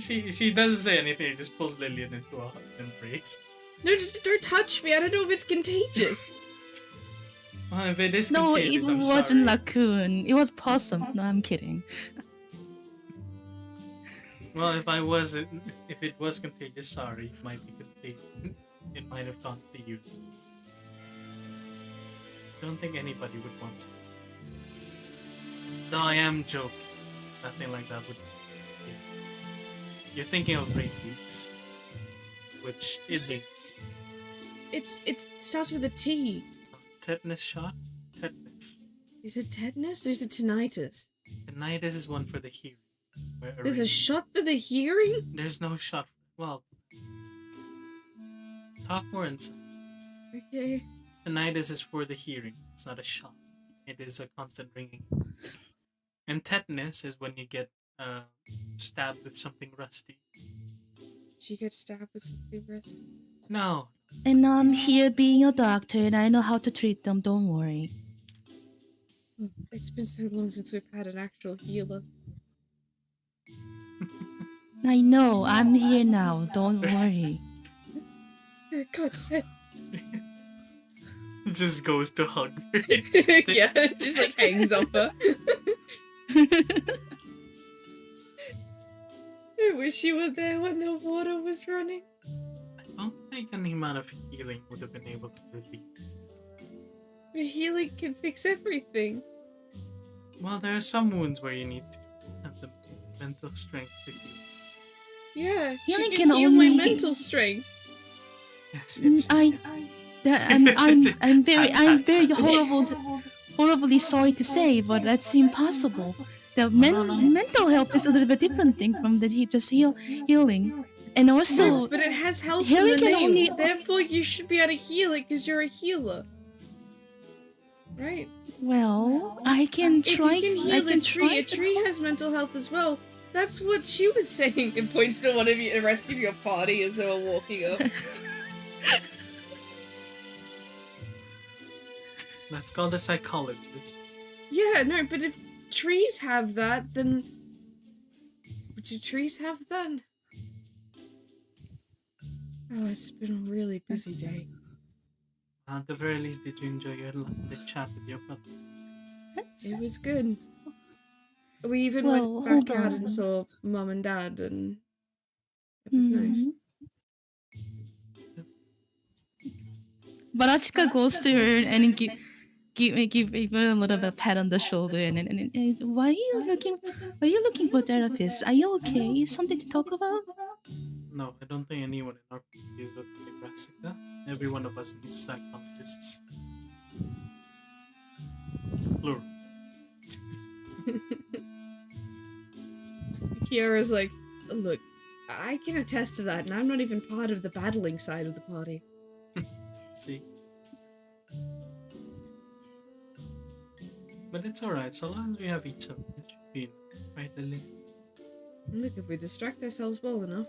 She doesn't say anything. It just pulls Lillian into an embrace. No, don't touch me. I don't know if it's contagious. Well, if it is No, it contagious, I'm wasn't sorry. raccoon. It was possum. No, I'm kidding. Well, if it was contagious, sorry, it might be contagious. It might have gone to you. Don't think anybody would want to. No, I am joking. Nothing like that would. You're thinking of rabies, which isn't. It starts with a T. Tetanus shot? Tetanus. Is it tetanus or is it tinnitus? Tinnitus is one for the hearing. There's a shot for the hearing? There's no shot. Well, talk more inside. Okay. Tinnitus is for the hearing. It's not a shot. It is a constant ringing. And tetanus is when you get stabbed with something rusty. Did you get stabbed with something rusty? No. And I'm here being a doctor, and I know how to treat them. Don't worry. It's been so long since we've had an actual healer. I know. I'm here now. Don't worry. For God's sake. Just goes to hug her. Yeah, just like hangs off her. I wish you were there when the water was running. I don't think any amount of healing would have been able to relieve. The healing can fix everything. Well, there are some wounds where you need to have the mental strength to heal. Yeah, Healing she can can heal my only- mental strength. Yes, yes, I'm very horribly sorry to say, but that's impossible. The mental health is a little bit different thing from the healing, and also But it has health in healing the can name. only- Therefore, you should be able to heal it because you're a healer. Right? well, I can try. If you can I heal can a tree, try a tree has mental health as well. That's what she was saying. And points to one of you, the rest of your party as they were walking up. That's called a psychologist. Yeah, no, but if trees have that, then... Do trees have that? Oh, it's been a really busy day. At the very least, did you enjoy the chat with your brother? It was good. We even Well, went hold back out on. and saw Mum and Dad, and it was nice. Barachka goes to her and give her a little bit of pat on the shoulder and why are you looking for a therapist? Are you okay? Something to talk about? No, I don't think anyone in our community is looking like Brassica. Every one of us needs psychologists. Plural. Kiara's like, look, I can attest to that, and I'm not even part of the battling side of the party. See? But it's alright, so long as we have each other, it should be enough. Right, Lily? Look, if we distract ourselves well enough,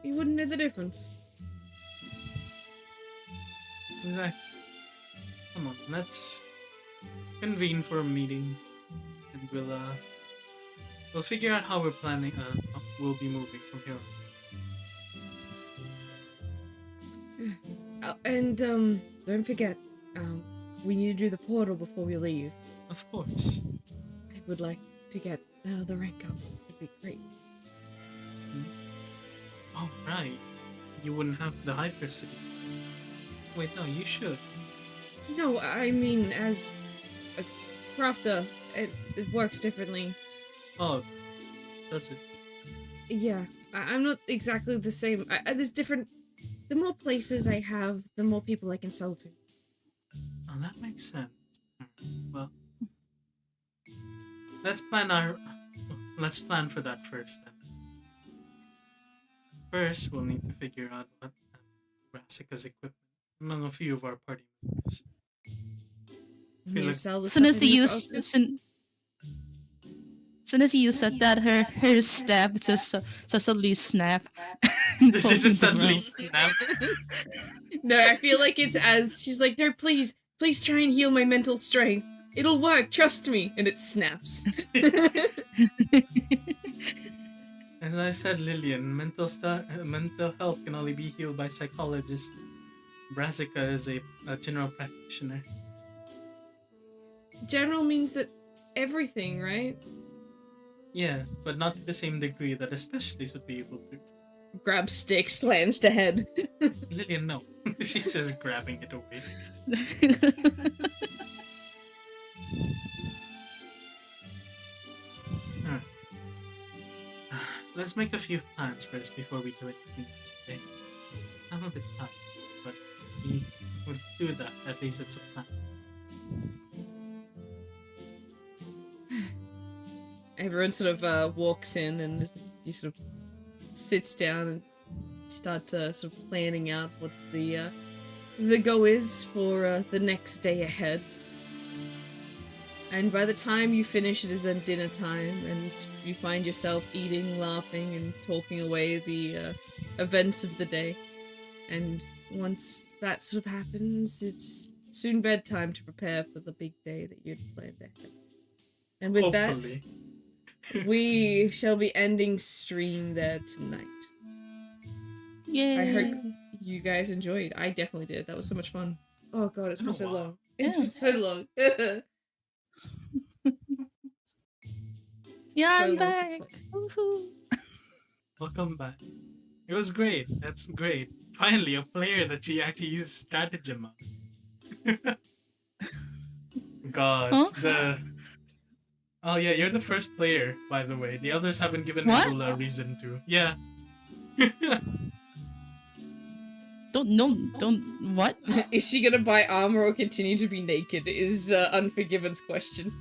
you wouldn't know the difference. Exactly. Come on, let's convene for a meeting, and we'll figure out how we're planning. We'll be moving from here on. Oh, and, don't forget, we need to do the portal before we leave. Of course. I would like to get another rank up. It'd be great. Oh, right. You wouldn't have the Hyper City. Wait, no, you should. No, I mean, as a crafter, it works differently. Oh, does it? Yeah, I'm not exactly the same. There's different... The more places I have, the more people I can sell to. Oh, that makes sense. Well, let's plan for that first then. First, we'll need to figure out what Brassica's equipment among a few of our party members. You like- sell the Soon stuff as in you your outfit? soon as you said that, her staff just suddenly snap. This is a suddenly snap. No, I feel like it's as she's like, no, please try and heal my mental strength. It'll work, trust me. And it snaps. As I said, Lillian, mental health can only be healed by psychologists. Brassica is a general practitioner. General means that everything, right? Yes, but not to the same degree that a specialist would be able to. Grabs stick, slams the head. Lillian, no. She says, grabbing it away. Alright. Let's make a few plans first before we do anything else today. I'm a bit tired, but we will do that. At least it's a plan. Everyone sort of walks in and he sort of sits down and start sort of planning out what the go is for the next day ahead. And by the time you finish, it is then dinner time, and you find yourself eating, laughing, and talking away the events of the day. And once that sort of happens, it's soon bedtime to prepare for the big day that you'd planned ahead. And with Hopefully. that, we shall be ending stream there tonight. Yay! I hope you guys enjoyed. I definitely did. That was so much fun. Oh god, it's been so long. It's been so long. Yeah, So I'm long, back. it's like- Woohoo. Welcome back. It was great. That's great. Finally, a player that she actually uses stratagem on. God, Huh? Oh yeah, you're the first player, by the way. The others haven't given What? Isola a reason to. Yeah. Don't, what? Is she gonna buy armor or continue to be naked? Is Unforgiven's question.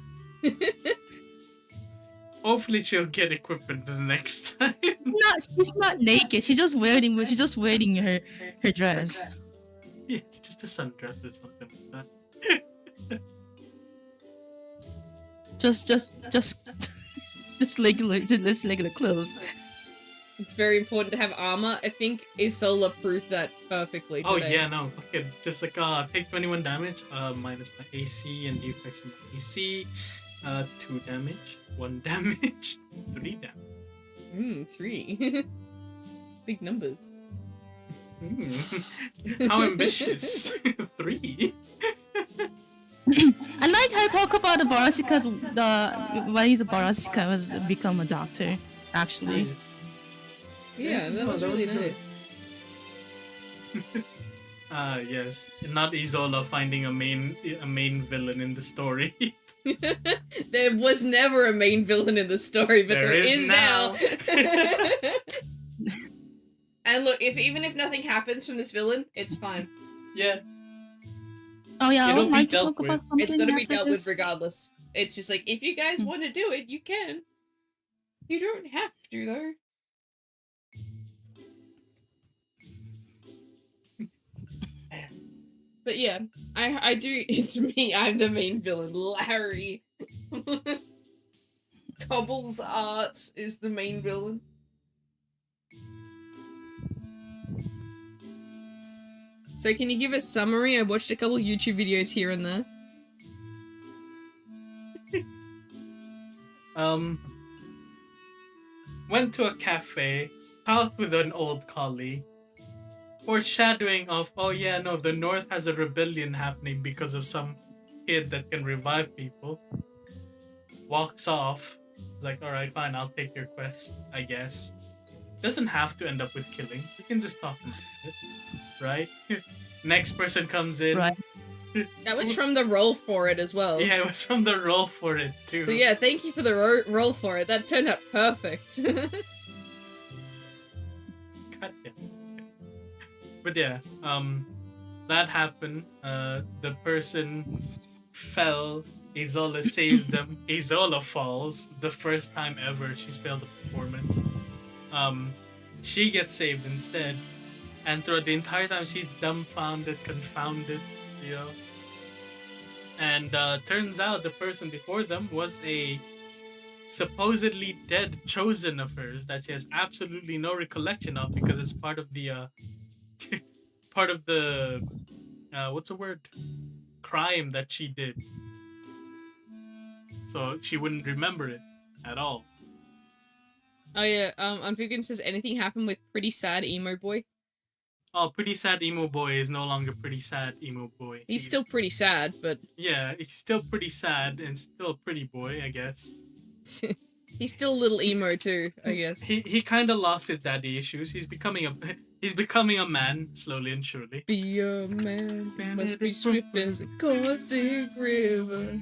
Hopefully she'll get equipment the next time. She's not naked. She's just wearing her dress. Yeah, it's just a sundress or something like that. Just regular clothes. It's very important to have armor. I think Isola proved that perfectly today. Oh yeah, no, fucking just like take 21 damage, minus my AC and defects in my AC, 2 damage, 1 damage, 3 damage. 3. Big numbers. How ambitious. 3. I like how I talk about the Barasica. Why is a Barasica was become a doctor? Actually, Yeah, that was that really was good. nice. Yes, not Isola finding a main villain in the story. There was never a main villain in the story, but there is now. And look, even if nothing happens from this villain, it's fine. Yeah. oh yeah, I It'll would be like to dealt talk with. about something. It's gonna be after dealt with this. regardless. It's just like, if you guys want to do it, you can. You don't have to, though. But yeah, I do. It's me. I'm the main villain, Larry. Cobble's Arts is the main villain. So can you give a summary? I watched a couple YouTube videos here and there. Went to a cafe, talked with an old colleague, foreshadowing of, oh yeah, no, the North has a rebellion happening because of some kid that can revive people. Walks off. It's like, alright, fine, I'll take your quest, I guess. Doesn't have to end up with killing. We can just talk about it, right? Next person comes in. Right. That was from the roll for it as well. Yeah, it was from the roll for it too. So yeah, thank you for the roll for it. That turned out perfect. God damn. But yeah, that happened. The person fell. Isola saves them. Isola falls the first time ever she's failed a performance. She gets saved instead, and throughout the entire time she's dumbfounded, confounded, you know. And turns out the person before them was a supposedly dead chosen of hers that she has absolutely no recollection of because it's part of the what's the word, crime that she did, so she wouldn't remember it at all. Oh yeah, Unfigured says anything happened with pretty sad emo boy. Oh, pretty sad emo boy is no longer pretty sad emo boy. He's still pretty sad, but yeah, he's still pretty sad and still a pretty boy, I guess. he's still a little emo too, I guess. He kind of lost his daddy issues. He's becoming a man slowly and surely. Be a man, must be swift as a coursing river.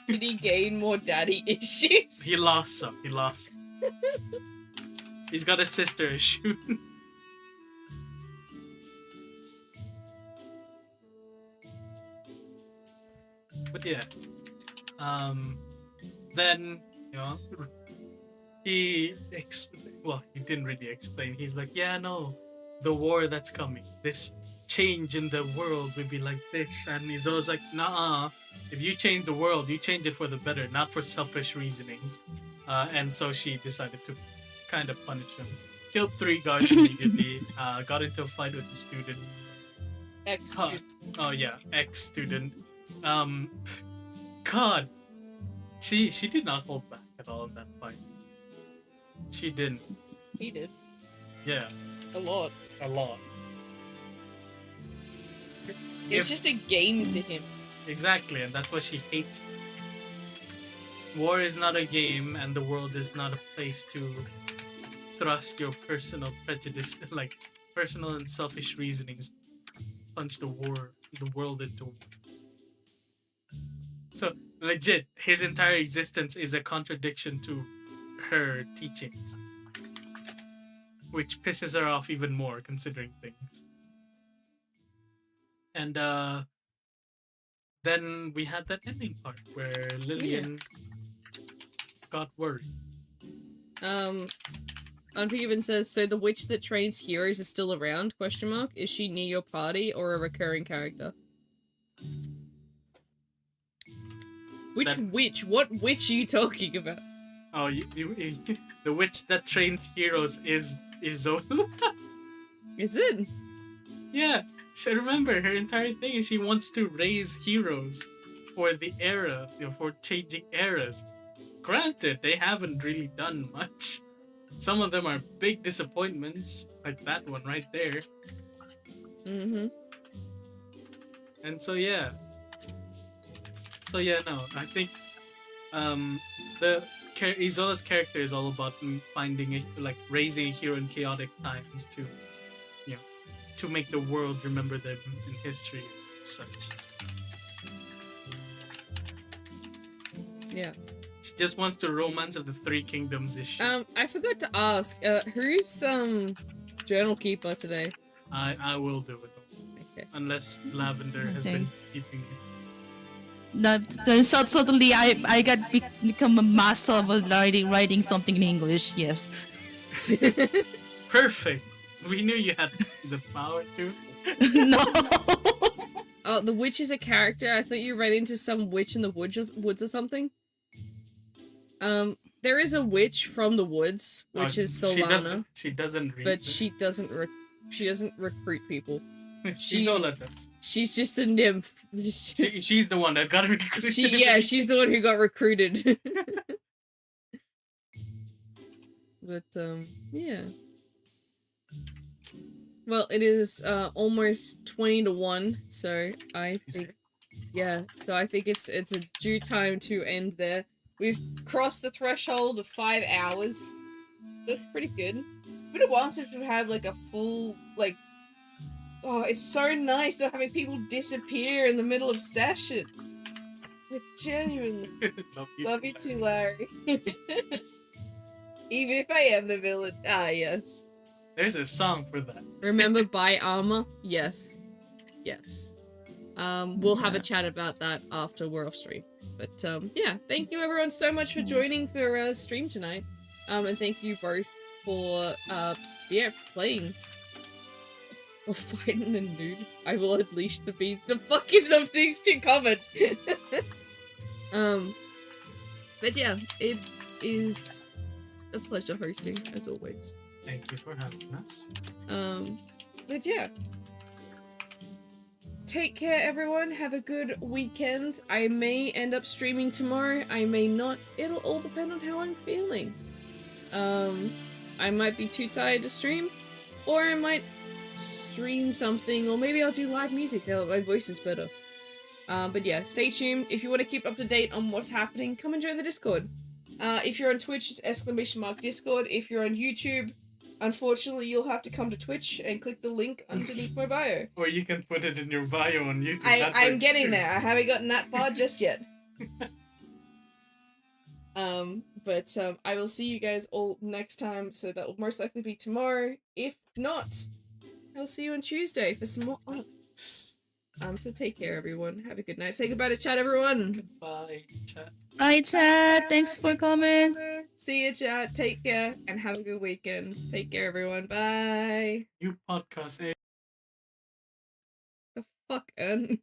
Did he gain more daddy issues? He lost some. He's got a sister issue. But yeah, then he didn't really explain. He's like, yeah, no, the war that's coming, this change in the world will be like this, and he's always like, nah, if you change the world, you change it for the better, not for selfish reasonings. And so she decided to kind of punish him. Killed 3 guards immediately. Got into a fight with the student. Ex-student. Oh yeah, ex-student. God, she did not hold back at all in that fight. She didn't. He did. Yeah. A lot. It's just a game to him. Exactly, and that's why she hates it. War is not a game, and the world is not a place to thrust your personal prejudice, like personal and selfish reasonings, punch the world into war. So, legit, his entire existence is a contradiction to her teachings. Which pisses her off even more, considering things. And, then we had that ending part where Lillian got worried. Unforgiven says, so the witch that trains heroes is still around, ? Is she near your party or a recurring character? Which witch? What witch are you talking about? Oh, the witch that trains heroes is Zola? Is it? Yeah, so remember, her entire thing is she wants to raise heroes for the era, for changing eras. Granted, they haven't really done much. Some of them are big disappointments, like that one right there. Mm-hmm. And so yeah. No, I think Izola's character is all about finding raising a hero in chaotic times to to make the world remember them in history and such. Yeah. She just wants the romance of the 3 kingdoms issue. I forgot to ask, who's journal keeper today? I will do it. Okay. Unless Lavender has been keeping it. No, so suddenly I become a master of writing something in English. Yes. Perfect. We knew you had the power to. No. Oh, the witch is a character. I thought you ran into some witch in the woods or something. There is a witch from the woods, which is Solana. She doesn't read. But she doesn't recruit people. Isola does. She's just a nymph. She's the one that got recruited. She's the one who got recruited. But yeah. Well, it is almost 20 to 1, so I think it's a due time to end there. We've crossed the threshold of 5 hours. That's pretty good. It's been a while since we've had like a full oh, it's so nice not having people disappear in the middle of session. Like, genuinely. Love you too, Larry. Even if I am the villain. Ah, yes. There's a song for that. Remember buy armor? Yes. Yes. We'll have a chat about that after we're off stream. But, yeah. Thank you everyone so much for joining for stream tonight. And thank you both for, playing. Or fighting a nude. I will unleash the beast. The fuck is up these 2 comments? But yeah, it is a pleasure hosting, as always. Thank you for having us. But yeah. Take care, everyone. Have a good weekend. I may end up streaming tomorrow. I may not. It'll all depend on how I'm feeling. I might be too tired to stream, or I might stream something, or maybe I'll do live music now that my voice is better. But yeah, stay tuned. If you want to keep up to date on what's happening, come and join the Discord. If you're on Twitch, it's !Discord. If you're on YouTube, unfortunately, you'll have to come to Twitch and click the link underneath my bio. Or you can put it in your bio on YouTube. I'm getting there. I haven't gotten that far just yet. But I will see you guys all next time, so that will most likely be tomorrow. If not, I'll see you on Tuesday for some more art. So take care, everyone. Have a good night. Say goodbye to chat, everyone. Goodbye, chat. Bye, chat. Thanks for coming. See you, chat. Take care, and have a good weekend. Take care, everyone. Bye. New podcast. The fuck, Ern?